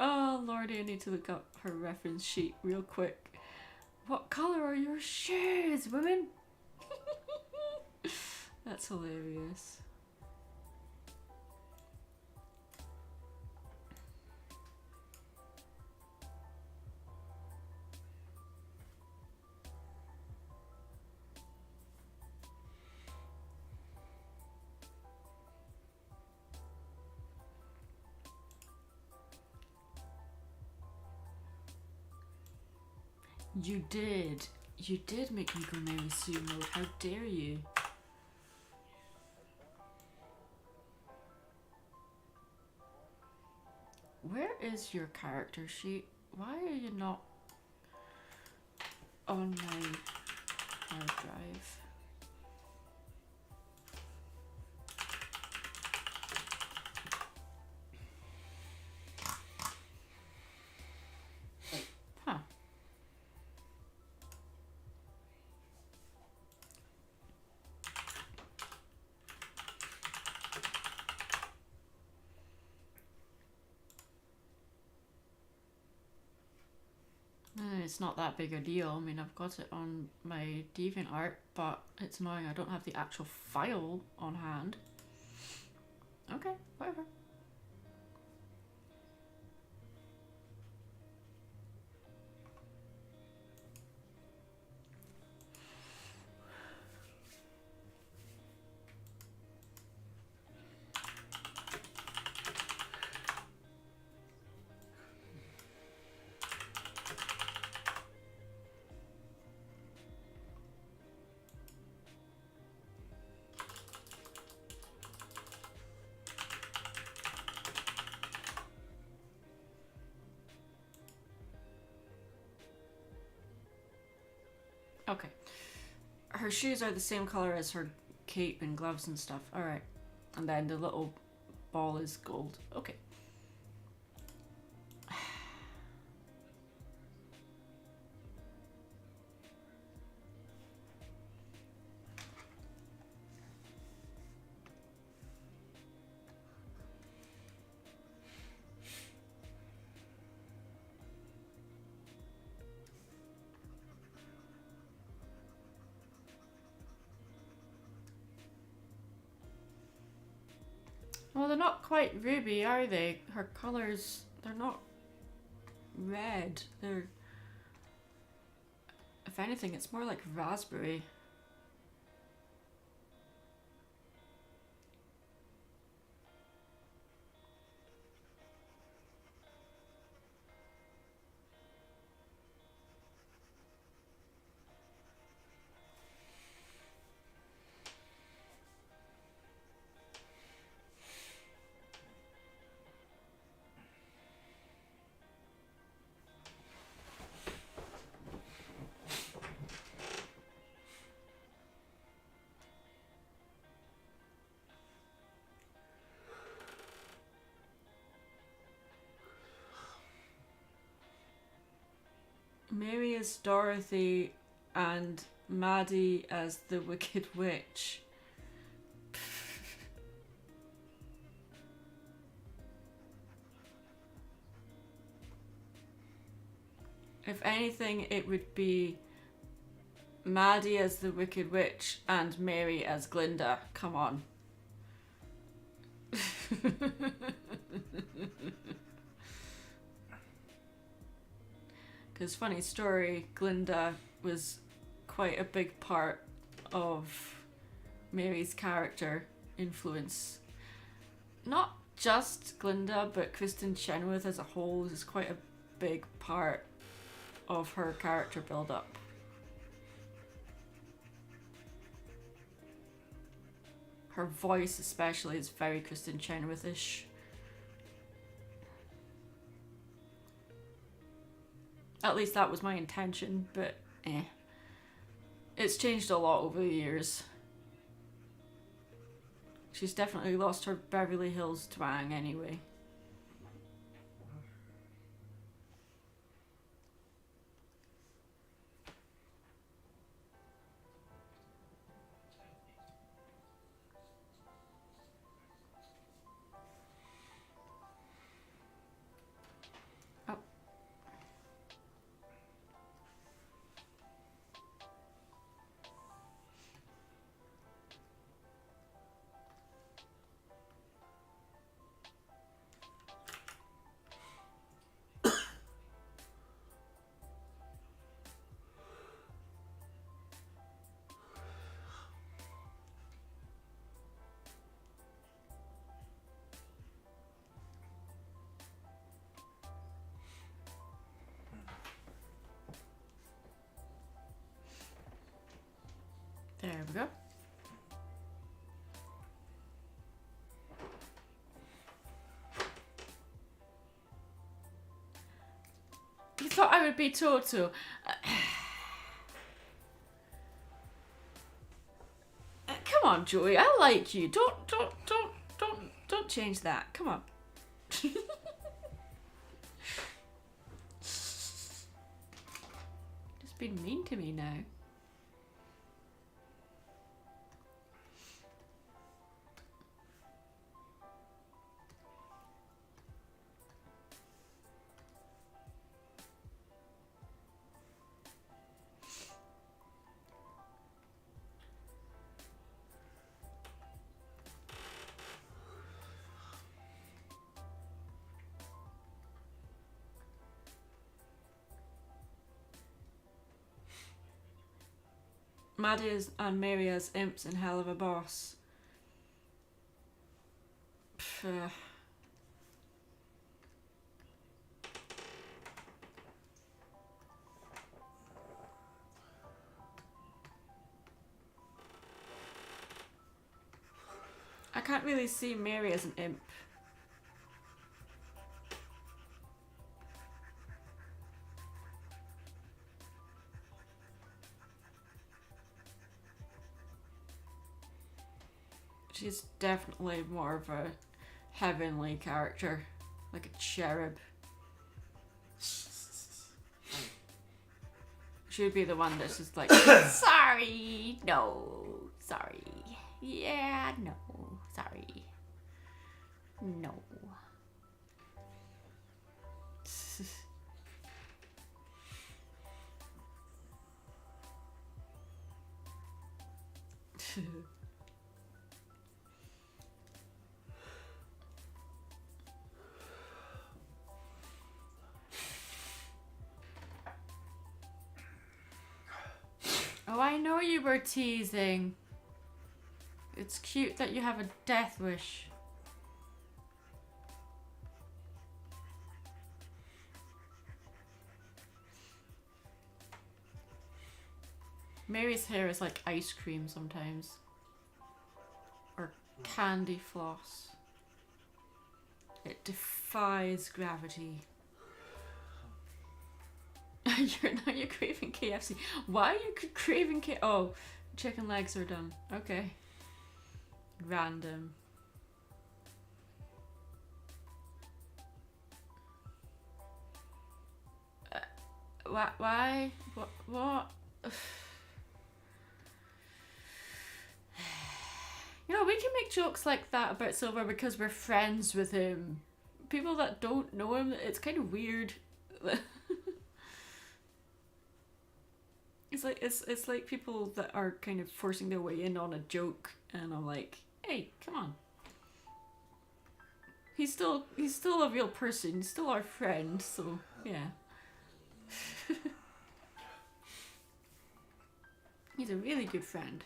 Oh lordy, I need to look up her reference sheet real quick. What colour are your shoes, women? That's hilarious. You did. You did make me go Mary Sue mode. How dare you? Where is your character sheet? Why are you not on my hard drive? Huh. it's not that big a deal. I mean, I've got it on my DeviantArt, but it's annoying I don't have the actual file on hand. Okay, whatever. Okay. Her shoes are the same color as her cape and gloves and stuff. Alright. And then the little ball is gold. Okay. Well, they're not quite ruby, are they? Her colors, they're not red. They're... If anything, it's more like raspberry. Mary as Dorothy and Maddie as the Wicked Witch. If anything, it would be Maddie as the Wicked Witch and Mary as Glinda. Come on. Because funny story, Glinda was quite a big part of Mary's character influence. Not just Glinda, but Kristen Chenoweth as a whole is quite a big part of her character build-up. Her voice especially is very Kristen Chenoweth-ish. At least that was my intention, but eh. It's changed a lot over the years. She's definitely lost her Beverly Hills twang anyway. There we go. You thought I would be Toto. Come on, Joey. I like you. Don't change that. Come on. Just being mean to me now. Maddie and Mary as imps in Hell of a Boss. Pff, I can't really see Mary as an imp. She's definitely more of a heavenly character, like a cherub. She would be the one that's just like, sorry, no, sorry, yeah, no, sorry, no. Oh, I know you were teasing. It's cute that you have a death wish. Mary's hair is like ice cream sometimes. Or candy floss. It defies gravity. You're craving KFC. Why are you craving Oh, chicken legs are done. Okay. Random. Why? What? You know, we can make jokes like that about Silver because we're friends with him. People that don't know him, it's kind of weird. It's like people that are kind of forcing their way in on a joke, and I'm like, hey, come on. He's still a real person. He's still our friend. So yeah. He's a really good friend.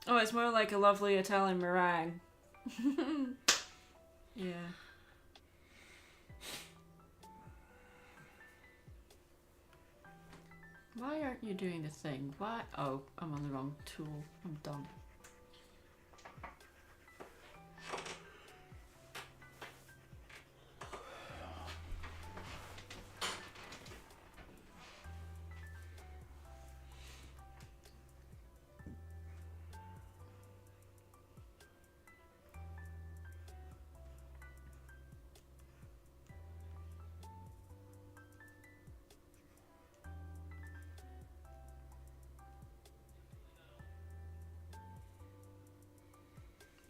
Oh, it's more like a lovely Italian meringue. Yeah. Why aren't you doing the thing? Why? Oh, I'm on the wrong tool. I'm done.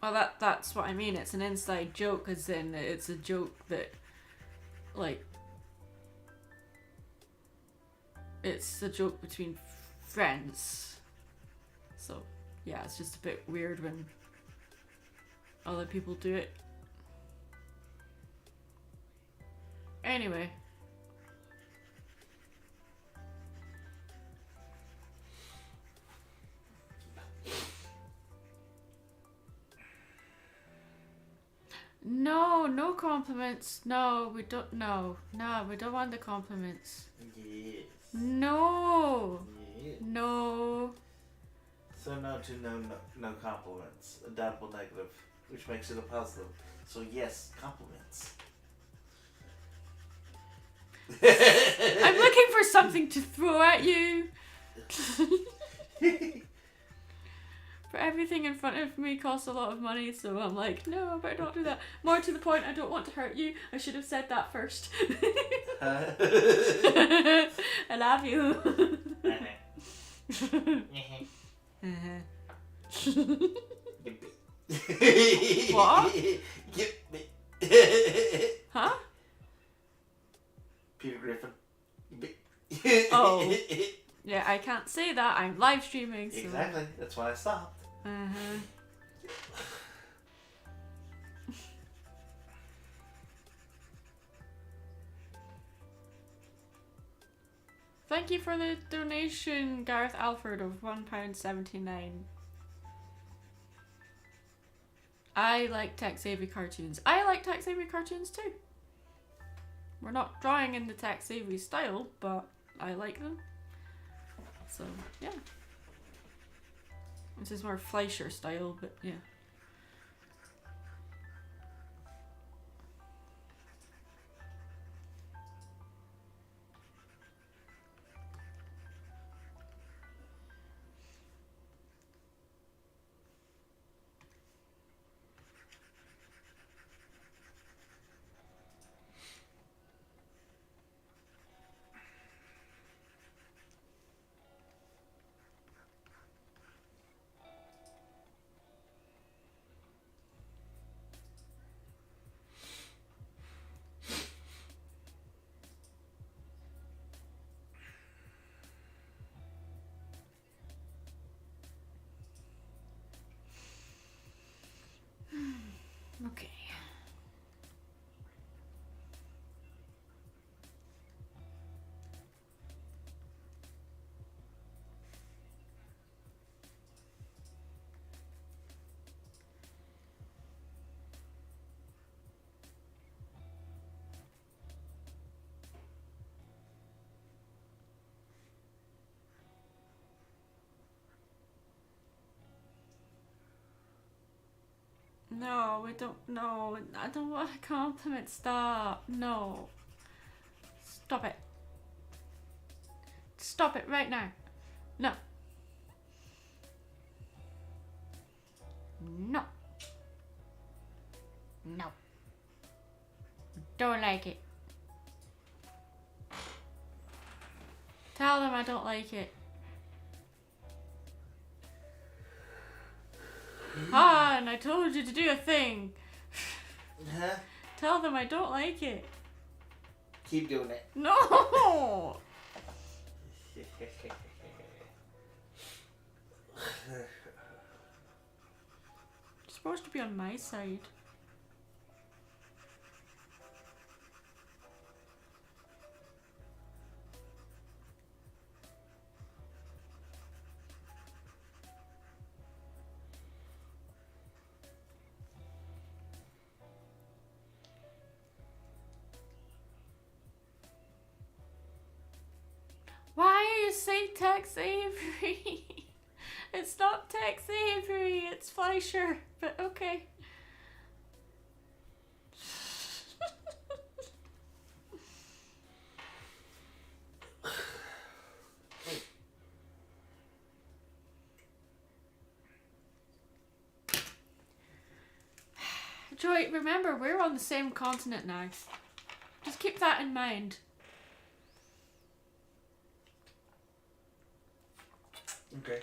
Well, that's what I mean. It's an inside joke, as in it's a joke that, like, it's a joke between friends. So, yeah, it's just a bit weird when other people do it. Anyway. No compliments. No, we don't. No, we don't want the compliments. Yes. No. Yes. No. So no to no compliments. A double negative, which makes it a positive. So yes, compliments. I'm looking for something to throw at you. But everything in front of me costs a lot of money, so I'm like, no, I better not do that. More to the point, I don't want to hurt you. I should have said that first. I love you. What? Huh? Peter Griffin. Oh. Yeah, I can't say that. I'm live streaming. So. Exactly. That's why I stopped. Thank you for the donation, Gareth Alford, of £1.79. I like Tex Avery cartoons. I like Tex Avery cartoons too. We're not drawing in the Tex Avery style, but I like them. So, yeah. This is more Fleischer style, but yeah. Okay. No, we don't. No, I don't want a compliment. Stop. No. Stop it. Stop it right now. No. No. No. Don't like it. Tell them I don't like it. Ah, and I told you to do a thing. Huh? Tell them I don't like it. Keep doing it. No! You're supposed to be on my side. Why are you saying Tex Avery? It's not Tex Avery, it's Fleischer, but okay. Joy, remember, we're on the same continent now. Just keep that in mind. Okay.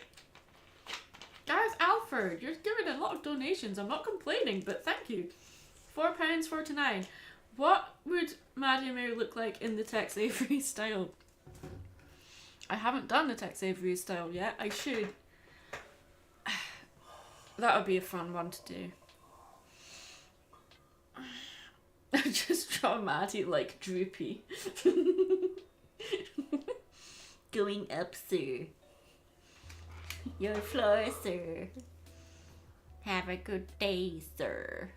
Gareth Alford, you're giving a lot of donations. I'm not complaining, but thank you. £4.49. What would Maddie and Mary look like in the Tex Avery style? I haven't done the Tex Avery style yet. I should. That would be a fun one to do. Just draw Maddie like droopy. Going up, sir. Your floor, sir. Have a good day, sir.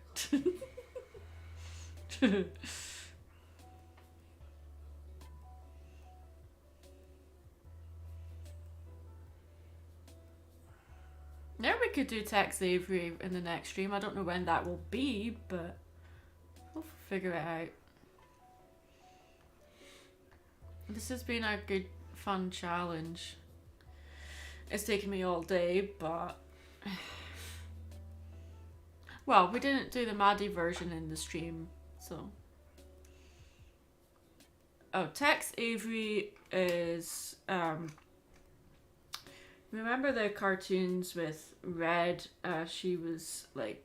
Now we could do Tex Avery in the next stream. I don't know when that will be, but we'll figure it out. This has been a good, fun challenge. It's taken me all day, but... Well, we didn't do the Maddie version in the stream, so... Oh, Tex Avery is... Remember the cartoons with Red? She was like...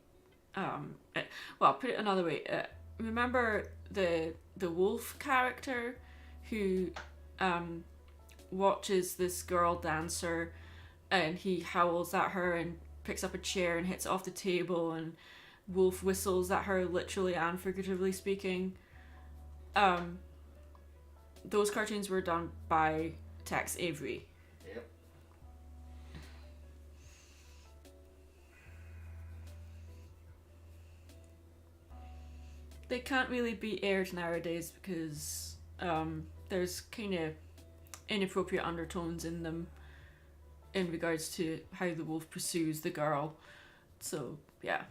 well, put it another way. Remember the wolf character who watches this girl dancer and he howls at her and picks up a chair and hits it off the table, and Wolf whistles at her, literally and figuratively speaking. Those cartoons were done by attacks Avery. Yep. They can't really be aired nowadays because there's kind of inappropriate undertones in them in regards to how the wolf pursues the girl. So, yeah.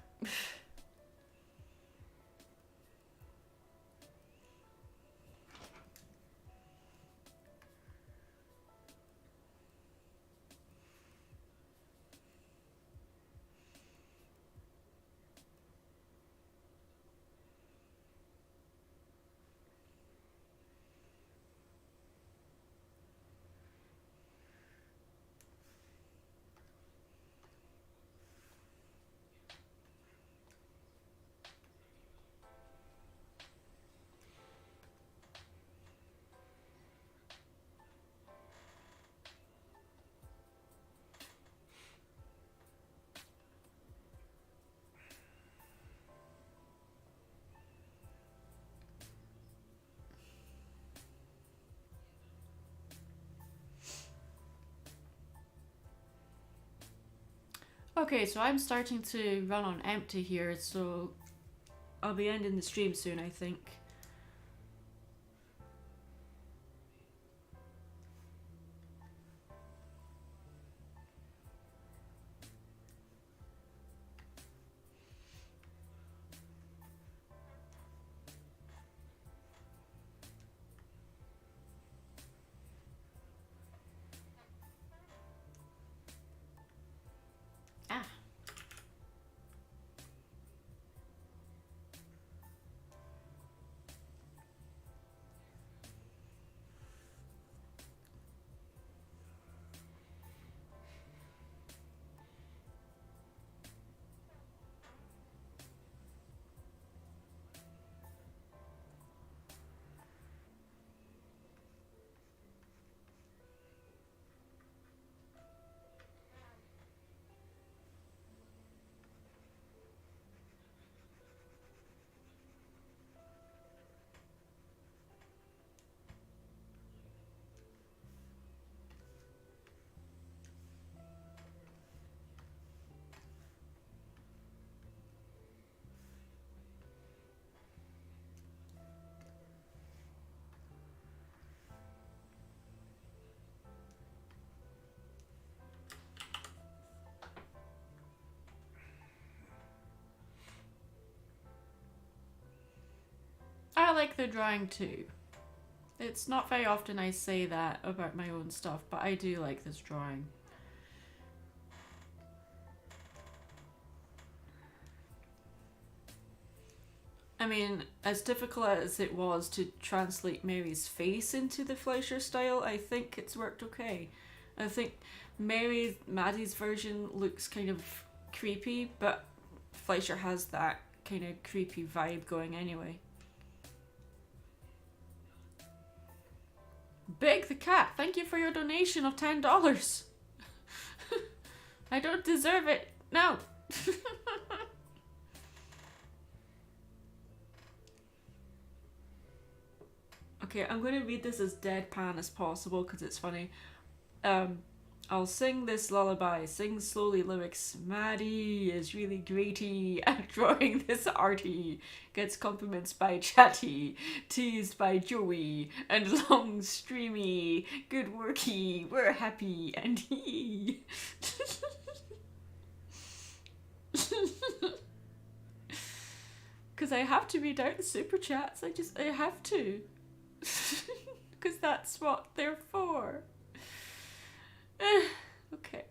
Okay, so I'm starting to run on empty here, so I'll be ending the stream soon, I think. Ah. I like the drawing too. It's not very often I say that about my own stuff, but I do like this drawing. I mean, as difficult as it was to translate Mary's face into the Fleischer style, I think it's worked okay. I think Maddie's version looks kind of creepy, but Fleischer has that kind of creepy vibe going anyway. Big the Cat, thank you for your donation of $10. I don't deserve it. No. Okay, I'm going to read this as deadpan as possible because it's funny. I'll sing this lullaby. Sing slowly lyrics. Maddie is really greaty at drawing this arty. Gets compliments by Chatty. Teased by Joey. And long streamy. Good worky. We're happy. And he. Because I have to read out the super chats. I have to. Because that's what they're for. Okay.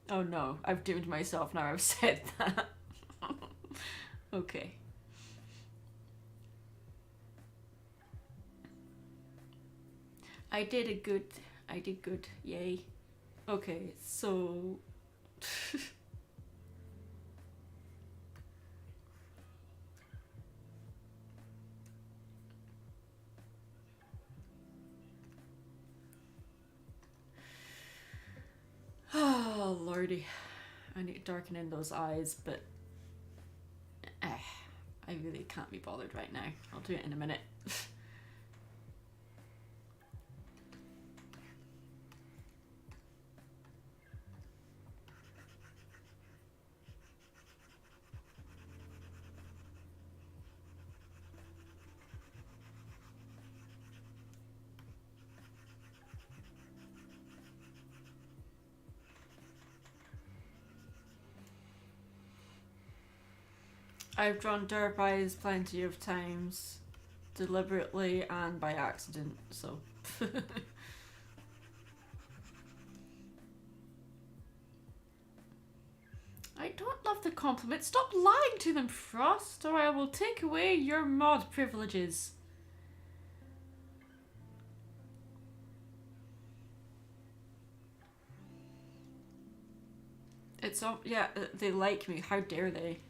Oh no, I've doomed myself now I've said that. Okay. I did good. Yay. Okay, so... Oh, lordy. I need to darken in those eyes, but I really can't be bothered right now. I'll do it in a minute. I've drawn derp eyes plenty of times, deliberately and by accident, so. I don't love the compliment. Stop lying to them, Frost, or I will take away your mod privileges. It's all, yeah, they like me. How dare they?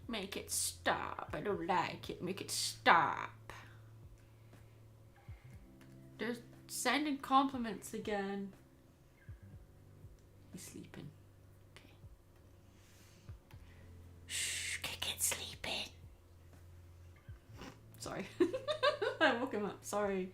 Make it stop. I don't like it. Make it stop. They're sending compliments again. He's sleeping. Okay. Shh, Kick sleeping. Sorry. I woke him up. Sorry.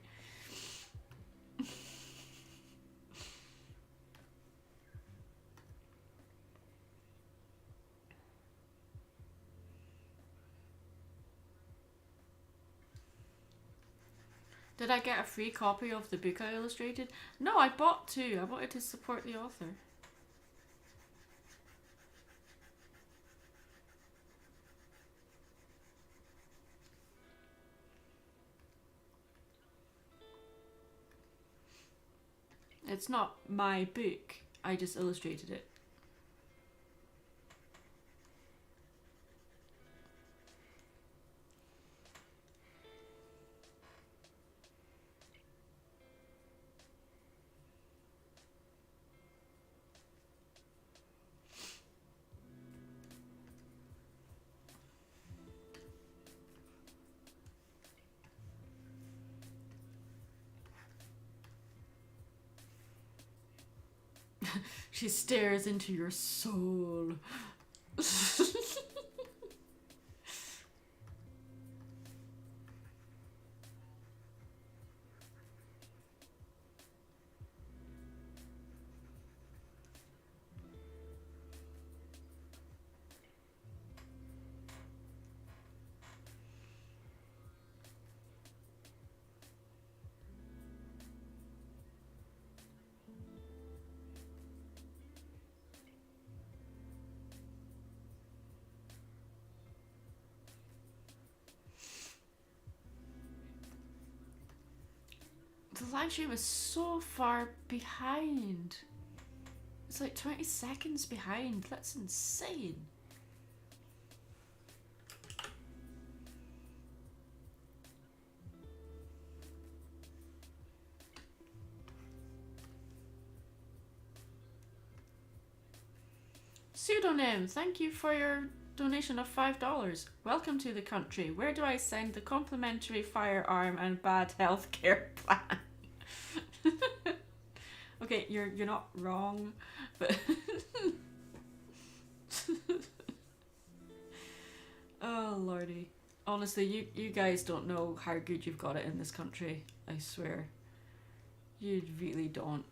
Did I get a free copy of the book I illustrated? No, I bought two. I wanted to support the author. It's not my book. I just illustrated it. She stares into your soul. The live stream is so far behind. It's like 20 seconds behind. That's insane. Pseudonym, thank you for your donation of $5. Welcome to the country. Where do I send the complimentary firearm and bad healthcare plan? Okay, you're not wrong, but oh lordy. Honestly, you guys don't know how good you've got it in this country. I swear. You really don't.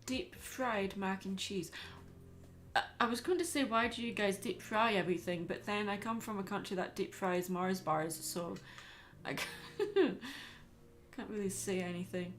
Deep fried mac and cheese. I was going to say, why do you guys deep fry everything? But then I come from a country that deep fries Mars bars, so I can't really say anything.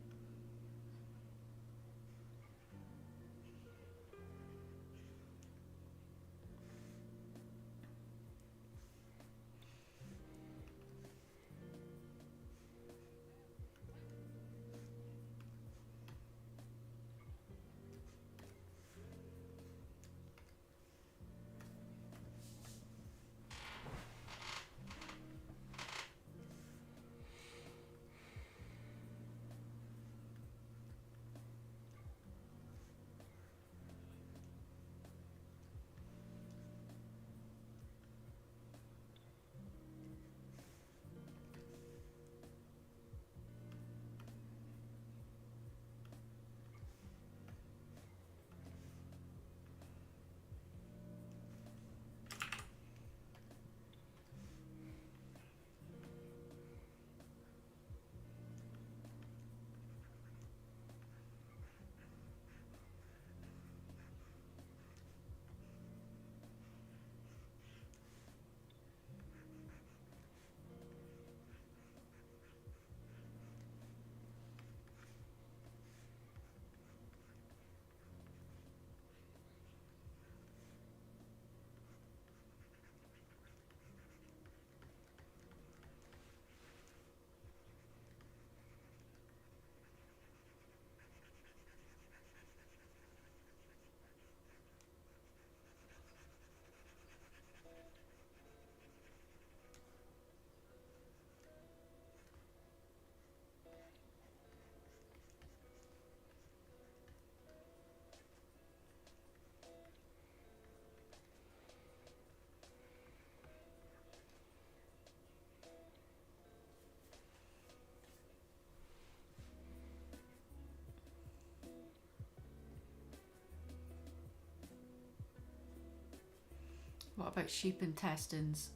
What about sheep intestines?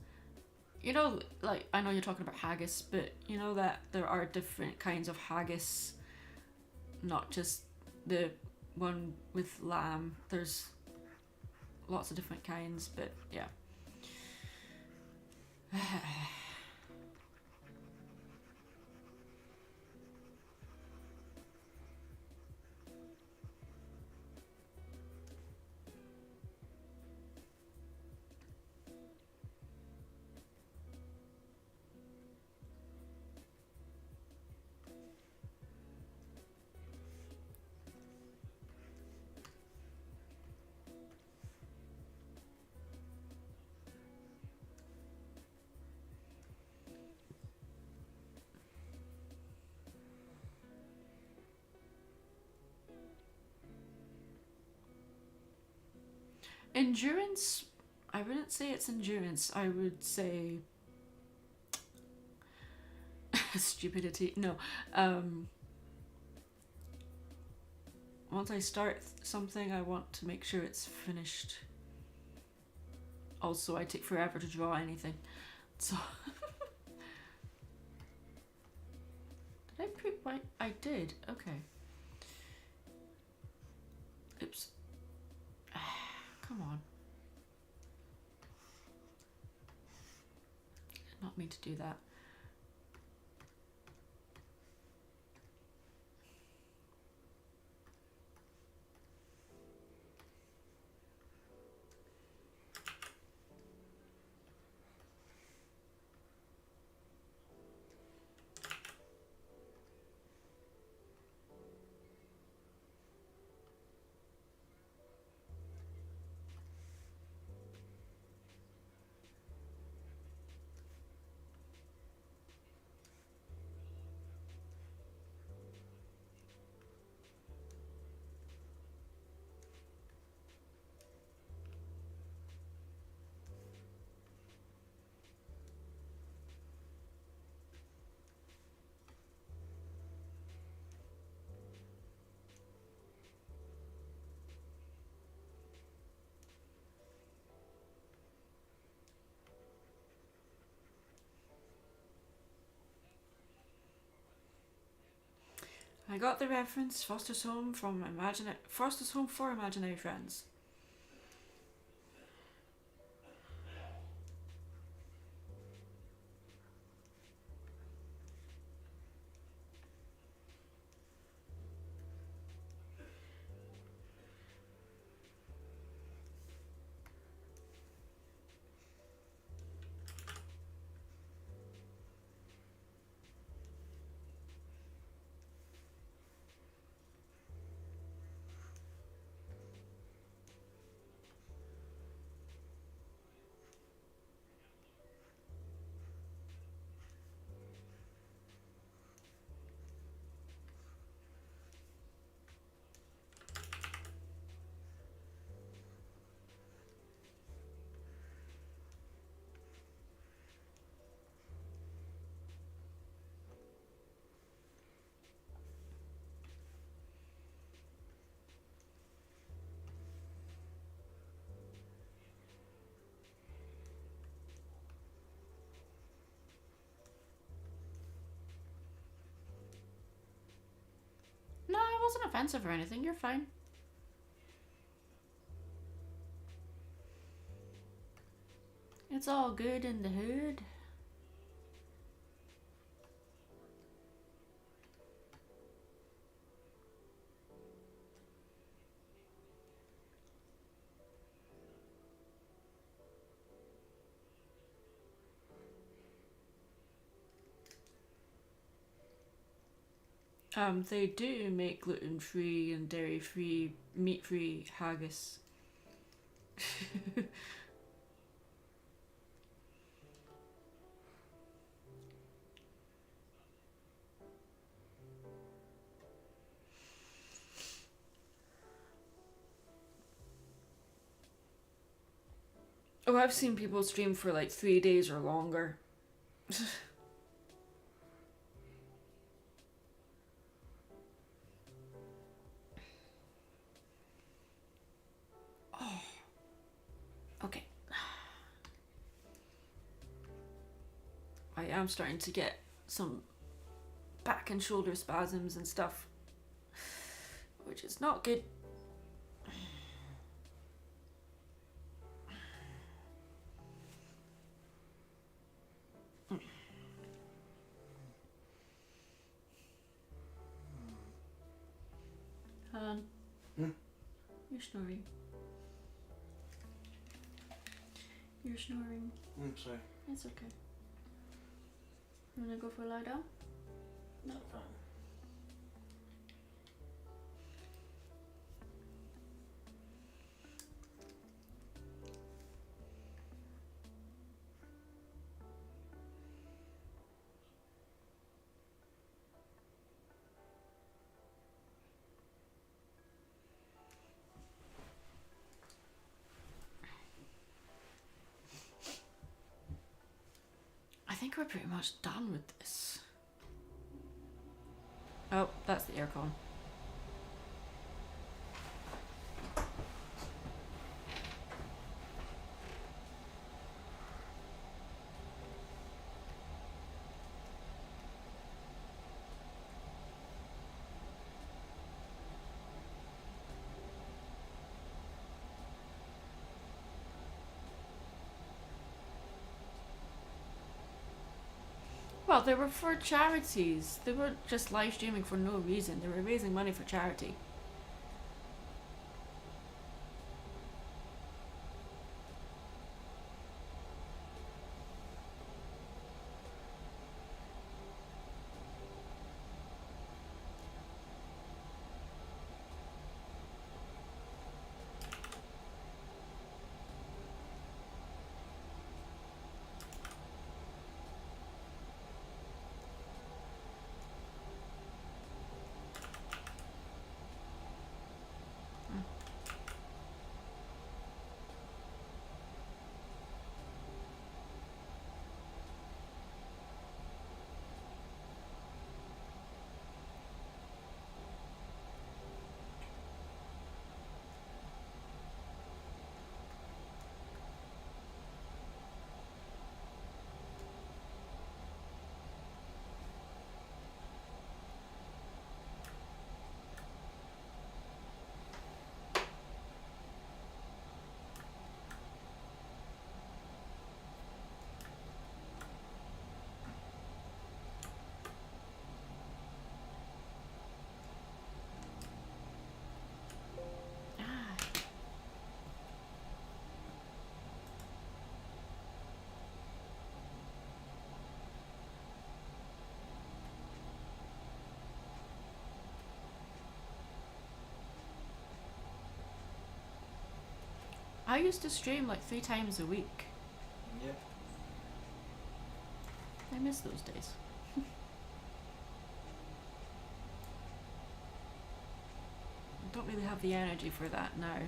You know, like, I know you're talking about haggis, but you know that there are different kinds of haggis, not just the one with lamb. There's lots of different kinds, but yeah. Endurance, I wouldn't say it's endurance. I would say stupidity. No. Once I start something, I want to make sure it's finished. Also, I take forever to draw anything. So did I put my? I did. Okay. Oops. Come on. Did not mean to do that. I got the reference. Foster's Home from Foster's Home for Imaginary Friends. No, it wasn't offensive or anything. You're fine. It's all good in the hood. They do make gluten-free and dairy-free, meat-free haggis. Oh, I've seen people stream for like 3 days or longer. Oh. Okay. I am starting to get some back and shoulder spasms and stuff, which is not good. Han, you're snoring. You're snoring. I'm sorry. It's okay. You wanna go for a lie down? No, fine. I think we're pretty much done with this. Oh, that's the aircon. Well, they were for charities. They weren't just live streaming for no reason. They were raising money for charity. I used to stream like 3 times a week. Yep. I miss those days. I don't really have the energy for that now.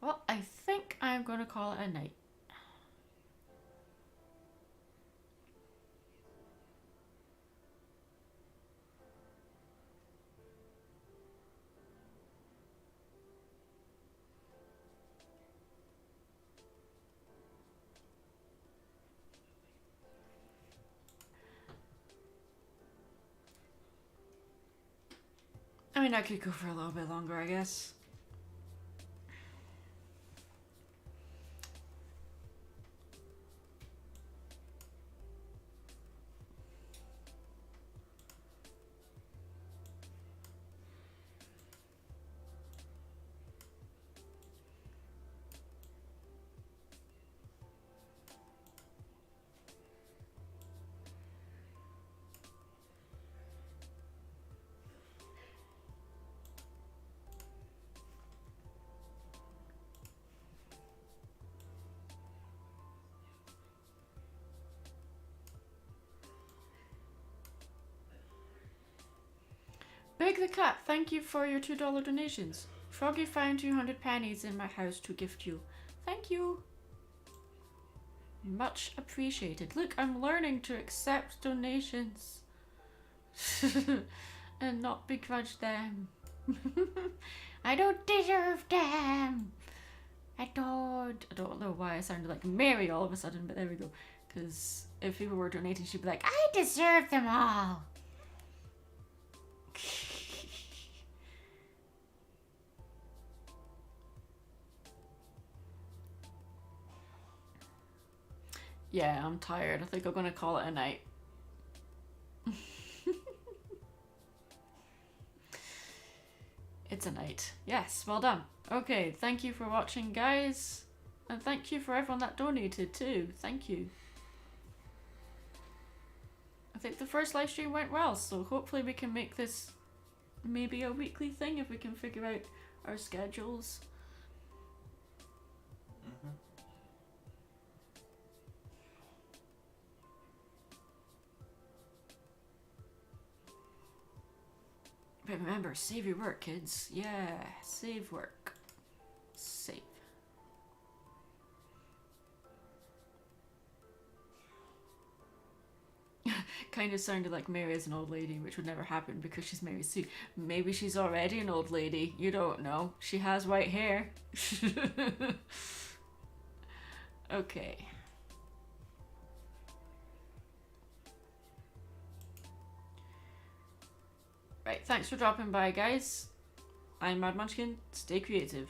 Well, I think I'm gonna call it a night. I mean, I could go for a little bit longer, I guess. Big the Cat, thank you for your $2 donations. Froggy found 200 pennies in my house to gift you. Thank you. Much appreciated. Look, I'm learning to accept donations and not begrudge them. I don't deserve them. I don't know why I sounded like Mary all of a sudden, but there we go. Because if people were donating, she'd be like, I deserve them all. Yeah, I'm tired. I think I'm gonna call it a night. It's a night. Yes, well done. Okay, thank you for watching, guys. And thank you for everyone that donated too. Thank you. I think the first live stream went well, so hopefully we can make this maybe a weekly thing if we can figure out our schedules. But remember, save your work, kids. Yeah, save work. Save. Kind of sounded like Mary is an old lady, which would never happen because she's Mary Sue. Maybe she's already an old lady. You don't know. She has white hair. Okay. Right, thanks for dropping by, guys. I'm Mad Munchkin. Stay creative.